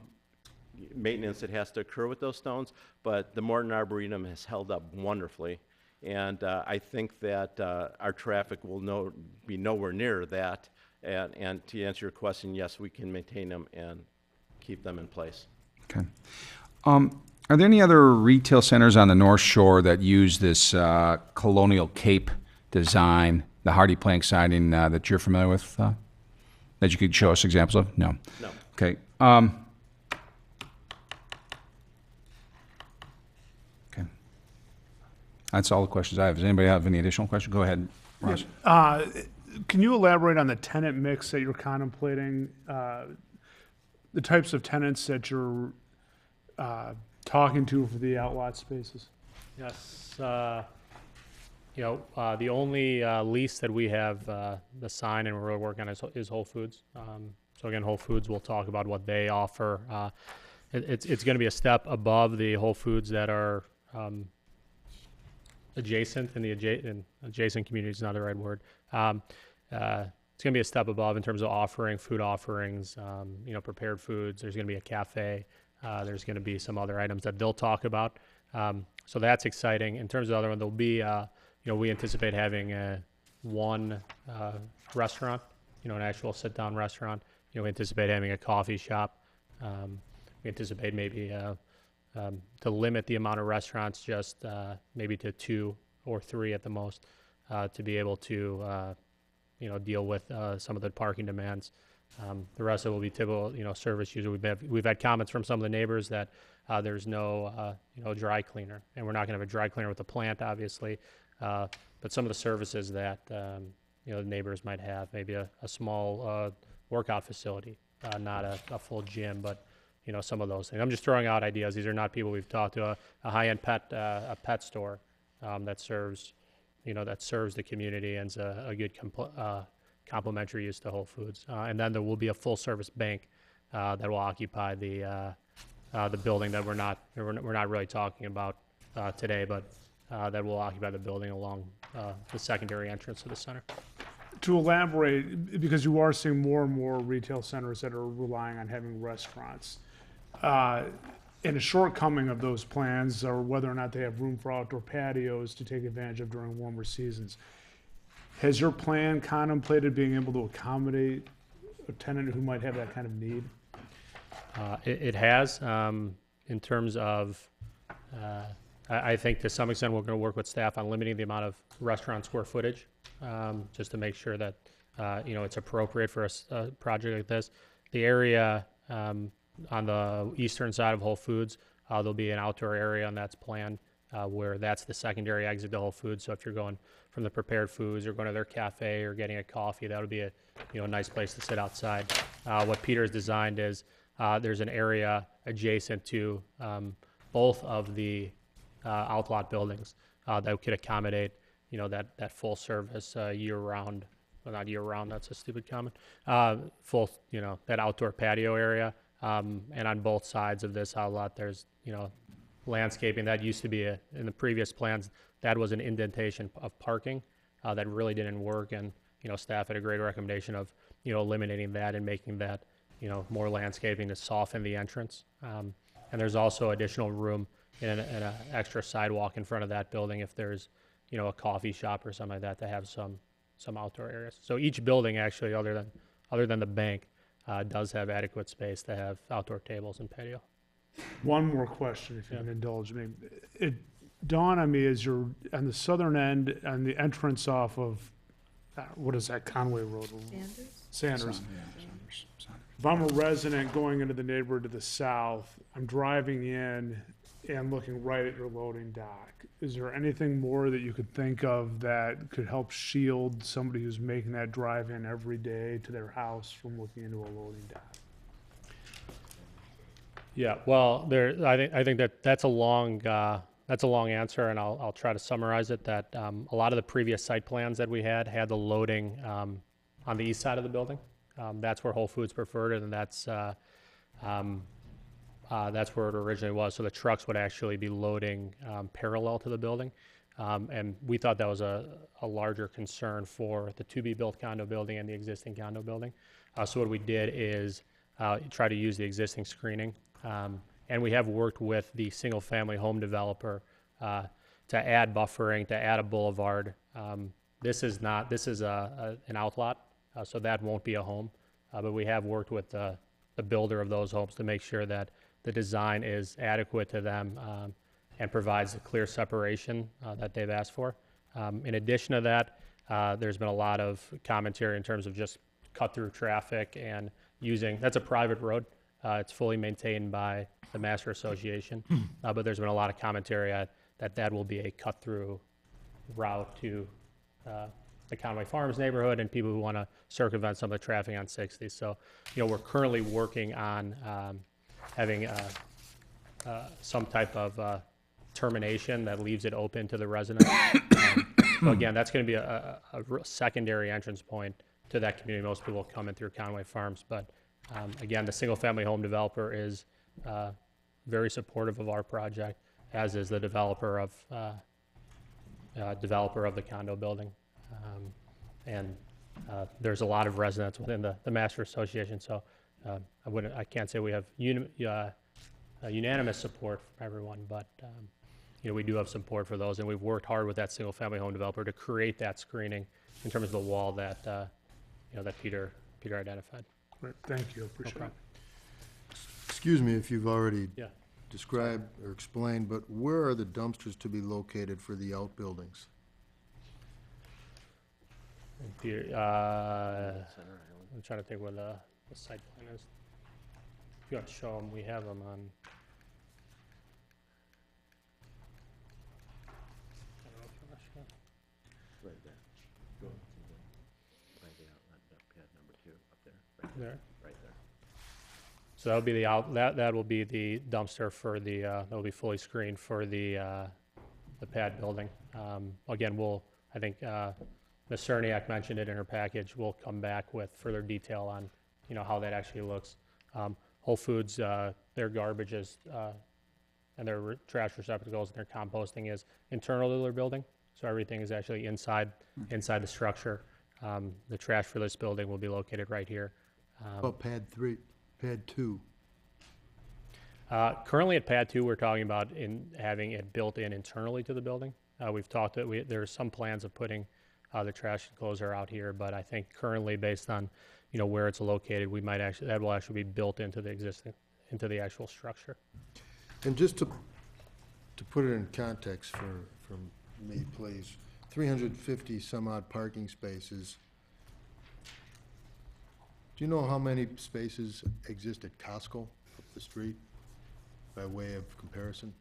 maintenance that has to occur with those stones, but the Morton Arboretum has held up wonderfully. And I think that our traffic will be nowhere near that. And to answer your question, yes, we can maintain them and keep them in place. Okay. Are there any other retail centers on the North Shore that use this colonial cape design, the hardy plank siding that you're familiar with, that you could show us examples of? No. No. Okay. That's all the questions I have. Does anybody have any additional questions? Go ahead, Ross. Can you elaborate on the tenant mix that you're contemplating, the types of tenants that you're talking to for the outlot spaces? Yes. The only lease that we have the sign and we're really working on is Whole Foods. So again, Whole Foods will talk about what they offer. It's going to be a step above the Whole Foods that are adjacent, and adjacent community is not the right word. It's going to be a step above in terms of offering food offerings, prepared foods. There's going to be a cafe. There's going to be some other items that they'll talk about. So that's exciting. In terms of the other one, there'll be, we anticipate having one restaurant, an actual sit-down restaurant. We anticipate having a coffee shop. We anticipate maybe to limit the amount of restaurants just maybe to 2 or 3 at the most, to be able to deal with some of the parking demands. The rest of it will be typical, service user. We've had comments from some of the neighbors that there's no, dry cleaner, and we're not going to have a dry cleaner with the plant, obviously. But some of the services that, the neighbors might have, maybe a small workout facility, not a full gym, but, some of those things. I'm just throwing out ideas. These are not people we've talked to. A high-end a pet store that serves, that serves the community and is a good complementary use to Whole Foods. And then there will be a full-service bank that will occupy the building that we're not really talking about today, but that will occupy the building along the secondary entrance to the center. To elaborate, because you are seeing more and more retail centers that are relying on having restaurants, and a shortcoming of those plans are whether or not they have room for outdoor patios to take advantage of during warmer seasons. Has your plan contemplated being able to accommodate a tenant who might have that kind of need? It has, in terms of, I think to some extent we're going to work with staff on limiting the amount of restaurant square footage, just to make sure that, it's appropriate for a project like this. The area on the eastern side of Whole Foods, there'll be an outdoor area, and that's planned where that's the secondary exit to Whole Foods. So if you're going from the prepared foods or going to their cafe or getting a coffee, that would be a nice place to sit outside. What Peter's designed is there's an area adjacent to both of the outlot buildings that could accommodate that full service year round. Well, not year round, that's a stupid comment. Full, that outdoor patio area. And on both sides of this outlot, there's, landscaping. That used to be in the previous plans, that was an indentation of parking that really didn't work. And, staff had a great recommendation of, eliminating that and making that, more landscaping to soften the entrance. And there's also additional room in an extra sidewalk in front of that building if there's, a coffee shop or something like that to have some outdoor areas. So each building actually, other than the bank, does have adequate space to have outdoor tables and patio. One more question, if you can indulge me. It dawned on me as you're on the southern end, on the entrance off of, what is that, Conway Road? Sanders. If I'm a resident going into the neighborhood to the south, I'm driving in and looking right at your loading dock. Is there anything more that you could think of that could help shield somebody who's making that drive in every day to their house from looking into a loading dock? Yeah, well, I think that's a long answer, and I'll try to summarize it. That a lot of the previous site plans that we had the loading on the east side of the building. That's where Whole Foods preferred it, and that's where it originally was. So the trucks would actually be loading parallel to the building. And we thought that was a larger concern for the to-be-built condo building and the existing condo building. So what we did is try to use the existing screening. And we have worked with the single-family home developer to add buffering, to add a boulevard. This is an outlot, so that won't be a home. But we have worked with the builder of those homes to make sure that the design is adequate to them and provides the clear separation that they've asked for. In addition to that, there's been a lot of commentary in terms of just cut-through traffic and that's a private road. It's fully maintained by the Master Association, but there's been a lot of commentary that will be a cut-through route to the Conway Farms neighborhood and people who want to circumvent some of the traffic on 60. So, we're currently working on having some type of termination that leaves it open to the residents. So again, that's going to be a secondary entrance point to that community. Most people come in through Conway Farms, but again, the single-family home developer is very supportive of our project, as is the developer of the condo building. And there's a lot of residents within the Master Association, so I can't say we have unanimous support from everyone, but we do have support for those, and we've worked hard with that single-family home developer to create that screening in terms of the wall that that Peter identified. Great, thank you, appreciate it. Excuse me if you've already described or explained, but where are the dumpsters to be located for the outbuildings? I'm trying to think where the site plan is. If you want to show them, we have them on. I don't know if you want to show. Right there. Go to the, by the outlet, pad number 2 up there. Right There. Right there. So that'll be the that will be the dumpster for the that'll be fully screened for the pad building. Again, I think Ms. Cerniak mentioned it in her package. We'll come back with further detail on how that actually looks. Whole Foods, their garbage is and their trash receptacles and their composting is internal to their building. So everything is actually inside the structure. The trash for this building will be located right here. About pad 2. Currently at pad 2, we're talking about having it built in internally to the building. We've talked that there's some plans of putting the trash enclosure out here, but I think currently based on where it's located, that will actually be built into the actual structure. And just to put it in context for me, please, 350 some odd parking spaces. Do you know how many spaces exist at Costco up the street, by way of comparison?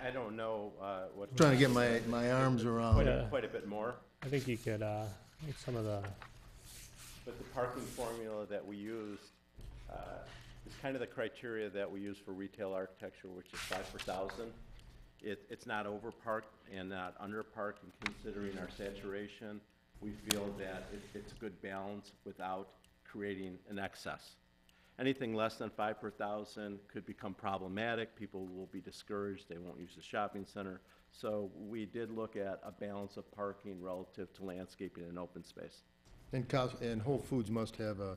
I don't know what. I'm trying to get my arms around. Quite a bit more. I think you could, I think some of the. But the parking formula that we used is kind of the criteria that we use for retail architecture, which is 5 per thousand. It's not over-parked and not under-parked, and considering our saturation, we feel that it's a good balance without creating an excess. Anything less than 5 per thousand could become problematic. People will be discouraged. They won't use the shopping center. So we did look at a balance of parking relative to landscaping and open space. And Whole Foods must have a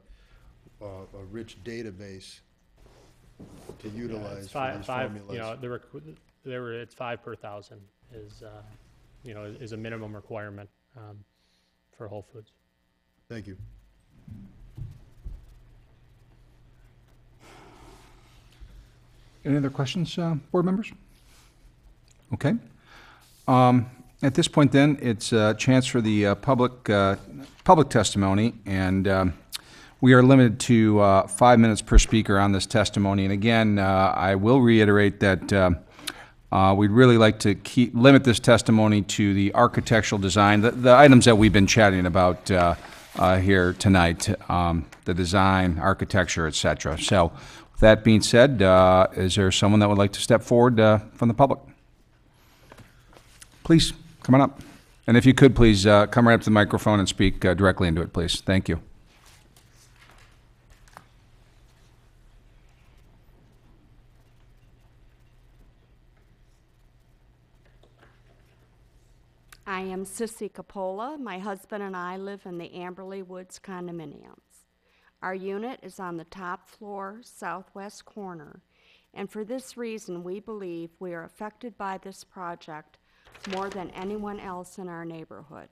rich database to utilize It's for these five, formulas. it's 5 per thousand is a minimum requirement for Whole Foods. Thank you. Any other questions, board members? Okay. At this point then, it's a chance for the public testimony, and we are limited to 5 minutes per speaker on this testimony. And again, I will reiterate that we'd really like to limit this testimony to the architectural design, the items that we've been chatting about here tonight, the design, architecture, et cetera. So with that being said, is there someone that would like to step forward from the public? Please, come on up. And if you could, please come right up to the microphone and speak directly into it, please. Thank you. I am Sissy Capola. My husband and I live in the Amberley Woods condominiums. Our unit is on the top floor, southwest corner, and for this reason, we believe we are affected by this project more than anyone else in our neighborhood.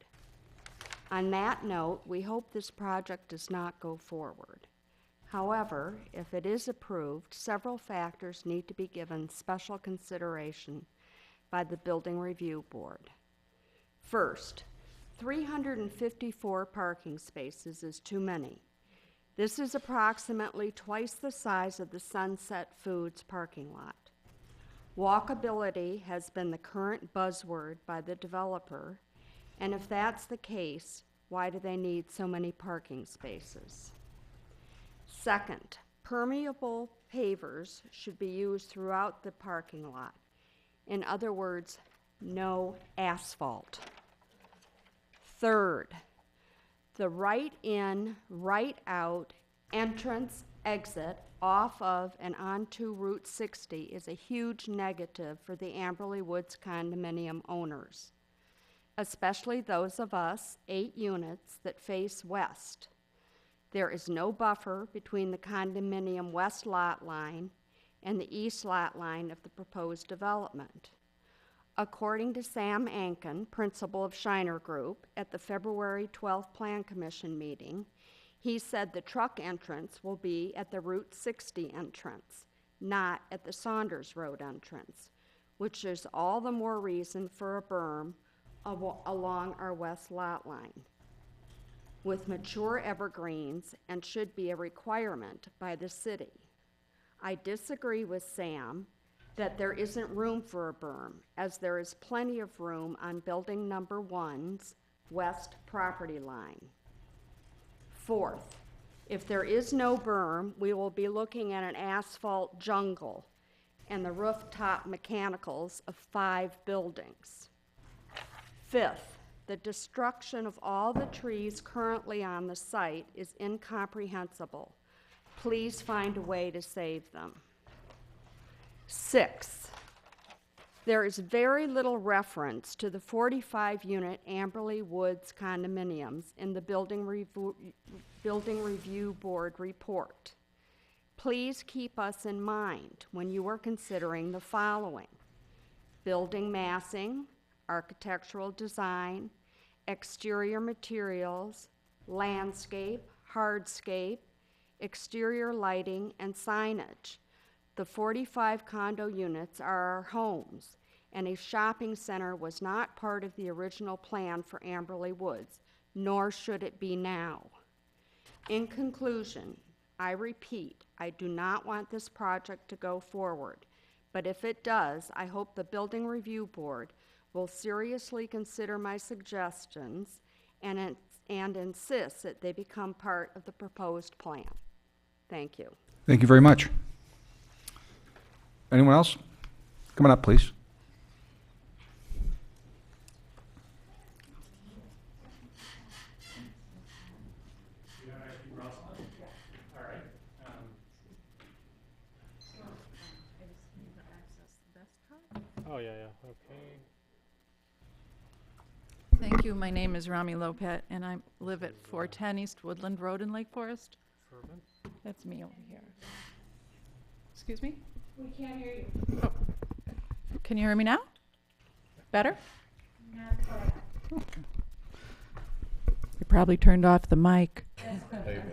On that note, we hope this project does not go forward. However, if it is approved, several factors need to be given special consideration by the Building Review Board. First, 354 parking spaces is too many. This is approximately twice the size of the Sunset Foods parking lot. Walkability has been the current buzzword by the developer, and if that's the case, why do they need so many parking spaces? Second, permeable pavers should be used throughout the parking lot. In other words, no asphalt. Third, the right in, right out, entrance, exit off of and onto Route 60 is a huge negative for the Amberley Woods condominium owners, especially those of us, 8 units, that face west. There is no buffer between the condominium west lot line and the east lot line of the proposed development. According to Sam Ankin, principal of Shiner Group, at the February 12th Plan Commission meeting, he said the truck entrance will be at the Route 60 entrance, not at the Saunders Road entrance, which is all the more reason for a berm along our west lot line. with mature evergreens and should be a requirement by the city. I disagree with Sam that there isn't room for a berm, as there is plenty of room on building number 1's west property line. Fourth, if there is no berm, we will be looking at an asphalt jungle and the rooftop mechanicals of 5 buildings. Fifth, the destruction of all the trees currently on the site is incomprehensible. Please find a way to save them. Sixth, there is very little reference to the 45-unit Amberley Woods condominiums in the Building Review Board report. Please keep us in mind when you are considering the following: building massing, architectural design, exterior materials, landscape, hardscape, exterior lighting, and signage. The 45 condo units are our homes, and a shopping center was not part of the original plan for Amberley Woods, nor should it be now. In conclusion, I repeat, I do not want this project to go forward, but if it does, I hope the Building Review Board will seriously consider my suggestions and insist that they become part of the proposed plan. Thank you. Thank you very much. Anyone else? Come on up, please. Oh, yeah, okay. Thank you. My name is Rami Lopet, and I live at 410 East Woodland Road in Lake Forest. That's me over here. Excuse me? We can't hear you. Oh. Can you hear me now? Better? Not quite. You probably turned off the mic.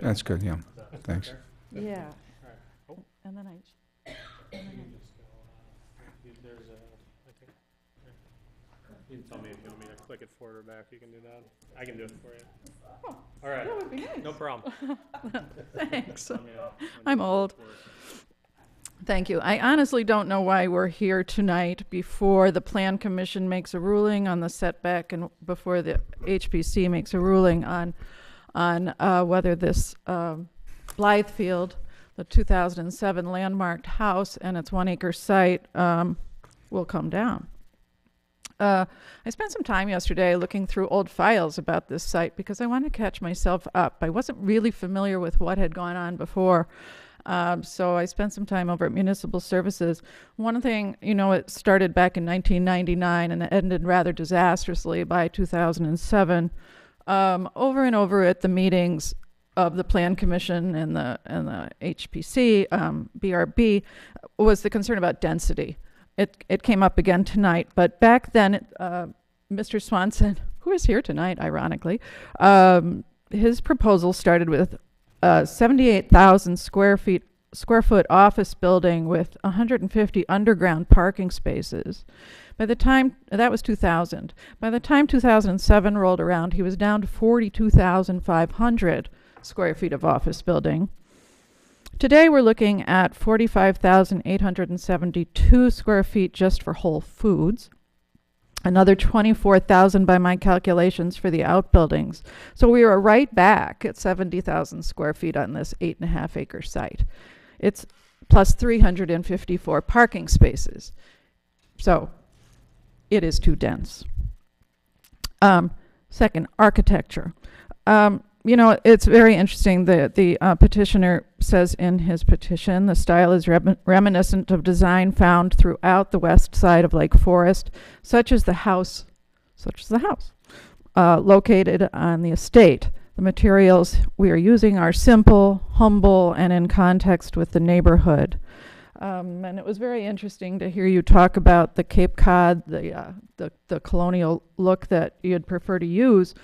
That's good, yeah. Thanks. Yeah. Oh. And then I. There's a, I think, you can tell me if you want me to click it forward or back, you can do that. I can do it for you. Oh, all right. that would be nice. No problem. Thanks. Let me know I'm old. Thank you. I honestly don't know why we're here tonight before the Plan Commission makes a ruling on the setback and before the HPC makes a ruling on whether this Blythefield, the 2007 landmarked house and its 1-acre site will come down. I spent some time yesterday looking through old files about this site because I wanted to catch myself up. I wasn't really familiar with what had gone on before. So I spent some time over at Municipal Services. One thing, you know, it started back in 1999 and it ended rather disastrously by 2007. Over and over at the meetings of the Plan Commission and the HPC, BRB, was the concern about density. It came up again tonight, but back then, Mr. Swanson, who is here tonight, ironically, his proposal started with 78,000 square foot office building with 150 underground parking spaces. By the time, that was 2000. By the time 2007 rolled around, he was down to 42,500 square feet of office building. Today we're looking at 45,872 square feet just for Whole Foods. Another 24,000 by my calculations for the outbuildings. So we are right back at 70,000 square feet on this 8.5 acre site. It's plus 354 parking spaces. So it is too dense. Second, architecture. You know, it's very interesting. The petitioner says in his petition, the style is reminiscent of design found throughout the west side of Lake Forest, such as the house, located on the estate. The materials we are using are simple, humble, and in context with the neighborhood. And it was very interesting to hear you talk about the Cape Cod, the colonial look that you'd prefer to use.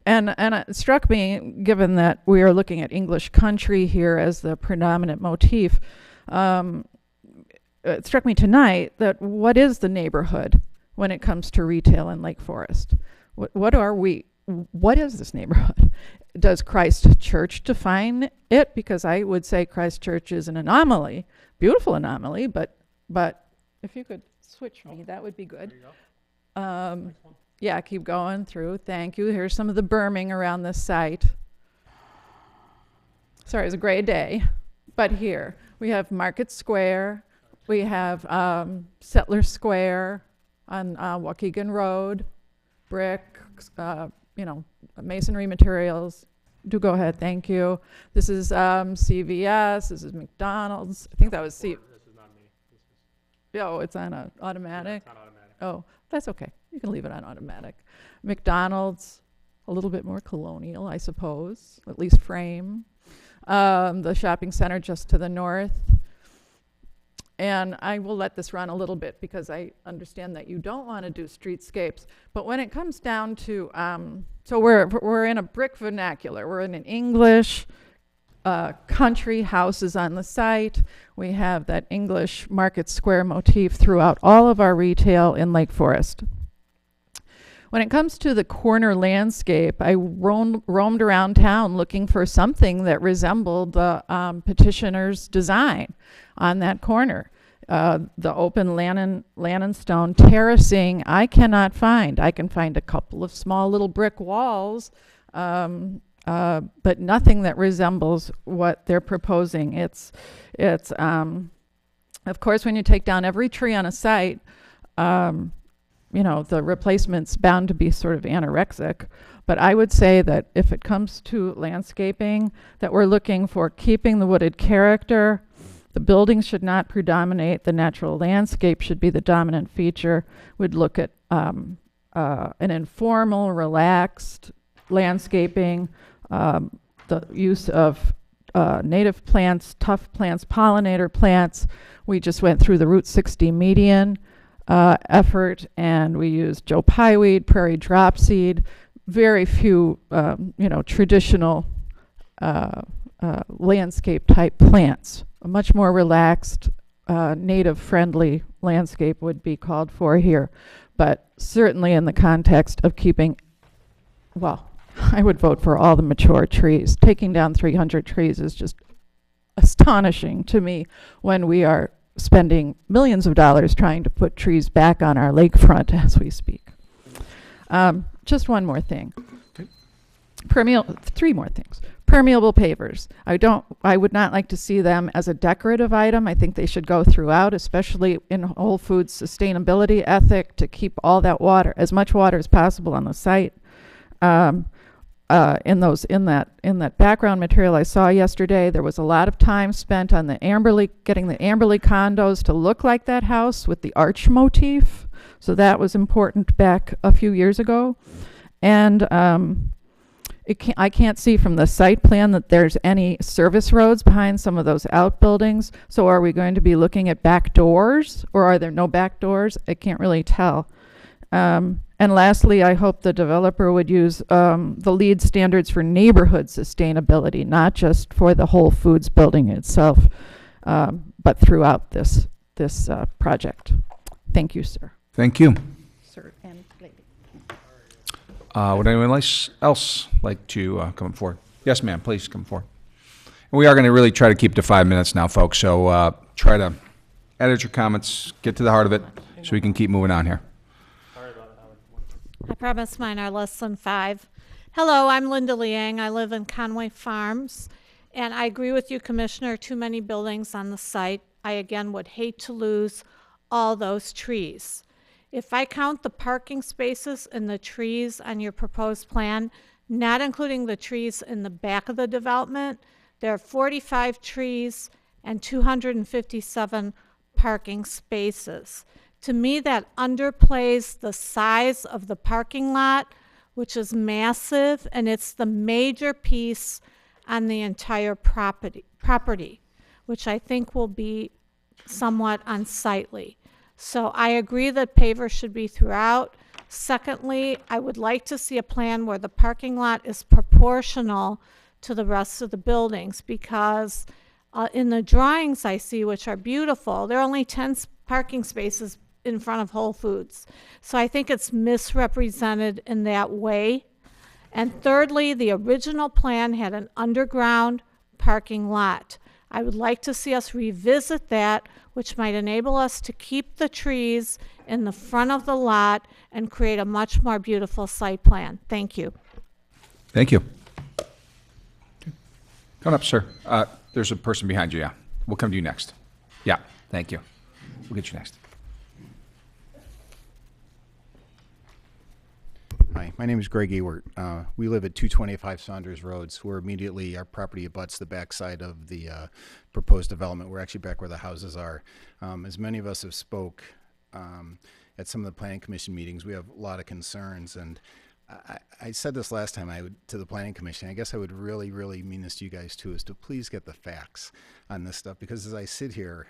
And it struck me, given that we are looking at English country here as the predominant motif, it struck me tonight that what is the neighborhood when it comes to retail in Lake Forest? What are we? What is this neighborhood? does Christ Church define it? Because I would say Christ Church is an anomaly, beautiful anomaly, but if you could switch me, that would be good. Yeah, keep going through. Thank you. Here's some of the berming around this site. Sorry, it's a gray day. But here, we have Market Square. We have Settler Square on Waukegan Road, brick, masonry materials. Do go ahead, thank you. This is CVS, this is McDonald's. I think that was This is not me. Oh, it's on a automatic? It's on automatic. Oh, that's okay. You can leave it on automatic. McDonald's, a little bit more colonial, I suppose, at least frame. The shopping center just to the north. And I will let this run a little bit because I understand that you don't want to do streetscapes. But when it comes down to, so we're in a brick vernacular. We're in an English country houses on the site. We have that English Market Square motif throughout all of our retail in Lake Forest. When it comes to the corner landscape, I roamed around town looking for something that resembled the petitioner's design on that corner. The open Lannon stone terracing, I cannot find. I can find a couple of small little brick walls, but nothing that resembles what they're proposing. It's of course, when you take down every tree on a site, the replacement's bound to be sort of anorexic. But I would say that if it comes to landscaping, that we're looking for keeping the wooded character. The building should not predominate. The natural landscape should be the dominant feature. We'd look at an informal, relaxed landscaping, the use of native plants, tough plants, pollinator plants. We just went through the Route 60 median effort, and we used Joe Pyeweed, prairie dropseed, very few, traditional landscape type plants. A much more relaxed, native-friendly landscape would be called for here, but certainly in the context of keeping, well, I would vote for all the mature trees. Taking down 300 trees is just astonishing to me when we are spending millions of dollars trying to put trees back on our lakefront as we speak. Just one more thing. Three more things. Permeable pavers. I would not like to see them as a decorative item. I think they should go throughout, especially in Whole Foods sustainability ethic, to keep all that water, as much water as possible on the site. In that background material I saw yesterday, there was a lot of time spent on getting the Amberley condos to look like that house with the arch motif. So that was important back a few years ago. And I can't see from the site plan that there's any service roads behind some of those outbuildings. So are we going to be looking at back doors, or are there no back doors? I can't really tell. And lastly, I hope the developer would use the LEED standards for neighborhood sustainability, not just for the Whole Foods building itself, but throughout this project. Thank you, sir. Thank you. Sir and lady. Would anyone else like to come forward? Yes, ma'am, please come forward. And we are going to really try to keep to 5 minutes now, folks, so try to edit your comments, get to the heart of it, so we can keep moving on here. I promise mine are less than 5. Hello, I'm Linda Liang. I live in Conway Farms, and I agree with you, Commissioner, too many buildings on the site. I, again, would hate to lose all those trees. If I count the parking spaces and the trees on your proposed plan, not including the trees in the back of the development, there are 45 trees and 257 parking spaces. To me, that underplays the size of the parking lot, which is massive, and it's the major piece on the entire property, which I think will be somewhat unsightly. So I agree that pavers should be throughout. Secondly, I would like to see a plan where the parking lot is proportional to the rest of the buildings, because in the drawings I see, which are beautiful, there are only 10 parking spaces in front of Whole Foods. So I think it's misrepresented in that way. And thirdly, the original plan had an underground parking lot. I would like to see us revisit that, which might enable us to keep the trees in the front of the lot and create a much more beautiful site plan. Thank you. Thank you. Come on up, sir. There's a person behind you, yeah. We'll come to you next. Yeah, thank you. We'll get you next. Hi, my name is Greg Ewert. We live at 225 Saunders Road, so we're immediately, our property abuts the backside of the proposed development. We're actually back where the houses are. As many of us have spoke at some of the planning commission meetings, we have a lot of concerns, and I said this last time to the planning commission. I guess I would really, really mean this to you guys too, is to please get the facts on this stuff, because as I sit here,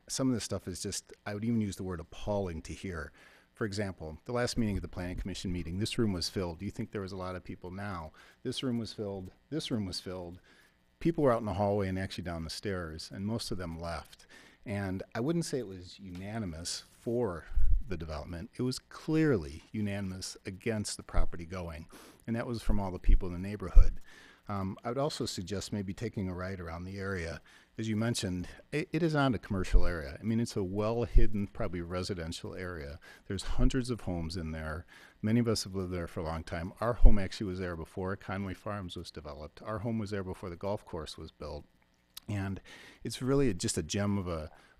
some of this stuff is just, I would even use the word appalling to hear. For example, the last meeting of the planning commission meeting, this room was filled. Do you think there was a lot of people now? This room was filled. This room was filled. People were out in the hallway and actually down the stairs, and most of them left. And I wouldn't say it was unanimous for the development. It was clearly unanimous against the property going, and that was from all the people in the neighborhood. I would also suggest maybe taking a ride around the area. As you mentioned, it is not a commercial area. I mean, it's a well-hidden, probably residential area. There's hundreds of homes in there. Many of us have lived there for a long time. Our home actually was there before Conway Farms was developed. Our home was there before the golf course was built. And it's really just a gem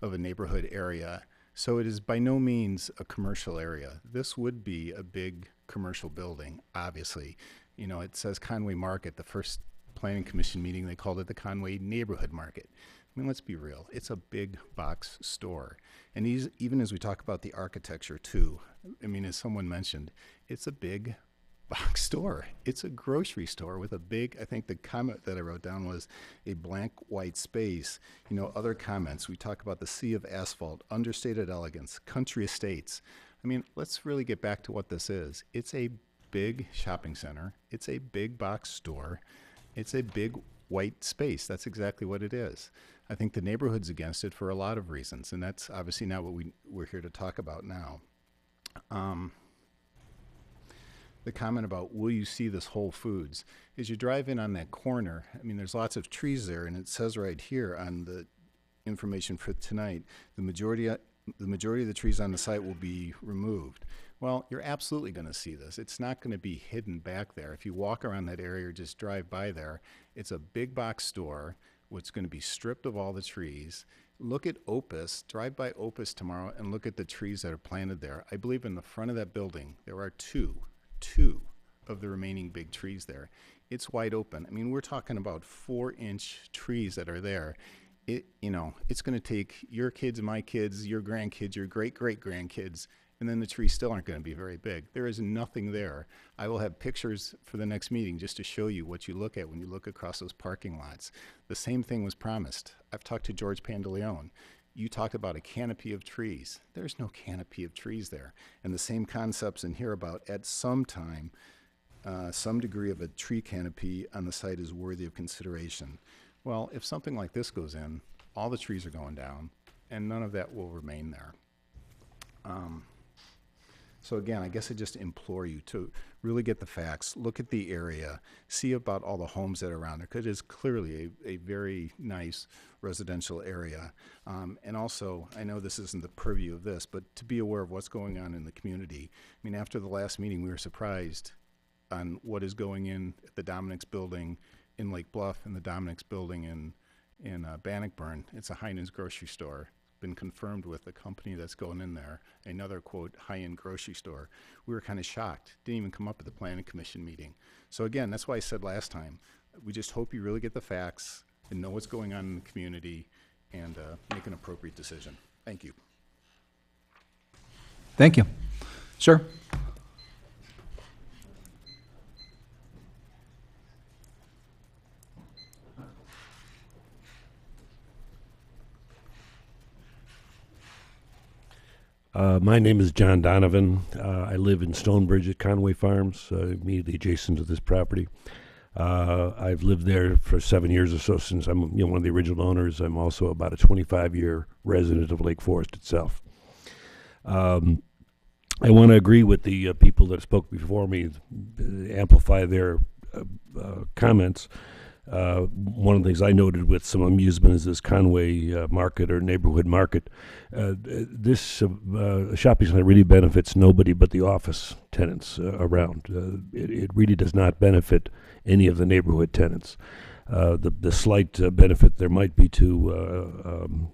of a neighborhood area. So it is by no means a commercial area. This would be a big commercial building, obviously. You know, it says Conway Market. The first planning commission meeting, they called it the Conway Neighborhood Market. I mean, let's be real. It's a big box store. And even as we talk about the architecture too, I mean, as someone mentioned, it's a big box store. It's a grocery store with a big, I think the comment that I wrote down was a blank white space. You know, other comments, we talk about the sea of asphalt, understated elegance, country estates. I mean, let's really get back to what this is. It's a big shopping center. It's a big box store. It's a big white space. That's exactly what it is. I think the neighborhood's against it for a lot of reasons, and that's obviously not what we're here to talk about now. The comment about, will you see this Whole Foods? As you drive in on that corner, I mean, there's lots of trees there, and it says right here on the information for tonight, the majority of the trees on the site will be removed. Well, you're absolutely going to see this. It's not going to be hidden back there. If you walk around that area or just drive by there, it's a big box store, which is going to be stripped of all the trees. Look at Opus, drive by Opus tomorrow and look at the trees that are planted there. I believe in the front of that building, there are two of the remaining big trees there. It's wide open. I mean, we're talking about 4-inch trees that are there. You know, it's going to take your kids, my kids, your grandkids, your great-great-grandkids, and then the trees still aren't going to be very big. There is nothing there. I will have pictures for the next meeting just to show you what you look at when you look across those parking lots. The same thing was promised. I've talked to George Pandaleone. You talked about a canopy of trees. There's no canopy of trees there. And the same concepts in here about at some time, some degree of a tree canopy on the site is worthy of consideration. Well, if something like this goes in, all the trees are going down, and none of that will remain there. So again, I guess I just implore you to really get the facts, look at the area, see about all the homes that are around there, because it is clearly a very nice residential area. And also, I know this isn't the purview of this, but to be aware of what's going on in the community. I mean, after the last meeting, we were surprised on what is going in at the Dominic's building in Lake Bluff and the Dominic's building in Bannockburn. It's a Heinen's grocery store. Been confirmed with the company that's going in there, another quote high-end grocery store. We were kind of shocked. Didn't even come up at the planning commission meeting. So again, that's why I said last time, we just hope you really get the facts and know what's going on in the community and make an appropriate decision. Thank you. Thank you. Sir? My name is John Donovan. I live in Stonebridge at Conway Farms, immediately adjacent to this property. I've lived there for 7 years or so since I'm one of the original owners. I'm also about a 25-year resident of Lake Forest itself. I want to agree with the people that spoke before me, amplify their comments. One of the things I noted with some amusement is this Conway market or neighborhood market. This shopping center really benefits nobody but the office tenants around. It really does not benefit any of the neighborhood tenants. The slight benefit there might be to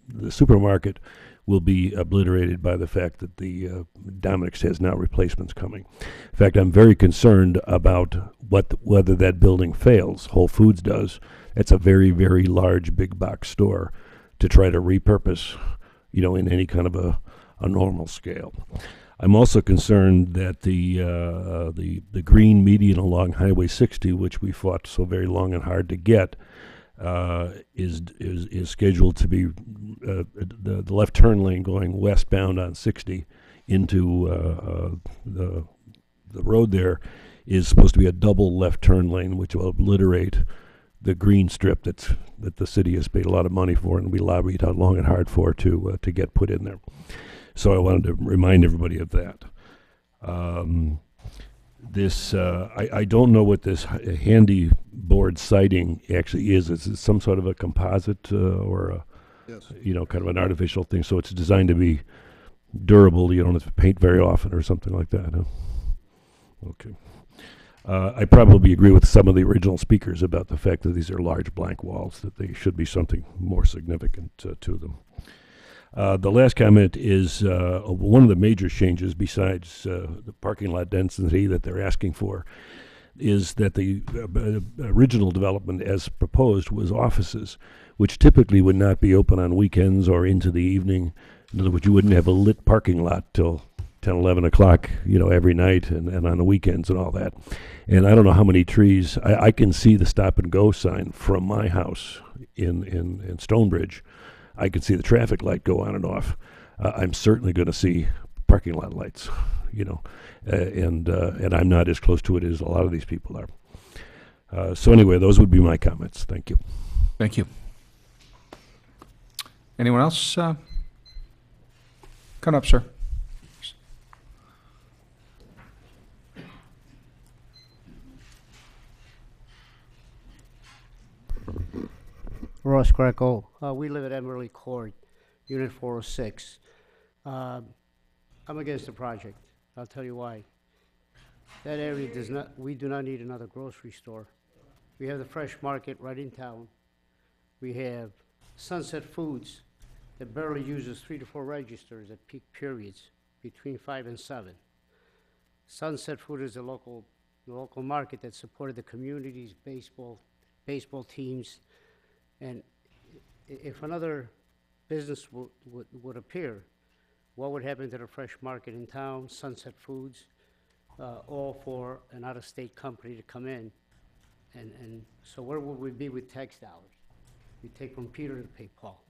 the supermarket will be obliterated by the fact that the Dominic's has now replacements coming. In fact, I'm very concerned about whether that building fails. Whole Foods does. It's a very, very large big box store to try to repurpose, in any kind of a normal scale. I'm also concerned that the green median along Highway 60, which we fought so very long and hard to get, is scheduled to be the left turn lane going westbound on 60 into the road there is supposed to be a double left turn lane, which will obliterate the green strip that the city has paid a lot of money for and we lobbied out long and hard for to get put in there. So I wanted to remind everybody of that. I don't know what this handy board siding actually is. Is it some sort of a composite or a, Yes. Kind of an artificial thing? So it's designed to be durable. You don't have to paint very often or something like that. Huh? Okay. I probably agree with some of the original speakers about the fact that these are large blank walls, that they should be something more significant to them. The last comment is one of the major changes besides the parking lot density that they're asking for is that the original development as proposed was offices, which typically would not be open on weekends or into the evening. In other words, you wouldn't have a lit parking lot till 10, 11 o'clock, every night and on the weekends and all that. And I don't know how many trees. I can see the stop and go sign from my house in Stonebridge. I can see the traffic light go on and off. I'm certainly going to see parking lot lights, and I'm not as close to it as a lot of these people are. So anyway, those would be my comments. Thank you. Thank you. Anyone else? Come up, sir. Ross Greco. We live at Emerald Court, Unit 406. I'm against the project. I'll tell you why. That area we do not need another grocery store. We have the fresh market right in town. We have Sunset Foods that barely uses 3 to 4 registers at peak periods between 5 and 7. Sunset Food is the local market that supported the community's baseball teams. And if another business would appear, what would happen to the fresh market in town, Sunset Foods, all for an out-of-state company to come in? And so where would we be with tax dollars? We take from Peter to pay Paul.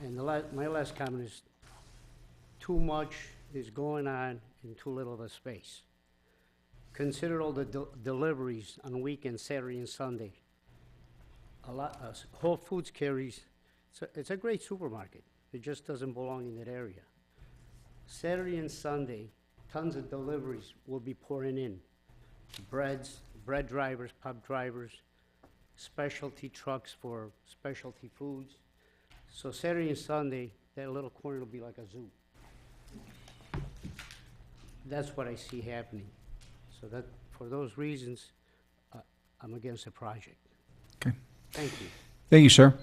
And my last comment is too much is going on in too little of a space. Consider all the deliveries on weekends, Saturday and Sunday. Whole Foods carries, it's a great supermarket. It just doesn't belong in that area. Saturday and Sunday, tons of deliveries will be pouring in. Bread drivers, pub drivers, specialty trucks for specialty foods. So Saturday and Sunday, that little corner will be like a zoo. That's what I see happening. So that, for those reasons, I'm against the project. Okay. Thank you. Thank you, sir.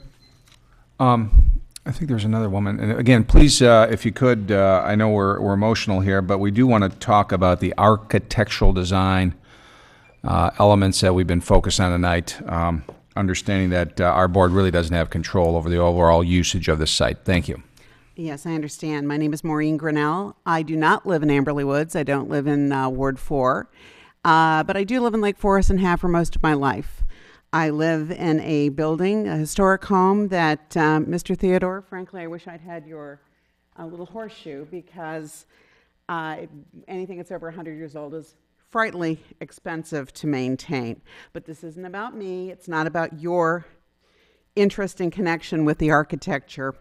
I think there's another woman. And again, please, if you could, I know we're emotional here, but we do want to talk about the architectural design elements that we've been focused on tonight, understanding that our board really doesn't have control over the overall usage of this site. Thank you. Yes, I understand. My name is Maureen Grinnell. I do not live in Amberley Woods. I don't live in Ward 4, but I do live in Lake Forest and have for most of my life. I live in a building, a historic home that, Mr. Theodore, frankly, I wish I'd had your little horseshoe because anything that's over 100 years old is frightfully expensive to maintain. But this isn't about me. It's not about your interest and connection with the architecture.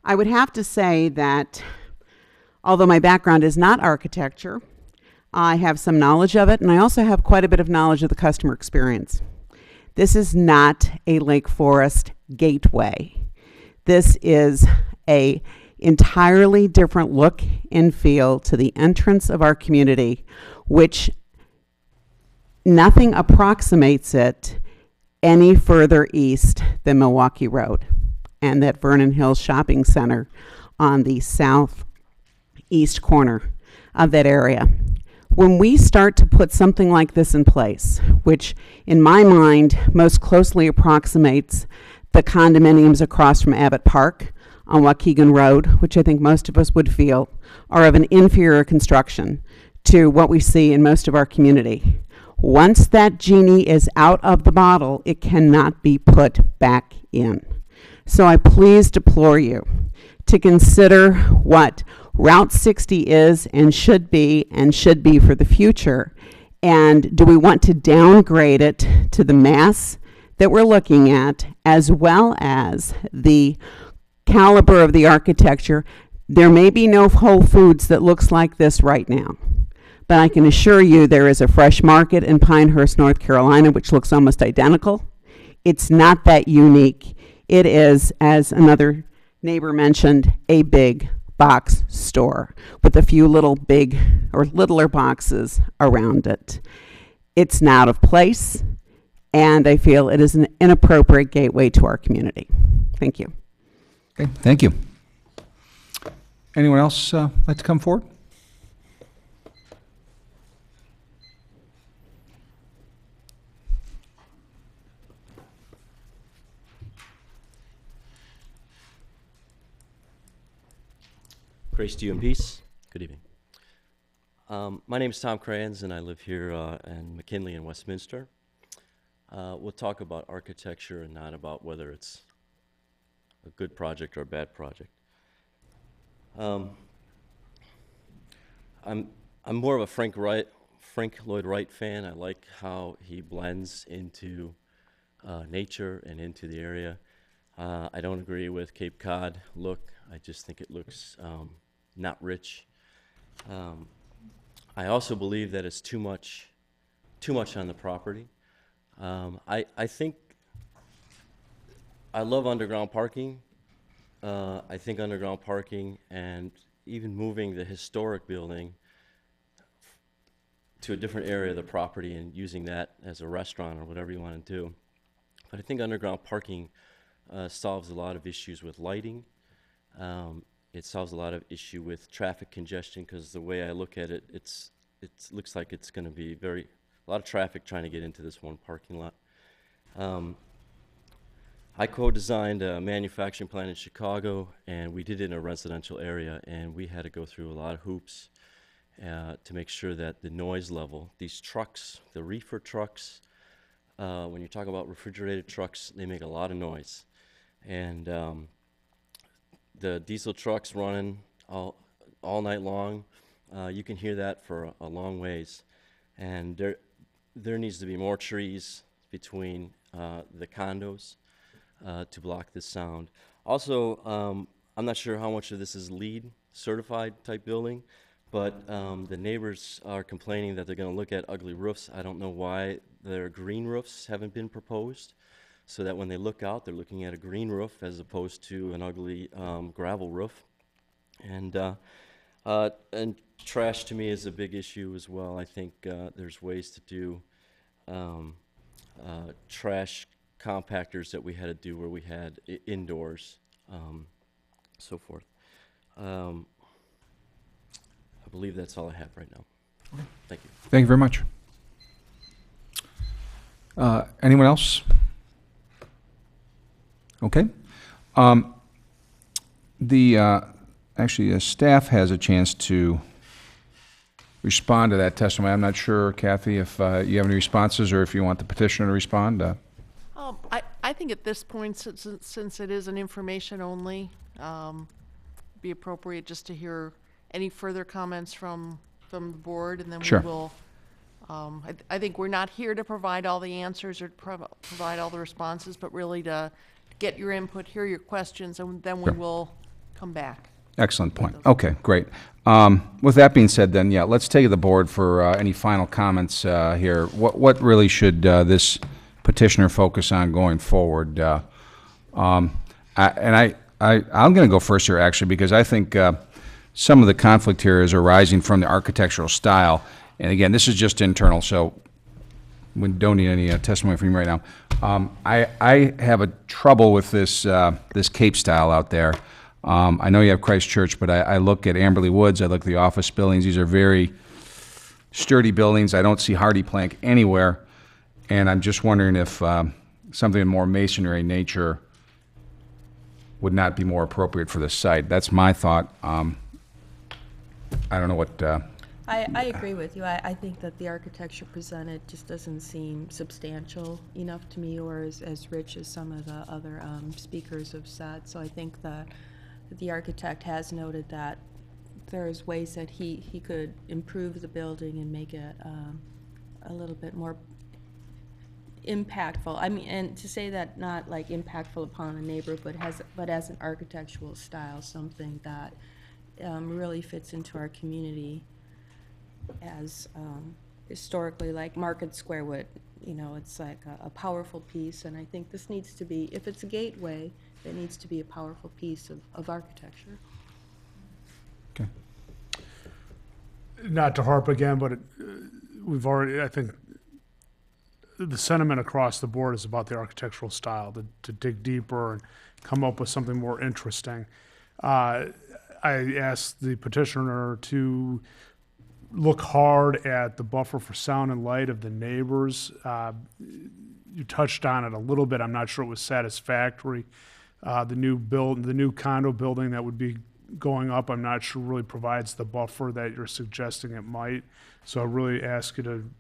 I would have to say that Although my background is not architecture, I have some knowledge of it, and I also have quite a bit of knowledge of the customer experience. This is not a Lake Forest gateway. This is a entirely different look and feel to the entrance of our community, which nothing approximates it any further east than Milwaukee Road and that Vernon Hills Shopping Center on the southeast corner of that area. When we start to put something like this in place, which in my mind most closely approximates the condominiums across from Abbott Park on Waukegan Road, which I think most of us would feel are of an inferior construction to what we see in most of our community. Once that genie is out of the bottle, it cannot be put back in. So I please deplore you to consider what Route 60 is and should be for the future. And do we want to downgrade it to the mass that we're looking at, as well as the caliber of the architecture? There may be no Whole Foods that looks like this right now, but I can assure you there is a Fresh Market in Pinehurst, North Carolina, which looks almost identical. It's not that unique. It is, as another neighbor mentioned, a big box store with a few little big or littler boxes around it. It's not out of place, and I feel it is an inappropriate gateway to our community. Thank you. Okay, thank you. Anyone else like to come forward? Grace to you and peace. Good evening. My name is Tom Crayons, and I live here in McKinley and Westminster. We'll talk about architecture and not about whether it's a good project or a bad project. I'm more of a Frank Lloyd Wright fan. I like how he blends into nature and into the area. I don't agree with Cape Cod look. I just think it looks not rich. I also believe that it's too much on the property. I think I love underground parking. I think underground parking and even moving the historic building to a different area of the property and using that as a restaurant or whatever you want to do. But I think underground parking solves a lot of issues with lighting. It solves a lot of issue with traffic congestion, because the way I look at it, it looks like it's going to be a lot of traffic trying to get into this one parking lot. I co-designed a manufacturing plant in Chicago, and we did it in a residential area, and we had to go through a lot of hoops to make sure that the noise level, these trucks, the reefer trucks, when you're talking about refrigerated trucks, they make a lot of noise. And the diesel trucks running all night long, you can hear that for a long ways. And there needs to be more trees between the condos to block this sound. Also, I'm not sure how much of this is LEED certified type building, but the neighbors are complaining that they're going to look at ugly roofs. I don't know why their green roofs haven't been proposed, so that when they look out, they're looking at a green roof as opposed to an ugly gravel roof. And trash to me is a big issue as well. I think there's ways to do trash compactors that we had to do where we had indoors, so forth. I believe that's all I have right now. Thank you. Thank you very much. Anyone else? Okay. Actually, staff has a chance to respond to that testimony. I'm not sure, Kathy, if you have any responses or if you want the petitioner to respond. I think at this point, since it is an information only, be appropriate just to hear any further comments from the board, and then Sure. we will. I think we're not here to provide all the answers or provide all the responses, but really to get your input, hear your questions, and then we Sure. will come back. Excellent point. Okay, great. With that being said, then, yeah, let's take the board for any final comments here. What really should this petitioner focus on going forward? I'm going to go first here, actually, because I think some of the conflict here is arising from the architectural style. And again, this is just internal, so we don't need any testimony from you right now. I have a trouble with this Cape style out there. I know you have Christ Church, but I look at Amberley Woods, I look at the office buildings. These are very sturdy buildings. I don't see hardy plank anywhere, and I'm just wondering if something in more masonry nature would not be more appropriate for this site. That's my thought. I don't know what... I agree with you. I think that the architecture presented just doesn't seem substantial enough to me, or as rich as some of the other speakers have said. So I think that the architect has noted that there's ways that he could improve the building and make it a little bit more impactful. I mean, and to say that not like impactful upon a neighbor, but as an architectural style, something that really fits into our community as historically, like Market Square would, you know, it's like a powerful piece, and I think this needs to be, if it's a gateway, it needs to be a powerful piece of architecture. Okay. Not to harp again, but we've already, I think, the sentiment across the board is about the architectural style, to dig deeper and come up with something more interesting. I asked the petitioner to look hard at the buffer for sound and light of the neighbors. You touched on it a little bit. I'm not sure it was satisfactory. The new condo building that would be going up, I'm not sure really provides the buffer that you're suggesting it might. So I really ask you to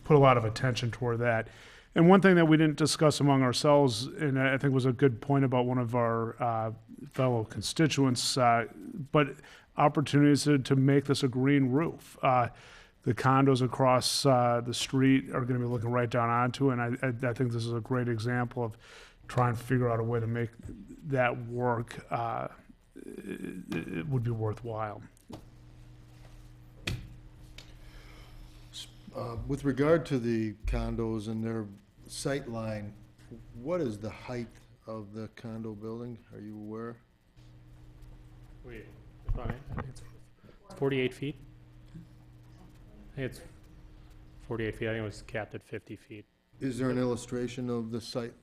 put a lot of attention toward that. And one thing that we didn't discuss among ourselves, and I think was a good point about one of our fellow constituents, but opportunities to make this a green roof. The condos across the street are going to be looking right down onto it, and I think this is a great example of trying to figure out a way to make that work. It would be worthwhile. With regard to the condos and their sight line, what is the height of the condo building? Are you aware? Wait, it's 48 feet. I think it's 48 feet. I think it was capped at 50 feet. Is there an illustration of the sight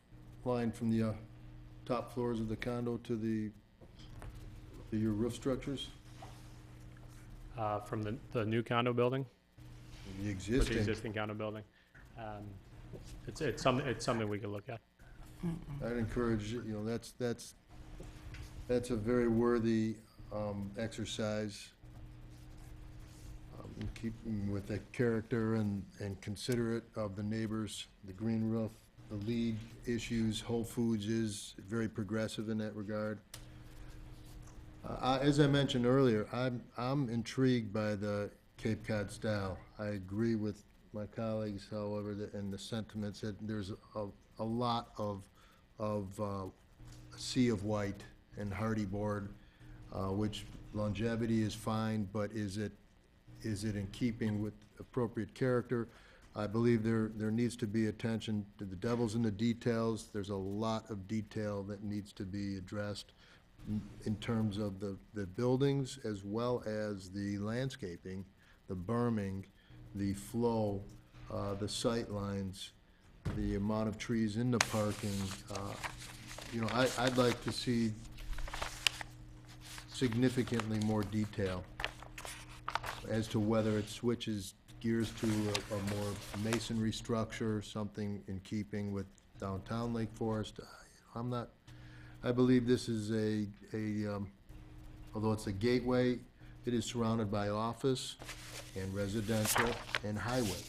line from the top floors of the condo to your roof structures? From the new condo building? The Or existing? the existing condo building. It's something we could look at. I'd encourage, you know, that's a very worthy exercise in keeping with the character and considerate of the neighbors. The green roof, the lead issues, Whole Foods is very progressive in that regard. As I mentioned earlier, I'm intrigued by the Cape Cod style. I agree with my colleagues, however, and the sentiments that there's a lot of a sea of white and hardy board, which longevity is fine, but is it in keeping with appropriate character? I believe there needs to be attention to the devil's in the details. There's a lot of detail that needs to be addressed in terms of the buildings as well as the landscaping, the berming, the flow, the sight lines, the amount of trees in the parking. You know, I'd like to see significantly more detail as to whether it switches gears to a more masonry structure, something in keeping with downtown Lake Forest. I believe this is although it's a gateway, it is surrounded by office and residential and highway.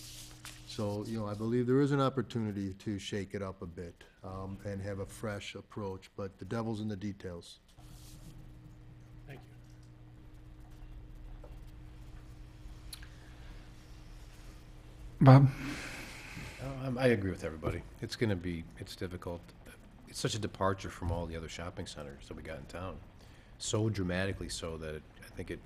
So, you know, I believe there is an opportunity to shake it up a bit and have a fresh approach, but the devil's in the details. Thank you. Bob? I agree with everybody. It's difficult. It's such a departure from all the other shopping centers that we got in town. So dramatically so that I think it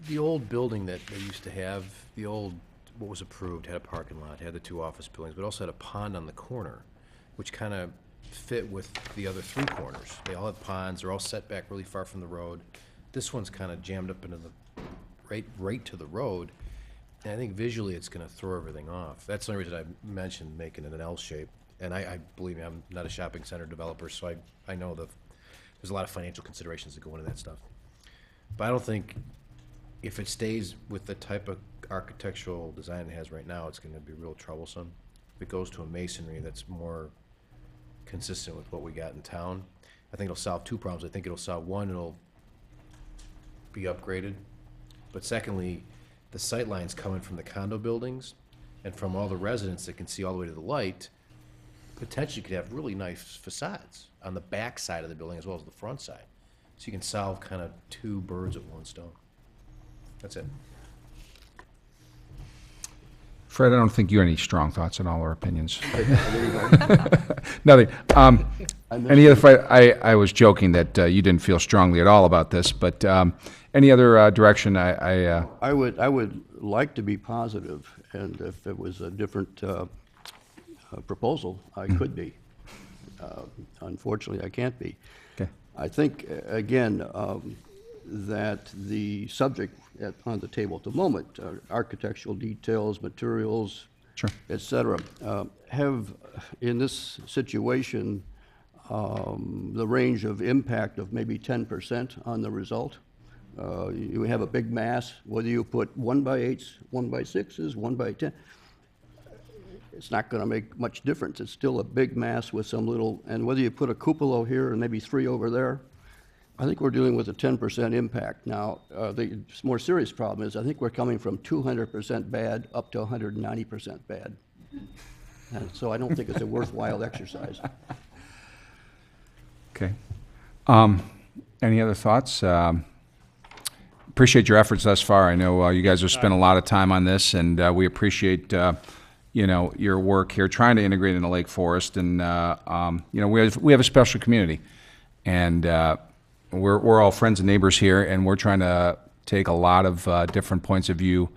The old building that they used to have, the old, what was approved, had a parking lot, had the 2 office buildings, but also had a pond on the corner, which kind of fit with the other 3 corners. They all have ponds, they're all set back really far from the road. This one's kind of jammed up into the, right to the road, and I think visually it's gonna throw everything off. That's the only reason I mentioned making it an L shape. And I believe me, I'm not a shopping center developer, so I know there's a lot of financial considerations that go into that stuff. But I don't think, if it stays with the type of architectural design it has right now, it's gonna be real troublesome. If it goes to a masonry that's more consistent with what we got in town, I think it'll solve 2 problems. I think it'll solve one, it'll be upgraded. But secondly, the sight lines coming from the condo buildings and from all the residents that can see all the way to the light, potentially could have really nice facades on the back side of the building as well as the front side. So you can solve kind of 2 birds with 1 stone. That's it. Fred, I don't think you have any strong thoughts on all our opinions. Nothing. Any other, I was joking that you didn't feel strongly at all about this, but any other direction? I would like to be positive, and if it was a different proposal, I could be. Unfortunately, I can't be. Okay. I think, again, that the subject on the table at the moment, architectural details, materials, sure, et cetera, have, in this situation, the range of impact of maybe 10% on the result. You have a big mass, whether you put 1x8s, 1x6s, 1x10, it's not going to make much difference. It's still a big mass with some little, and whether you put a cupola here and maybe 3 over there, I think we're dealing with a 10% impact. Now, the more serious problem is I think we're coming from 200% bad up to 190% bad. And so I don't think it's a worthwhile exercise. Okay. Any other thoughts? Appreciate your efforts thus far. I know you guys have spent a lot of time on this, and we appreciate your work here trying to integrate into Lake Forest. And we have a special community, and we're all friends and neighbors here, and we're trying to take a lot of different points of view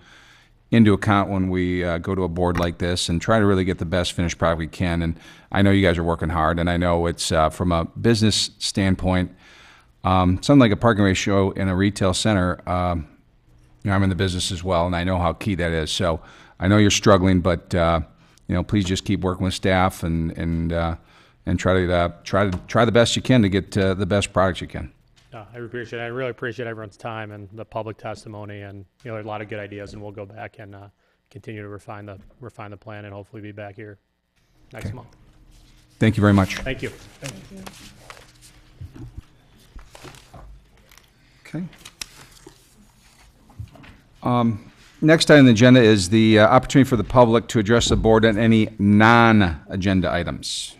into account when we go to a board like this and try to really get the best finished product we can. And I know you guys are working hard, and I know it's from a business standpoint, something like a parking ratio in a retail center, I'm in the business as well, and I know how key that is. So I know you're struggling, but please just keep working with staff and try the best you can to get the best products you can. I appreciate it. I really appreciate everyone's time and the public testimony, and there are a lot of good ideas, and we'll go back and continue to refine the plan and hopefully be back here next month. Thank you very much. Thank you. Thank you. Okay. Next item on the agenda is the opportunity for the public to address the board on any non-agenda items.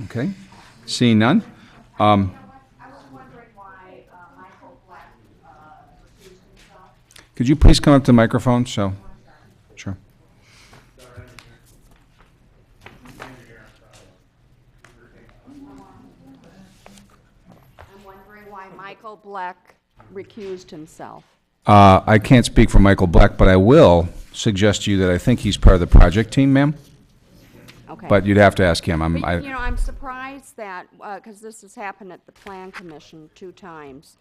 Okay. Seeing none. I was wondering why Michael Bleck recused himself. Could you please come up to the microphone? So, sure. I'm wondering why Michael Bleck recused himself. I can't speak for Michael Bleck, but I will suggest to you that I think he's part of the project team, ma'am. Okay. But you'd have to ask him. I'm surprised that, because this has happened at the Plan Commission 2 times.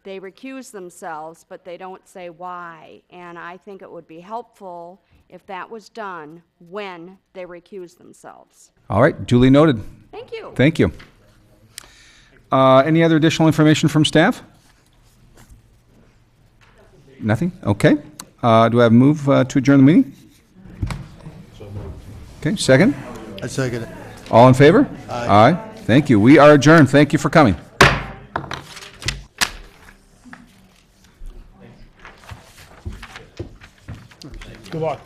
They recuse themselves, but they don't say why. And I think it would be helpful if that was done when they recuse themselves. All right, duly noted. Thank you. Thank you. Any other additional information from staff? Nothing? Okay. Do I have a move to adjourn the meeting? Okay, second? I second it. All in favor? Aye. Thank you. We are adjourned. Thank you for coming. Good luck.